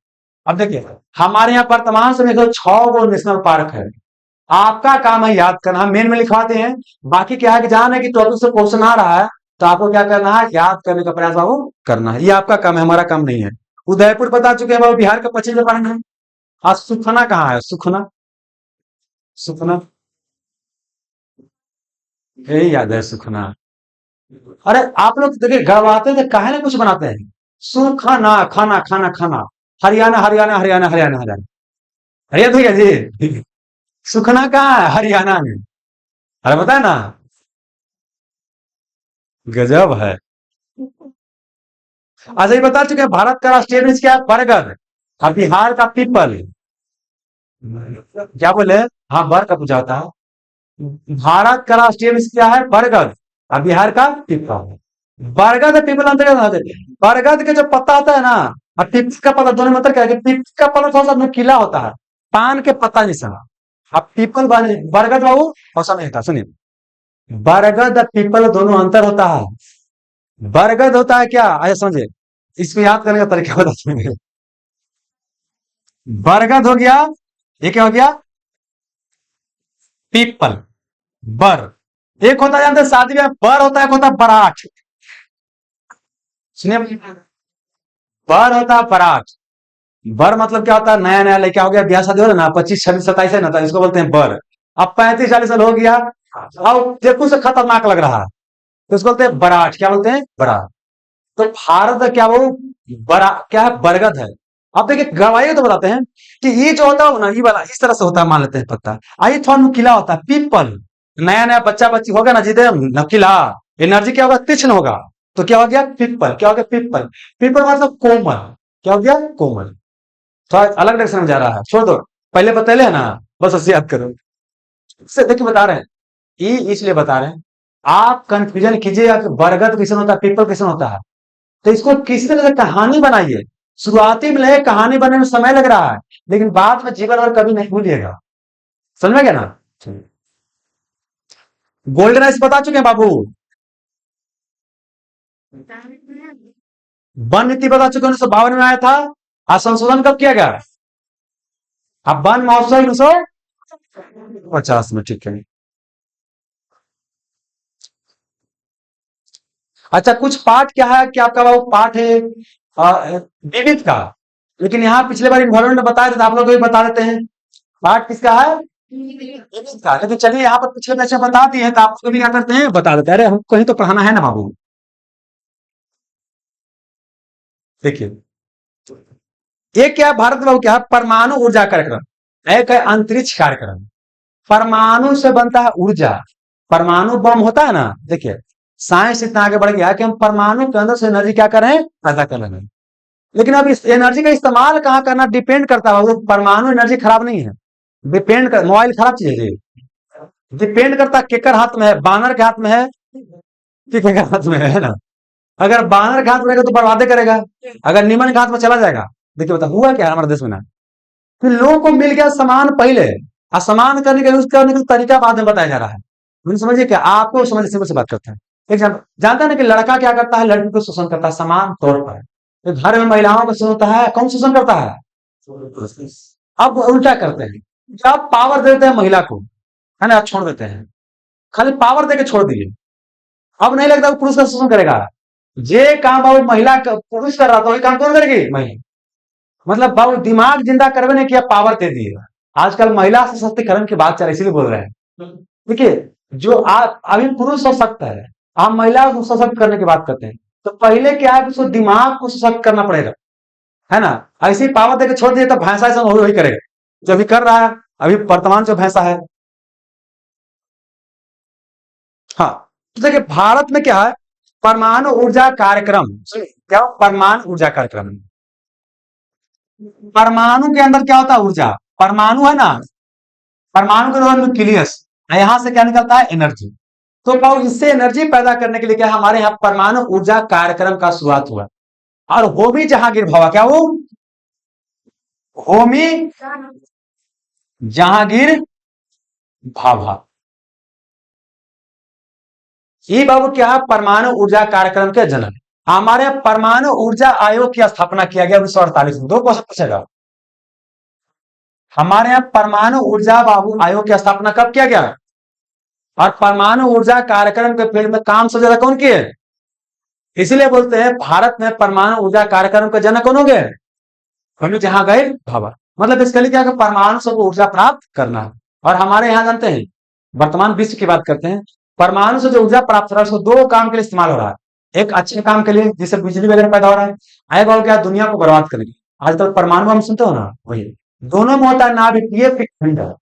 अब देखिए, हमारे यहाँ वर्तमान समय 6 नेशनल पार्क है। आपका काम है याद करना, हम मेन में लिखवाते हैं। बाकी क्या है कि जान है कि टॉपिक से क्वेश्चन आ रहा है, तो आपको क्या करना है? याद करने का प्रयास बाबू करना है। ये आपका काम है, हमारा काम नहीं है। उदयपुर बता चुके हैं बाबू, बिहार का पश्चिम चंपारण है। आज सुखना कहाँ है? सुखना, सुखना यही याद है, सुखना। अरे आप लोग देखिए, गड़वाते थे काहे ना कुछ बनाते हैं। सुखाना, खाना खाना खाना, हरियाणा हरियाणा हरियाणा हरियाणा हरियाणा, अरे भैया जी, सुखना कहाँ है? हरियाणा में। अरे बताए ना, गजब है। अच्छा ये बता चुके हैं, भारत का राष्ट्रीय वृक्ष क्या है? बरगद। और बिहार का पीपल। क्या बोले? हाँ, बर का पूछा था। भारत का राष्ट्रीय वृक्ष क्या है? बरगद। और बिहार का पीपल। बरगद और पीपल अंतर क्या होता है? बरगद के जो पत्ता होता है ना, और पीपल का पत्ता, दोनों में अंतर क्या है कि पीपल का पत्ता थोड़ा सा नुकीला होता है, पान के पत्ता जैसा। अब पीपल बरगद बाबू ऐसा नहीं होता। सुनिए, बरगद और पीपल दोनों अंतर होता है। बरगद होता है क्या? आइए समझे, इसको याद करने का तरीका बता देंगे। बरगद हो गया, ये क्या हो गया? पीपल। बर, एक होता है जानते हैं शादी में बर होता है, एक होता है बारात। सुनिए, बर होता है बारात। बर मतलब क्या होता है? नया नया लड़का हो गया, ब्याह शादी हो रहा है ना, 25 26 27 है ना, तो इसको बोलते हैं बर। अब 35 40 साल हो गया, अब देखो से खतरनाक लग रहा है, तो इसको बोलते हैं बारात। क्या बोलते हैं? बारात। तो भारत का क्या वो बड़ा क्या है? बरगद है। अब देखिए, गवाही तो बताते हैं कि ये जो होता है ना, ये वाला इस तरह से होता है, मान लेते हैं पत्ता। आइए थोड़ा नुकीला होता है, पीपल। नया नया बच्चा बच्ची होगा ना, जिदे नकीला, एनर्जी क्या होगा? तीक्ष्ण होगा। तो क्या हो गया? पीपल। क्या हो गया? पीपल। पीपल मतलब कोमल। क्या हो गया? कोमल। थोड़ा अलग डायरेक्शन में जा रहा है, छोड़ दो, पहले बतैले है ना, बस ऐसे याद करो। इससे देखिए बता रहे हैं, ये इसलिए बता रहे हैं, आप कंफ्यूजन कीजिएगा कि बरगद किसन होता है, पीपल किसन होता है। तो इसको किसी तरह से कहानी बनाइए। शुरुआती में लगे कहानी बनने में समय लग रहा है, लेकिन बाद में जीवन और कभी नहीं भूलिएगा। समझ में गया ना? गोल्डन आइस बता चुके हैं बाबू। वन नीति बता चुके हैं, 1952 में आया था। आज संशोधन कब किया गया? अब वन महोत्सव 1950 में, ठीक है। अच्छा, कुछ पाठ क्या है कि आपका बाबू पाठ है विविध का, लेकिन यहाँ पिछले बार इन्वॉल्वमेंट में बताया था, तो आप लोग को भी बता देते हैं। पाठ किसका है? विविध का। लेकिन चलिए, यहाँ पर पिछले बैच में बता दिए हैं, तो आप उसको भी क्या करते हैं? बता देते हैं। अरे हमको ही तो पढ़ाना है ना बाबू। देखिए, एक क्या है भारत में बाबू, क्या है? परमाणु ऊर्जा कार्यक्रम। एक है अंतरिक्ष कार्यक्रम। परमाणु से बनता है ऊर्जा। परमाणु बम होता है ना, देखिए साइंस इतना आगे बढ़ गया है कि हम परमाणु के अंदर से एनर्जी क्या कर रहे हैं? पैदा कर रहे हैं। लेकिन अब इस एनर्जी का इस्तेमाल कहाँ करना डिपेंड करता है। वो परमाणु एनर्जी खराब नहीं है, डिपेंड कर, मोबाइल खराब चीज है, डिपेंड करता है केकर हाथ में है, बानर के हाथ में है कि केकर हाथ में है ना। अगर बानर के हाथ में रहेगा तो बर्बादे करेगा, अगर निमन के हाथ में चला जाएगा। देखिए बता हुआ क्या है हमारे देश में ना, कि लोगों को मिल गया सामान पहले, और सामान करने का यूज करने का तरीका बाद में बताया जा रहा है। मुझे समझिए क्या, आपको समझ सिंपल से बात करते हैं। एक जानता है ना कि लड़का क्या करता है? लड़की को शोषण करता है समान तौर पर। तो घर में महिलाओं का शोषण होता है, कौन शोषण करता है? अब उल्टा करते हैं, जब पावर देते हैं महिला को, है ना, छोड़ देते हैं, खाली पावर देके छोड़ दिए। अब नहीं लगता पुरुष का शोषण करेगा। जे काम बाबू महिला पुरुष कर रहा था, वही काम कौन करेगी? महिला। मतलब बाबू दिमाग जिंदा करवे ने किया, पावर दे दिए। आजकल महिला सशक्तिकरण की बात चल रही, इसीलिए बोल रहे हैं। देखिए, जो आप अभी पुरुष हो सकता है, आप महिला को सशक्त करने की बात करते हैं, तो पहले क्या है कि उसको दिमाग को सशक्त करना पड़ेगा, है ना। ऐसे ही पावर देकर छोड़ दिया तो भैंसा ऐसा वही वही करेगा जो अभी कर रहा है, अभी वर्तमान जो भैंसा है। हाँ, तो देखिए भारत में क्या है, परमाणु ऊर्जा कार्यक्रम, क्या परमाणु ऊर्जा कार्यक्रम, परमाणु के अंदर क्या होता है, ऊर्जा, परमाणु है ना, परमाणु के अंदर न्यूक्लियस, यहां से क्या निकलता है, एनर्जी। तो क्या इससे एनर्जी पैदा करने के लिए क्या हमारे यहाँ परमाणु ऊर्जा कार्यक्रम का शुरुआत हुआ। और होमी जहांगीर भाभा, क्या वो होमी जहांगीर भाभा, ये बाबू क्या है, परमाणु ऊर्जा कार्यक्रम के जनक। हमारे यहाँ परमाणु ऊर्जा आयोग की स्थापना किया गया 1948 में। 2 क्वेश्चन पूछेगा, हमारे यहाँ परमाणु ऊर्जा बाबू आयोग की स्थापना कब किया गया, और परमाणु ऊर्जा कार्यक्रम के फील्ड में काम सबसे ज्यादा कौन किए, इसलिए बोलते हैं भारत में परमाणु ऊर्जा कार्यक्रम के जनक कौन हो गए, हम जहां गए भाभा। मतलब इसके लिए क्या है, परमाणु से ऊर्जा प्राप्त करना है। और हमारे यहाँ जानते हैं, वर्तमान विश्व की बात करते हैं, परमाणु से जो ऊर्जा प्राप्त हो रहा है उसको 2 काम के लिए इस्तेमाल हो रहा है। एक अच्छे काम के लिए जिससे बिजली वगैरह पैदा हो रहा है, एक और क्या, दुनिया को बर्बाद करने के लिए। आज तक परमाणु हम सुनते हो ना, वही दोनों में होता है नाभिकीय विखंडन,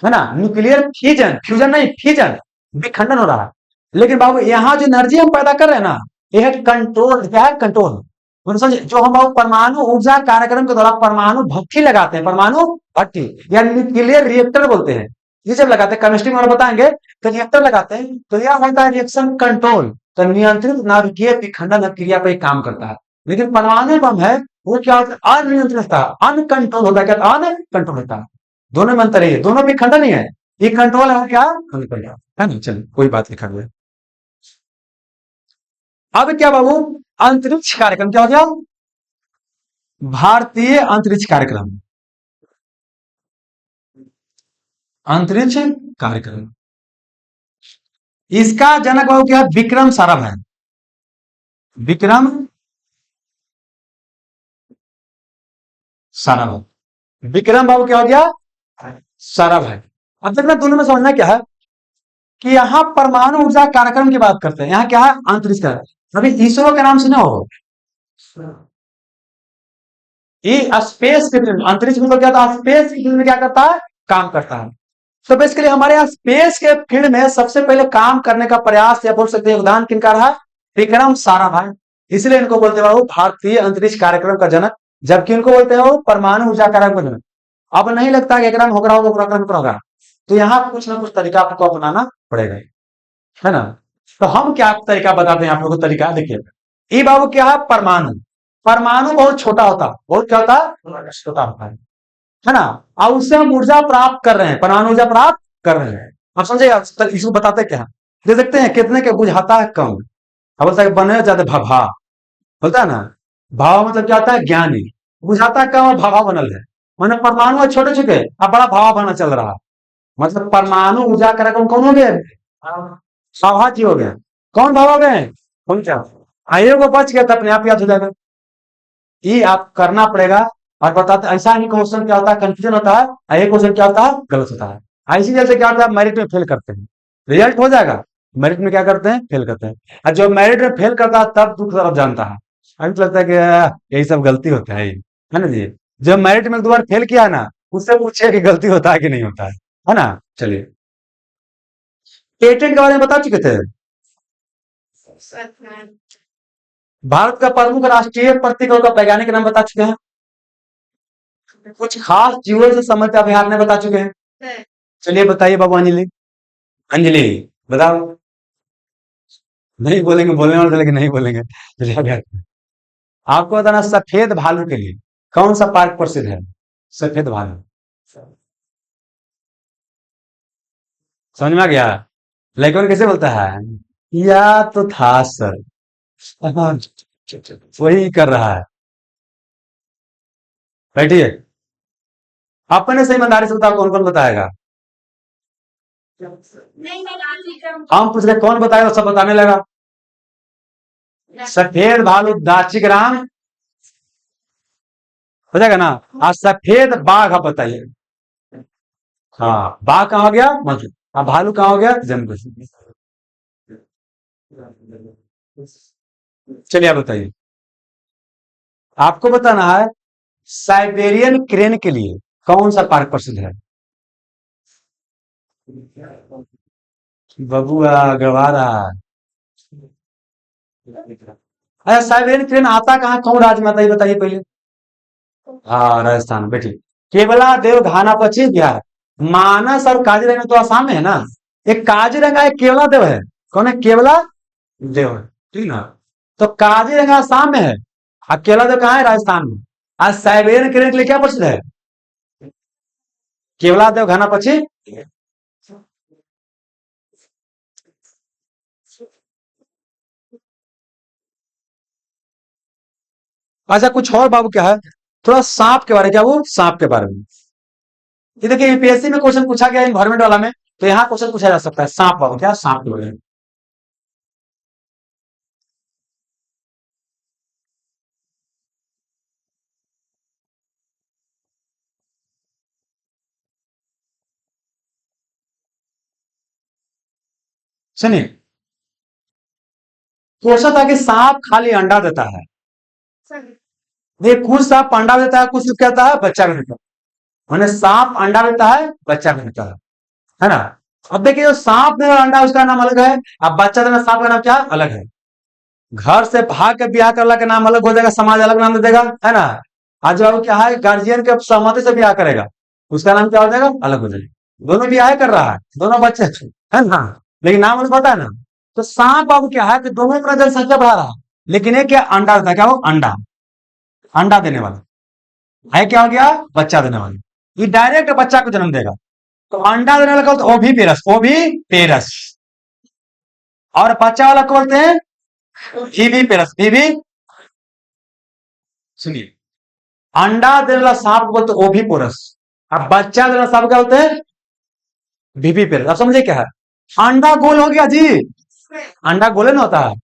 है ना, न्यूक्लियर फ्यूजन, फ्यूजन नहीं फ्यूजन, विखंडन हो रहा है। लेकिन बाबू यहाँ जो एनर्जी हम पैदा कर रहे हैं ना, यह कंट्रोल, क्या है, कंट्रोल। समझे, जो हम बाबू परमाणु ऊर्जा कार्यक्रम के दौरान परमाणु भट्टी लगाते हैं, परमाणु भट्टी या न्यूक्लियर रिएक्टर बोलते हैं, ये जब लगाते हैं, केमिस्ट्री में बताएंगे, तो रिएक्टर लगाते हैं तो यह होता है रिएक्शन कंट्रोल, तो नियंत्रित नाभिकीय विखंडन क्रिया पर काम करता है। लेकिन परमाणु बम है वो क्या होता है, अनियंत्रित होता है, अनकंट्रोल होता है, क्या अनकंट्रोल होता है। दोनों में अंतर है, दोनों विखंडन ही है, ये कंट्रोल है वो क्या अनकंट्रोल है ना। चलिए कोई बात लिखा हुआ है। अब क्या बाबू, अंतरिक्ष कार्यक्रम क्या हो गया, भारतीय अंतरिक्ष कार्यक्रम, अंतरिक्ष कार्यक्रम, इसका जनक बाबू क्या है, विक्रम साराभाई, विक्रम साराभाई, विक्रम बाबू क्या हो गया, साराभाई। अब देखना दोनों में समझना क्या है कि यहाँ परमाणु ऊर्जा कार्यक्रम की बात करते हैं, यहाँ क्या है, अंतरिक्ष कार्यक्रम। अभी इसरो का नाम सुना हो, ये स्पेस के फील्ड, अंतरिक्ष में तो क्या था, स्पेस के फील्ड में क्या करता है, काम करता है। तो बेसिकली हमारे यहाँ स्पेस के फील्ड में सबसे पहले काम करने का प्रयास या बोल सकते हैं योगदान किनका रहा, विक्रम साराभाई। इसलिए इनको बोलते हैं भारतीय अंतरिक्ष कार्यक्रम का जनक, जबकि इनको बोलते हैं परमाणु ऊर्जा कार्यक्रम का जनक। अब नहीं लगता कि एकदम होगा होगा, तो यहाँ कुछ ना कुछ तरीका आपको अपनाना पड़ेगा, है ना। तो हम क्या तरीका बताते हैं आप लोगों को, तरीका देखिए, ये बाबू क्या है, परमाणु, परमाणु बहुत छोटा होता है, बहुत क्या होता है, छोटा होता है ना। और उससे हम ऊर्जा प्राप्त कर रहे हैं, परमाणु ऊर्जा प्राप्त कर रहे हैं। आप समझे, इसको बताते क्या, दे सकते हैं कितने के बुझाता है कम, अब बोलता है बने जाते भाभा, बोलता है ना, भाव मतलब क्या होता है, ज्ञानी, बुझाता है कम और भाभा बनल है। मैंने परमाणु छोटे छोटे अब बड़ा भावा बना चल रहा है, मतलब परमाणु ऊर्जा कार्यक्रम कौन हो गए, साहा जी हो गए। कौन भाव हो गए, कौन क्या, आइए को बच गया तो अपने आप याद हो जाएगा। ये आप करना पड़ेगा। और बताते ऐसा ही क्वेश्चन क्या होता है, कंफ्यूजन होता है, और ये क्वेश्चन क्या होता है, गलत होता है। ऐसी जैसे क्या होता है, मेरिट में फेल करते हैं, रिजल्ट हो जाएगा, मेरिट में क्या करते हैं, फेल करते हैं। और जो मेरिट में फेल करता है तब दुख तरफ जानता है, अभी तो लगता है कि यही सब गलती होता है ना जी। जब मेरिट में 2 बार फेल किया है ना, उससे पूछिए कि गलती होता है कि नहीं होता है ना। चलिए, पेटेंट के बारे में बता चुके थे, भारत का प्रमुख राष्ट्रीय प्रतीक का वैज्ञानिक नाम बता चुके हैं, कुछ खास जीवों से संबंधित अभियान में बता चुके हैं। चलिए बताइए बाबू, अंजलि, अंजलि बताओ, नहीं बोलेंगे, बोलने वाले थे लेकिन नहीं बोलेंगे। चलिए आगे। आपको बताना, सफेद भालू के लिए कौन सा पार्क प्रसिद्ध है, सफेद भालू, समझ में आ गया, लेकिन कैसे बोलता है, या तो था सर, वही कर रहा है। बैठिए, अपने से ईमानदारी से बताओ, कौन कौन बताएगा, हम पूछ रहे कौन बताएगा, सब बताने लगा। सफेद भालू दाची ग्राम हो जाएगा ना, आज सफेद बाघ आप बताइए, हाँ बाघ कहाँ हो गया, मतलब अब भालू कहाँ हो गया, जम्मू कश्मीर। चलिए आप बताइए। आपको बताना है साइबेरियन क्रेन के लिए कौन सा पार्क प्रसिद्ध है? बबुआ गवारा। अच्छा, साइबेरियन क्रेन आता कहाँ, कौन राज्य में आता है, ये बताइए पहले। हाँ, राजस्थान, बैठिए। केवला देव घाना पश्चिम बिहार। मानस और काजीरंगा तो आसाम में है ना। एक काजीरंगा एक केवला देव है। कौन है केवला देव है, ठीक ना। तो काजीरंगा आसाम में है और केवला देव कहाँ है, राजस्थान में। आज साइबेरियन क्रेन के लिए क्या प्रसिद्ध है? केवला देव घाना पश्चिम। अच्छा, कुछ और बाबू क्या है, थोड़ा सांप के बारे में, क्या वो सांप के बारे में। ये देखिए यूपीएससी में क्वेश्चन पूछा गया इन्वायरमेंट वाला में, तो यहाँ क्वेश्चन पूछा जा सकता है सांप बाबू, क्या सांप के बारे में। सुनिए, क्वेश्चन था कि सांप खाली अंडा देता है। ये कुछ सांप अंडा देता है, कुछ क्या देता है, बच्चा भी देता है। मैंने सांप अंडा देता है, बच्चा भी देता है ना। अब देखिए जो सांप देना अंडा उसका नाम अलग है, अब बच्चा देना सांप का नाम क्या अलग है। घर से भाग के ब्याह करला के नाम अलग हो जाएगा, समाज अलग नाम दे देगा, है ना। आज बाबू क्या है, गार्जियन के सहमति से ब्याह करेगा, उसका नाम क्या हो जाएगा, अलग हो जाएगा। दोनों ब्याह कर रहा है, दोनों बच्चे, है ना, लेकिन नाम उन्हें पता है ना। तो सांप बाबू क्या है कि दोनों अपना जनसंख्या बढ़ा रहा है, लेकिन एक क्या अंडा देता है, क्या वो अंडा, अंडा देने वाला है, क्या हो गया, बच्चा देने वाला। ये डायरेक्ट बच्चा को जन्म देगा। तो अंडा देने वाला को ओभी पेरस, ओभी पेरस। और बच्चा वाला को बोलते हैं ईवी पेरस, ईवी। सुनिए, अंडा देने वाला सांप को बोलते हैं ओभी पोरस, अब बच्चा देने वाला सांप क्या बोलते हैं, बीबी पेरस। अब समझे क्या है, अंडा गोल हो गया जी, अंडा गोले ना होता है।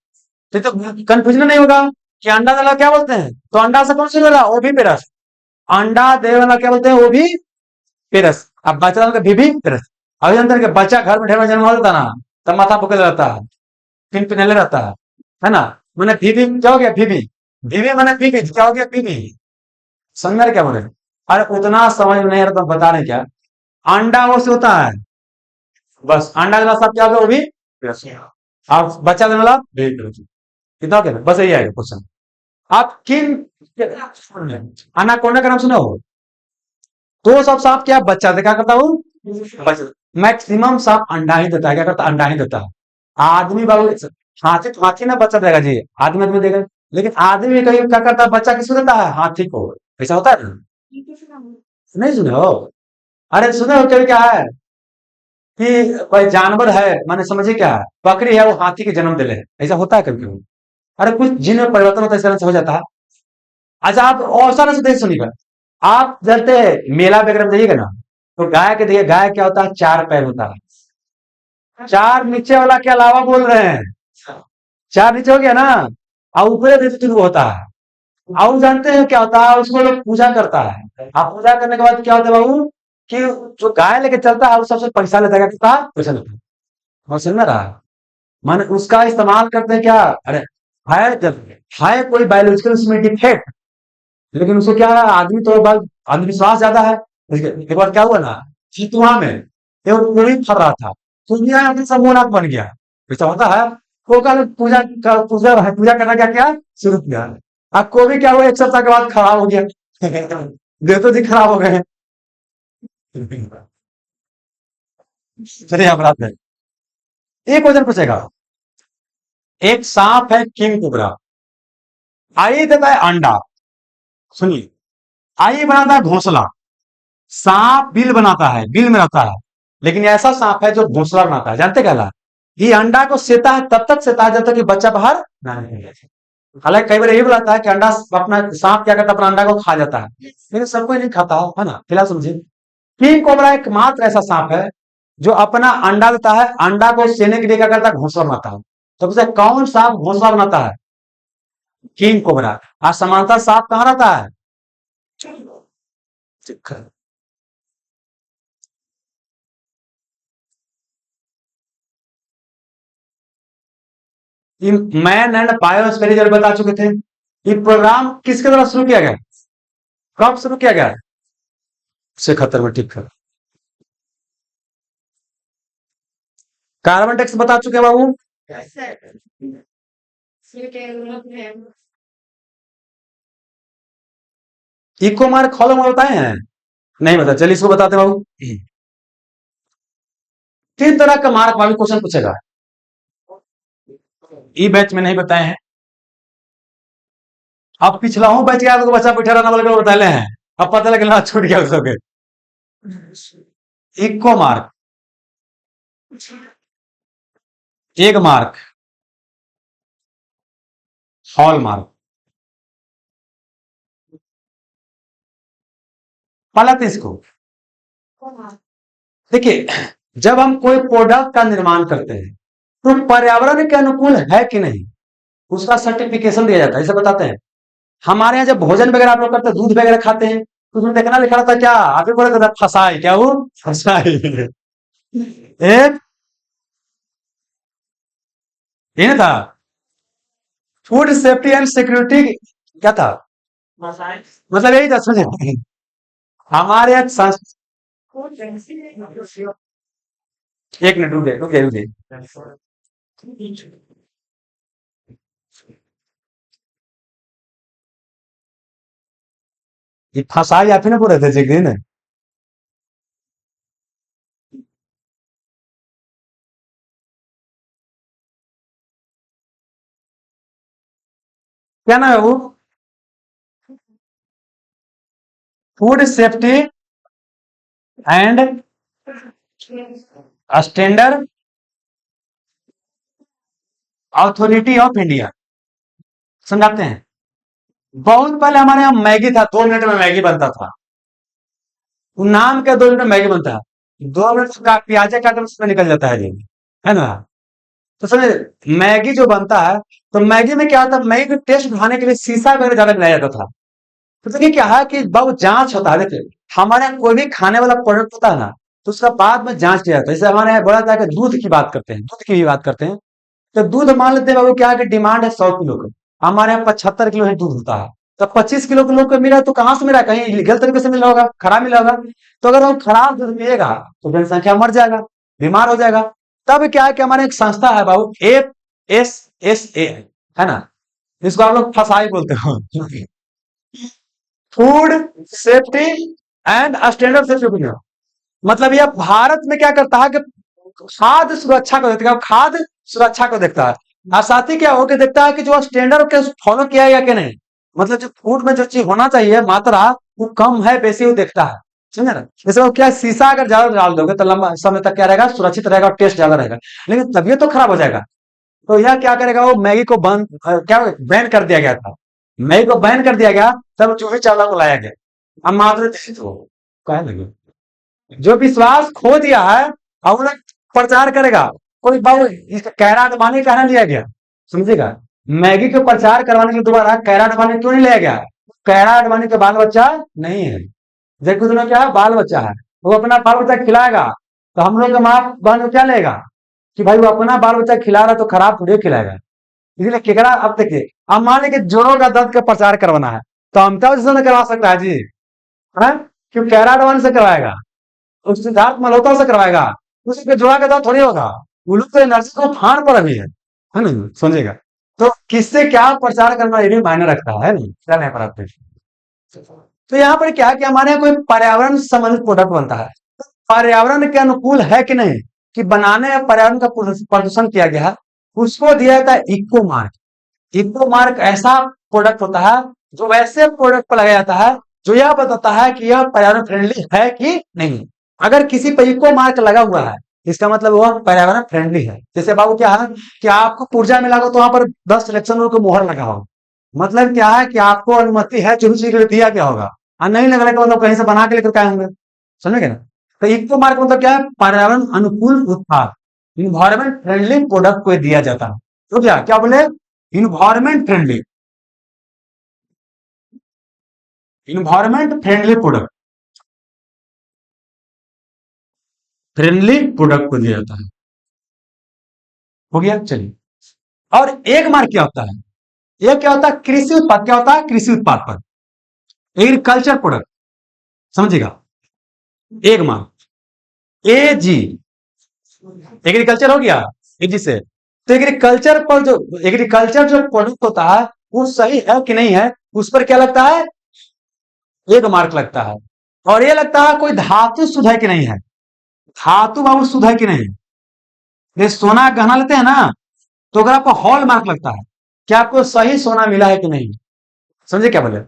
तो कंफ्यूजन नहीं होगा कि अंडा देने वाला क्या बोलते हैं, तो अंडा से कौन सी बोला, ओभी पेरस। अंडा देने वाला क्या बोलते हैं, ओभी पेरस। अब बच्चा का बीबी पेरस। अभी जानते हैं कि बच्चा घर में ढेर में जन्म होता है ना, तब माथा भूखे रहता है, फिर पिनहले रहता है ना। मैंने बीबी क्या हो गया, बीबी, बीबी मैंने बीबी क्या हो गया, बीबी। समझ में क्या बोले। अरे उतना समझ में नहीं आ रहा तो बता रहे क्या, अंडा वो से होता है, बस अंडा देना सब क्या होगा, वो भी आप बच्चा देने वाला कितना हो गया, बस यही आएगा क्वेश्चन। आप किन, अनाकोंडा का नाम सुना हो, तो सब सांप क्या बच्चा दे, क्या करता हूँ, बच्चा। मैक्सिमम सांप अंडा ही देता है, क्या करता है, अंडा ही देता है। आदमी बाबू, हाथी तो हाथी ना बच्चा देगा जी, आदमी आदमी देगा। लेकिन आदमी भी कहीं क्या करता है, बच्चा किसको देता है, हाथी को। ऐसा होता है ना, नहीं सुने हो। अरे सुने हो कभी क्या है कि कोई जानवर है, मैंने समझे क्या है, बकरी है वो हाथी के जन्म दे ले, ऐसा होता है कभी कभी। अरे कुछ जीन में परिवर्तन होता है, इस तरह से हो जाता है। अच्छा आप और सारा से देख सुनिएगा, आप जलते मेला वगैरह में जाइएगा ना, तो गाय के देखिए, गाय क्या होता है, चार पैर होता है। चार नीचे वाला के अलावा बोल रहे हैं, चार नीचे हो गया ना, और ऊपर से तीन होता है। आप जानते हैं क्या होता है, उसको लोग पूजा करता है। आप पूजा करने के बाद क्या होता है बाबू, कि जो गाय लेके चलता है वो सबसे पैसा लेता है, क्या करता है, पैसा लेता है। और समझ में रहा, माने उसका इस्तेमाल करते हैं क्या। अरे है, जब है कोई बायोलॉजिकल उसमें डिफेक्ट, लेकिन उसको क्या है, आदमी तो बस अंधविश्वास ज्यादा है। एक बार क्या हुआ ना, चितुआ में एक पूरी फर रहा था, दुनिया में सब मोनाक बन गया, ऐसा होता है। वो कल पूजा पूजा पूजा करना क्या किया, शुरू किया। अब को भी क्या हुआ, एक सप्ताह के बाद खराब हो गया, देवता जी खराब हो गए। चलिए आप रात में एक क्वेश्चन पूछेगा। एक सांप है किंग कोबरा, आई देता है अंडा, सुनिए, आई बनाता है घोंसला। सांप बिल बनाता है, बिल में रहता है, लेकिन ऐसा सांप है जो घोंसला बनाता है, जानते क्या ला, ये अंडा को सेता है, तब तक सेता है जब तक कि बच्चा बाहर ना निकले। हालांकि कई बार यही बुलाता है कि अंडा, अपना सांप क्या करता है, अपना अंडा को खा जाता है, लेकिन सबको नहीं खाता है ना। फिलहाल समझिए, किंग कोबरा एकमात्र ऐसा सांप है जो अपना अंडा देता है, अंडा को सेने के लिए क्या करता है, घोंसला बनाता है। तो उसे कौन सांप घोंसला बनाता है, किंग कोबरा। और समानता सांप कहाँ रहता है, मैन एंड बायोस्फीयर बता चुके थे। ये प्रोग्राम किसके द्वारा शुरू किया गया, कब शुरू किया गया, 71 में, ठीक है। कार्बन टैक्स बता चुके हैं बाबू। इको मार्क हॉलो में बताए हैं, नहीं बता, चलिए इसको बताते हैं बाबू। 3 तरह का मार्क वाली क्वेश्चन पूछेगा, ई बैच में नहीं बताए हैं। अब पिछला हूं बैच गया तो बच्चा बैठा रहना वाले बताए हैं, अब पता लगे छूट गया उसके। इको मार्क, एक मार्क, हॉल मार्क। पलट इसको, देखिए जब हम कोई प्रोडक्ट का निर्माण करते हैं तो पर्यावरण के अनुकूल है कि नहीं, उसका सर्टिफिकेशन दिया जाता है। इसे बताते हैं, हमारे यहाँ जब भोजन वगैरह आप लोग करते हैं, दूध वगैरह खाते हैं, तो उसमें देखना लिखा रहता है क्या, आप ही बोले था फसाई, क्या वो फसाई, एक ये ना था, फूड सेफ्टी एंड सिक्योरिटी, क्या था, मतलब यही था, समझे। हमारे यहाँ एक मिनट रुके रुके रुके, ये फसाई आप ही ना बोल रहे थे एक दिन, क्या नाम है वो, food safety and standard authority of India, समझाते हैं। बहुत पहले हमारे यहाँ मैगी था, 2 मिनट में मैगी बनता था, नाम क्या, 2 मिनट में मैगी बनता है, 2 मिनट का प्याजे काटने में उसमें निकल जाता है जी, है ना। तो समझे, मैगी जो बनता है, तो मैगी में क्या होता है, मैगी का टेस्ट बढ़ाने के लिए शीशा वगैरह ज्यादा मिलाया जाता था। तो देखिए क्या है कि बहुत जांच होता है, देखिए हमारे यहाँ कोई भी खाने वाला प्रोडक्ट होता है ना, तो उसका बाद में जांच किया जाता है। जैसे हमारे यहाँ बोला जाता है कि दूध की बात करते हैं, दूध की भी बात करते हैं, तो दूध मान लेते हैं बाबू क्या है कि डिमांड है 100 किलो का, हमारे यहाँ 75 किलो ही दूध होता है, तो 25 किलो के लोग को मिला तो कहाँ से मिला, कहीं इलीगल तरीके से मिला होगा, खराब मिला होगा। तो अगर वो खराब दूध पिएगा तो जनसंख्या मर जाएगा, बीमार हो जाएगा। तब क्या है कि हमारे एक संस्था है बाबू, FSSA, है ना, इसको आप लोग फसाई बोलते हो, food safety and standard safety, मतलब यह भारत में क्या करता है कि खाद्य सुरक्षा को देखता है, खाद्य सुरक्षा को देखता है, और साथ ही क्या हो के देखता है कि जो स्टैंडर्ड के फॉलो किया गया कि नहीं, मतलब जो फूड में जो चीज होना चाहिए मात्रा, वो कम है बेसी, वो देखता है, समझे ना। जैसे वो क्या, शीशा अगर ज्यादा डाल दोगे तो लंबा समय तक क्या रहेगा, सुरक्षित रहेगा और टेस्ट ज्यादा रहेगा, लेकिन तबीयत तो खराब हो जाएगा। तो यह क्या करेगा, वो मैगी को बंद क्या बैन कर दिया गया था, मैगी को बैन कर दिया गया, तब जूही चावला को लाया गया। अब माधुरी दीक्षित हो, कहे लगे जो विश्वास खो दिया है, अब उन्हें प्रचार करेगा कोई बाबू, इसका कैरा अडवाणी कहना लिया गया, समझेगा। मैगी के प्रचार करवाने के लिए दोबारा कैरा अडवाणी क्यों नहीं लिया गया, कैरा अडवाणी का बाल बच्चा नहीं है, देखो तुम्हें क्या है, बाल बच्चा है, वो अपना बाल बच्चा खिलाएगा, तो हम लोग का माँ बहन क्या लेगा कि भाई वो अपना बाल बच्चा खिला रहा है तो खराब थोड़ी खिलाएगा। इसलिए केकरा, अब देखिए, अब मान लीजिए कि जोड़ों का दर्द का प्रचार करवाना है, तो अमिताभ बच्चन से करवा सकता है जी, है, क्यों कैरा अडवाणी से करवाएगा, उस सिद्धार्थ मल्होत्रा से करवाएगा, उसी पे जोड़ा के दांत थोड़ी होगा, वो लोग तो एनर्जी को फाड़ पर अभी है ना, समझेगा। तो किससे क्या प्रचार करना, ये भी मायने रखता है नहीं, क्या नहीं पर आपके। तो यहाँ पर क्या है कि हमारे यहाँ कोई पर्यावरण संबंधित प्रोडक्ट बनता है, तो पर्यावरण के अनुकूल है कि नहीं, कि बनाने या पर्यावरण का प्रदूषण किया गया है, उसको दिया जाता है इको मार्क। इको मार्क ऐसा प्रोडक्ट होता है जो वैसे प्रोडक्ट पर लगाया जाता है जो यह बताता है कि यह पर्यावरण फ्रेंडली है कि नहीं। अगर किसी पर इको मार्क लगा हुआ है, इसका मतलब वह पर्यावरण फ्रेंडली है। जैसे बाबू क्या है कि आपको पूर्जा में लगा तो वहां पर 10 सिलेक्शन को मोहर लगा होगा, मतलब क्या है कि आपको अनुमति है जो चीज के लिए दिया गया होगा, और नहीं लगने का मतलब कहीं से बना के लेकर के आए होंगे, समझे ना। तो इको मार्क मतलब क्या है, पर्यावरण अनुकूल उत्पाद, इन्वायरमेंट फ्रेंडली प्रोडक्ट को दिया जाता है। तो क्या बोले, environment friendly, environment friendly product, friendly product को दिया जाता है। हो गया, चलिए और एक मार्क क्या होता है? ये क्या होता है? कृषि उत्पाद। क्या होता है? कृषि उत्पाद पर, एग्रीकल्चर प्रोडक्ट, समझिएगा। एक मार्क ए जी, एग्रीकल्चर हो गया ए जी से। तो एग्रीकल्चर जो प्रोडक्ट होता है वो सही है कि नहीं है, उस पर क्या लगता है? एक मार्क लगता है। और ये लगता है कोई धातु शुद्ध है कि नहीं है, धातु बाबू शुद्ध है कि नहीं। ये सोना गहना लेते हैं ना, तो अगर आपको हॉल मार्क लगता है कि आपको सही सोना मिला है कि नहीं, समझे क्या बोले।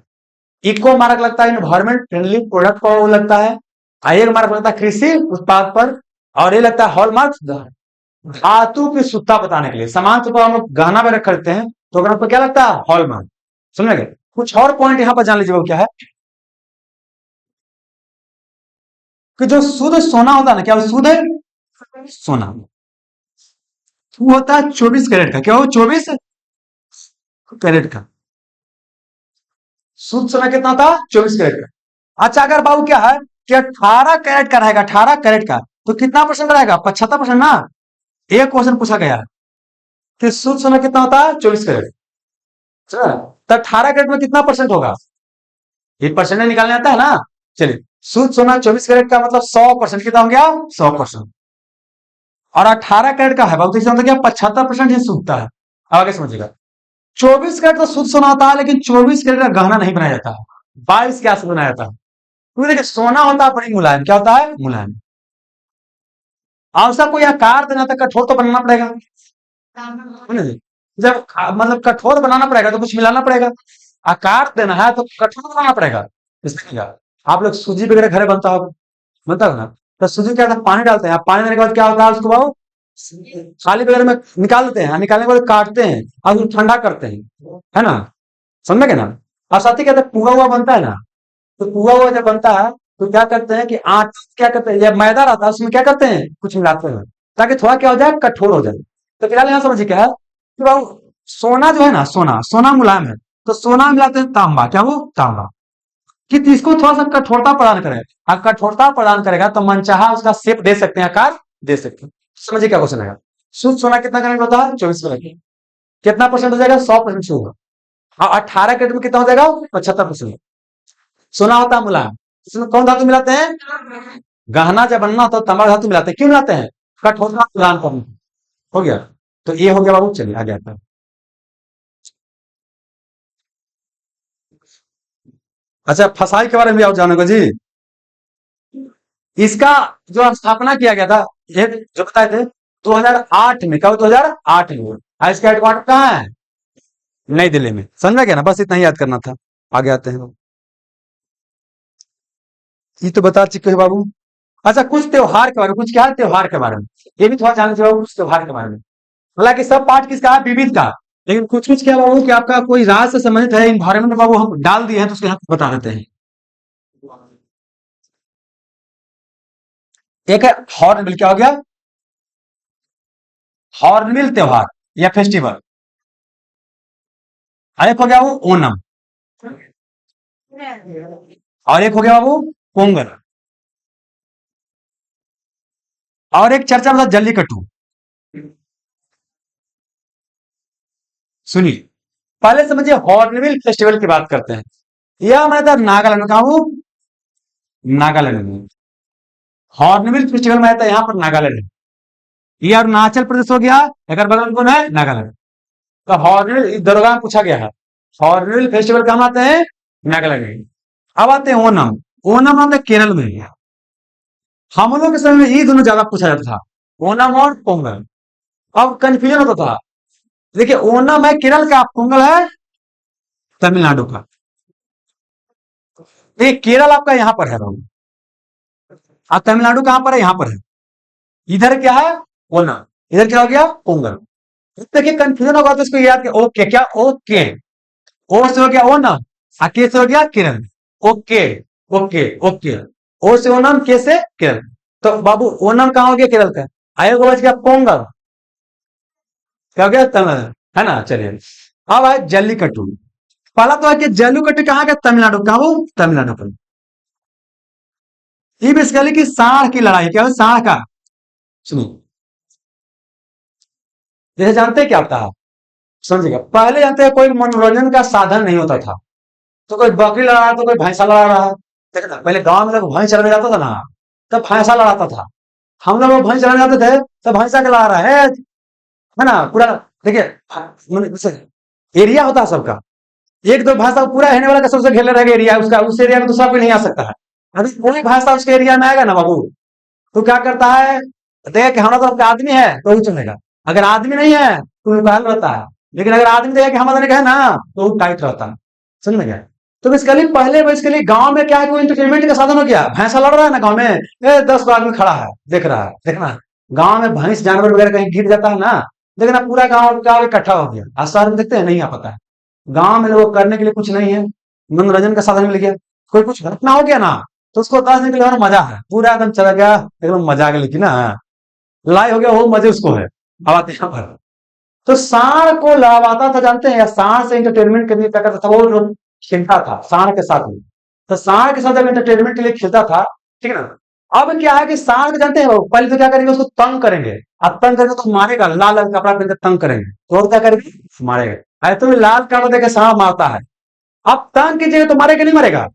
इको मार्क लगता है इन्वायरमेंट फ्रेंडली प्रोडक्ट पर, वो लगता है। एक मार्क लगता है कृषि उत्पाद पर, और ये लगता है हॉल मार्क धातु की शुद्धता बताने के लिए। सामान से हम लोग गहना वगैरह खरीदते हैं, तो अगर आपको क्या लगता है? Hall mark. समझ गए। कुछ और पॉइंट यहाँ पर जान लीजिए वो क्या है, कि जो शुद्ध सोना होता है ना, क्या वो शुद्ध है? सोना वो होता है 24 कैरेट का। क्या हो? 24 कैरेट का। शुद्ध सोना कितना था? 24 कैरेट का। अच्छा, अगर बाबू क्या है कि 18 कैरेट का रहेगा, 18 कैरेट का, तो कितना परसेंट रहेगा? 75% ना। एक क्वेश्चन पूछा गया कि शुद्ध सोना कितना होता है? 24 कैरेट। अच्छा, तो 18 कैरेट में कितना परसेंट होगा? ये परसेंट निकालने आता है ना। चलिए, शुद्ध सोना 24 कैरेट का मतलब 100%। कितना हो गया? 100%। और 18 कैरेट का है बाबू, तो इसका मतलब क्या? 75% ही शुद्धता है। अब आगे समझिएगा। 24 कैरेट तो शुद्ध सोना होता है, लेकिन 24 कैरेट का गहना नहीं बनाया जाता है, 22 के आसपास बनाया जाता है। क्योंकि देखिए सोना होता है बड़ी मुलायम। क्या होता है? मुलायम। और उसका कोई आकार देना था, कठोर तो बनाना पड़ेगा, है ना जी। जब मतलब कठोर बनाना पड़ेगा तो कुछ मिलाना पड़ेगा। आकार देना है तो कठोर बनाना पड़ेगा। इसमें क्या, आप लोग सूजी वगैरह घर बनता होगा, बनता होगा ना। तो सूजी क्या होता है? पानी डालते हैं, आप पानी देने के बाद क्या होता है उसको बाबू? थाली वगैरह में निकाल देते हैं, निकालने के बाद काटते हैं और उसको ठंडा करते हैं, है ना। समझ गए ना। और साथ ही कहते हैं पुआ हुआ बनता है ना, तो पुआ हुआ जब बनता है तो क्या करते हैं कि आटा क्या करते हैं, जब मैदा रहता है उसमें क्या करते हैं? कुछ मिलाते हैं, ताकि थोड़ा क्या हो जाए? कठोर हो जाए। तो फिलहाल यहाँ समझिए क्या है कि भाई सोना जो है ना, सोना सोना मुलायम है, तो सोना में मिलाते हैं तांबा। क्या वो? तांबा। कि इसको थोड़ा सा कठोरता प्रदान करेगा। अगर कठोरता प्रदान करेगा तो मनचाहा उसका शेप दे सकते हैं, आकार दे सकते हैं। समझिए क्या क्वेश्चन आएगा। शुद्ध सोना कितना कैरेट होता है? 24 कैरेट। कितना परसेंट हो जाएगा? 100% शुद्ध होगा। हाँ, 18 कैरेट में कितना हो जाएगा? 75%। सोना होता है मुलायम, इसमें कौन धातु मिलाते हैं? गहना जब बनना होता है तांबा धातु मिलाते हैं। क्यों मिलाते हैं? कठोरता प्रदान करने। हो गया। तो ये हो गया बाबू। चलिए आगे आता है। अच्छा, फसाई के बारे में भी आप जानेगा जी। इसका जो स्थापना किया गया था, ये जो बताए थे 2008 में। कब? 2008 में। और इसका हेडक्वार्टर कहाँ है? नई दिल्ली में। समझा गया ना, बस इतना ही याद करना था। आगे आते हैं। ये तो बता चुके हैं बाबू। अच्छा, कुछ त्योहार के बारे में, कुछ क्या है त्योहार के बारे में, ये भी थोड़ा जान लीजिए बाबू, कुछ त्योहार के बारे में। हालांकि सब पार्ट किसका है? विविध का। लेकिन कुछ कुछ क्या बाबू कि आपका कोई राज्य से संबंधित है, इन्वायरमेंट में बाबू हम डाल दिए हैं, तो उसके यहाँ बता देते हैं। एक है हॉर्नबिल। क्या हो गया? हॉर्नबिल त्योहार या फेस्टिवल। और एक हो गया वो ओनम। और एक हो गया बाबू पोंगल। और एक चर्चा में था जल्लीकट्टू। सुनिए, पहले समझिए हॉर्नबिल फेस्टिवल की बात करते हैं। यह मैं था नागालैंड में। कहा हूं? नागालैंड में। हॉर्नबिल फेस्टिवल में था यहाँ पर नागालैंड में। ये अरुणाचल प्रदेश हो गया। एक बगल में कौन है? नागालैंड। तो हॉर्नबिल दरोगा में पूछा गया है, हॉर्नबिल फेस्टिवल कहाँ आते हैं? नागालैंड में। अब आते हैं ओनम। ओनम आते हैं केरल में। हम लोग के समय में ये दोनों ज्यादा पूछा जाता था, ओनम और पोंगल। अब कंफ्यूजन होता था। देखिए, ओनम है केरल का, पोंगल है तमिलनाडु का। देखिए, केरल आपका यहाँ पर है बाबू, और तमिलनाडु कहाँ पर है? यहाँ पर है। इधर क्या है? ओनम। इधर क्या हो गया? पोंगल। देखिए कंफ्यूजन होगा तो इसको याद किया। ओके, क्या? ओके। ओ से हो गया ओनम, और के से हो गया Kerala. Okay, okay, okay. O से ओनम, के से केरल। तो बाबू ओनम कहाँ हो गया? केरल का। आयोग बच गया पोंगल। क्या हो गया? तमिलनाडु। है ना। चलिए, अब आए जल्लीकट्टू। पहला तो है कि जल्लीकट्टू कहाँ का? तमिलनाडु का। वो तमिलनाडु का। ये बेसिकली कि सांड की लड़ाई। क्या है? सांड का। सुनिए, जैसे जानते हैं क्या होता है समझिएगा, पहले जानते हैं कोई मनोरंजन का साधन नहीं होता था, तो कोई बकरी लड़ा रहा है तो कोई भैंसा लड़ा रहा है। देखना पहले गांव में जब भैंस चराने जाता था ना, तब भैंसा लड़ाता था। हम लोग भैंस चराने जाते थे तब भैंसा के लड़ा रहा है ना पूरा। देखिए एरिया होता है सबका, एक दो भाषा पूरा रहने वाला का सबसे घेरले रहेगा एरिया उसका, उस एरिया में दूसरा कोई नहीं आ सकता है। अभी कोई भाषा उसके एरिया में आएगा ना बाबू, तो क्या करता है, देख कि हमारा तरफ का आदमी है तो वो चलेगा, अगर आदमी नहीं है तो वो पहल रहता है, लेकिन अगर आदमी देखे कि हमारा का है ना तो वो टाइट रहता है। समझ में गया। तो बेसिकली पहले बेसिकली गांव में क्या है, कोई इंटरटेनमेंट का साधन हो गया, भैंसा लड़ रहा है ना गांव में, 10 आदमी खड़ा है देख रहा है, देखना गांव में भैंस जानवर वगैरह कहीं गिर जाता है ना, देखना पूरा गांव गांव इकट्ठा हो गया। आज शहर में देखते हैं नहीं आ पाता है। गांव में लोग करने के लिए कुछ नहीं है, मनोरंजन का साधन मिल गया, कोई कुछ घटना हो गया ना तो उसको बताने के लिए और मजा है, पूरा एकदम चला गया, एकदम मजा आ गया, लेकिन ना लाई हो गया वो मजे उसको है। अब आते हैं यहाँ पर, तो सांड को लड़वाता था जानते हैं, या सांड से इंटरटेनमेंट करने क्या करता था, वो जो खेलता था सांड के साथ में, तो सांड के साथ जब इंटरटेनमेंट के लिए खेलता था, ठीक है ना। अब क्या है कि सांड को जानते हैं वो पहले तो क्या करेंगे, उसको तंग करेंगे, अब तंग करेंगे तो मारेगा, लाल रंग का कपड़ा पहनकर तंग करेंगे तो और क्या करेंगे, मारेगा। ऐसे तो लाल कपड़ा देकर सांड मारता है, अब तंग कीजिएगा तो मारेगा नहीं मारेगा।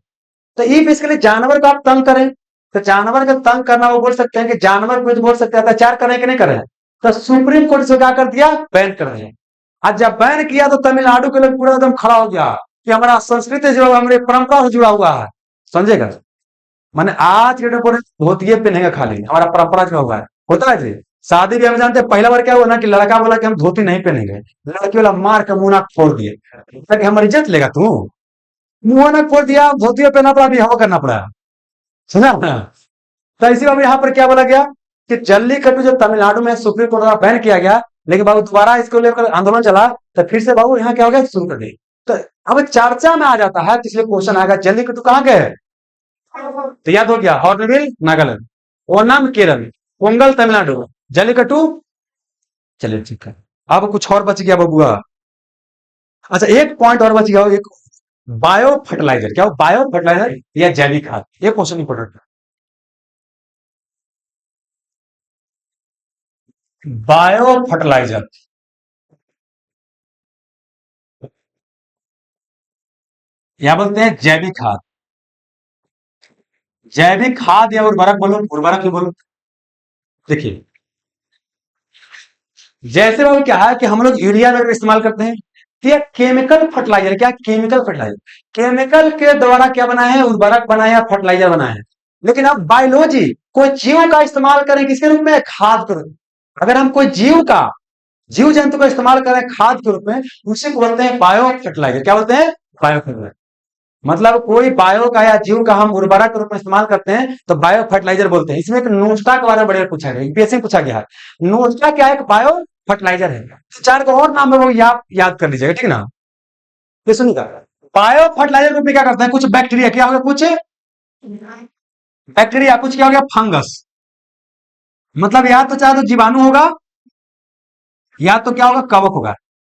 तो ये बेसिकली जानवर को आप तंग करें, तो जानवर का तंग करना वो बोल सकते हैं कि जानवर को बोल सकते हैं अत्याचार करें कि नहीं करें। तो सुप्रीम कोर्ट से क्या कर दिया, बैन कर दिया। आज जब बैन किया तो तमिलनाडु के लोग पूरा एकदम खड़ा हो गया कि हमारा संस्कृति जो हमारी परंपरा से जुड़ा हुआ है, समझेगा। मैंने आज के डेट में धोतिये पहनेगा, खाली हमारा परंपरा जो हुआ है होता है जी। शादी ब्याह में जानते हैं पहला बार क्या हुआ ना कि लड़का बोला कि हम धोती नहीं पहनेंगे, लड़की वाला मार के मुंह नाक फोड़ दिए ताकि हमारी इज्जत लेगा तू, मुंह नाक फोड़ दिया, धोतिया पहना पड़ा, अभी हवा करना पड़ा, सुना ना। तो इसी बार यहाँ पर क्या बोला गया कि जल्लीकट्टू जो तमिलनाडु में सुप्रीम कोर्ट द्वारा बैन किया गया, लेकिन बाबू दोबारा इसको लेकर आंदोलन चला, तो फिर से बाबू यहाँ क्या हो गया, शुरू कर दी। तो अब चर्चा में आ जाता है, तो इसलिए क्वेश्चन आएगा जल्लीकट्टू कहाँ गए, तो याद हो गया, हॉर्नबिल नागालैंड, ओनम केरल, पोंगल तमिलनाडु, जल्लीकट्टू। चलिए ठीक है, अब कुछ और बच गया बबुआ। अच्छा एक पॉइंट और बच गया, एक बायो फर्टिलाइजर, क्या हो बायो फर्टिलाइजर या जैविक खाद, ये क्वेश्चन इंपोर्टेंट है। बायो फर्टिलाइजर या बोलते हैं जैविक खाद, जैविक खाद या उर्वरक बोलो, उर्वरक क्यों बोलो। देखिए जैसे वो क्या है कि हम लोग यूरिया वगैरह इस्तेमाल करते हैं, तो ये केमिकल फर्टिलाइजर, क्या केमिकल फर्टिलाइजर, केमिकल के द्वारा क्या बना है, उर्वरक बना है या फर्टिलाइजर बना है। लेकिन अब बायोलॉजी कोई जीव का इस्तेमाल करें किसके रूप में, खाद के रूप में। अगर हम कोई जीव का, जीव जंतु का इस्तेमाल करें खाद के रूप में, उसे को बोलते हैं बायो फर्टिलाइजर, क्या बोलते हैं, बायो फर्टिलाइजर। मतलब कोई बायो का या जीव का हम उर्वरक के रूप में इस्तेमाल करते हैं तो बायो फर्टिलाइजर बोलते हैं। इसमें एक नोस्टा के बारे में बड़े पूछा गया, यूपीएससी में पूछा गया है, नोस्टा क्या है, बायो फर्टिलाइजर है। चार को और नाम है वो याद कर लीजिएगा, ठीक ना। ये सुनिएगा, बायो फर्टिलाइजर रूप में क्या करते हैं, कुछ बैक्टीरिया क्या हो गया, कुछ बैक्टीरिया, कुछ क्या हो गया, फंगस, मतलब या तो चाहे तो जीवाणु होगा या तो क्या होगा, कवक होगा।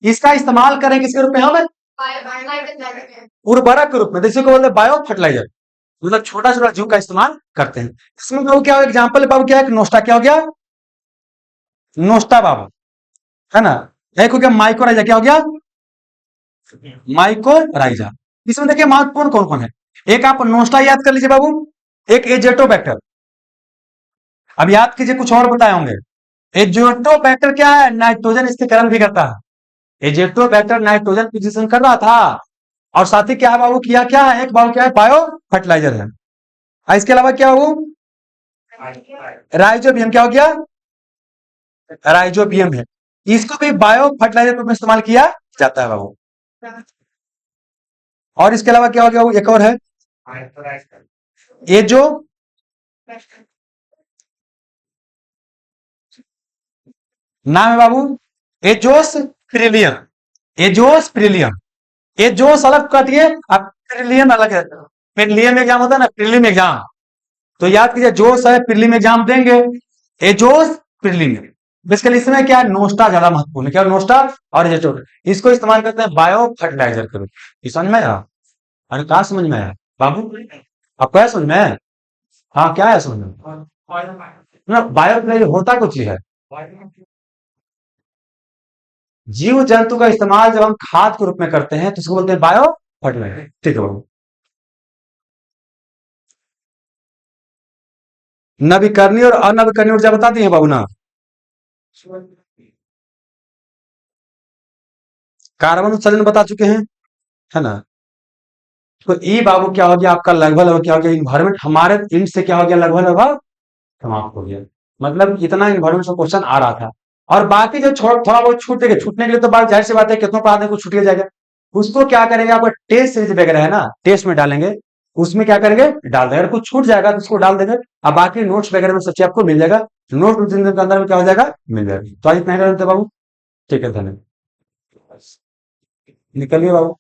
इसका इस्तेमाल करें किसके रूप में, हम उर्वरक के रूप में, जैसे को बोलते हैं बायो फर्टिलाइजर, मतलब छोटा छोटा जीव का इस्तेमाल करते हैं। इसमें बाबू क्या हो, एग्जाम्पल बाबू क्या है, नोस्टा क्या हो गया, नोस्टा बाबू, है ना। एक हो गया माइक्रोराइजा, क्या हो गया, माइक्रोराइजा। इसमें देखिए महत्वपूर्ण कौन कौन है, एक आप नोस्टा याद कर लीजिए बाबू, एक एजेटोबैक्टर। अब याद कीजिए कुछ और बताए होंगे। एजेटोबैक्टर क्या है, नाइट्रोजन स्थिरीकरण भी करता है, एजेटोबैक्टर नाइट्रोजन फिक्सेशन कर रहा था, और साथ ही क्या है बाबू, किया क्या है, एक बाबू क्या है, बायो फर्टिलाइजर है। और इसके अलावा क्या हो, राइजोबियम, क्या हो गया, राइजोबियम है, इसको भी बायो फर्टिलाइजर में इस्तेमाल किया जाता है बाबू। और इसके अलावा क्या हो गया, एक और है, ये जो नाम है बाबू, एजोस प्रिलियम, एजोस प्रिलियम, एजोस अलग काटिए, अब प्रिलियम अलग है। प्रिलियम एग्जाम होता है ना, प्रिलिम एग्जाम, तो याद कीजिए जोश है, प्रिलिम एग्जाम देंगे, एजोस प्रिलिम। बेसिकली इसमें क्या है, नोस्टा ज्यादा महत्वपूर्ण है, क्या नोस्टा और एजेटो, इसको इस्तेमाल करते हैं बायो फर्टिलाइजर के रूप में। समझ में आया, अरे कहा समझ में आया बाबू, आपको क्या समझ में है, हाँ क्या है समझ में ना, बायो फर्टिलाइजर होता कुछ ही है। जीव जंतु का इस्तेमाल जब हम खाद के रूप में करते हैं तो उसको बोलते हैं बायो फर्टिलाइजर। ठीक है बाबू। नवीकरणीय और अनवीकरणीय ऊर्जा बताती है बाबू ना। कार्बन उत्सर्जन बता चुके हैं, है ना। तो ई बाबू क्या हो गया आपका, लगभग लगभग क्या हो गया, इन्वायरमेंट हमारे इंड से क्या हो गया, लगभग लगभग समाप्त हो गया। मतलब इतना इन्वायरमेंट से क्वेश्चन आ रहा था। और बाकी जो थोड़ा बहुत छूटेगा, छूटने के लिए तो बात जाहिर सी बात है, कितनों पढ़ाने को छूट जाएगा। उसको क्या करेंगे, आपका टेस्ट सीरीज वगैरह है ना, टेस्ट में डालेंगे, उसमें क्या करेंगे, डाल देंगे। अगर कुछ छूट जाएगा तो उसको डाल देंगे। अब बाकी नोट्स वगैरह में सच्ची आपको मिल जाएगा। नोट 2-3 दिन के अंदर में क्या हो जाएगा, मिल जाएगा। तो आज इतना ही करते बाबू। ठीक है, धन्यवाद। निकलिए बाबू।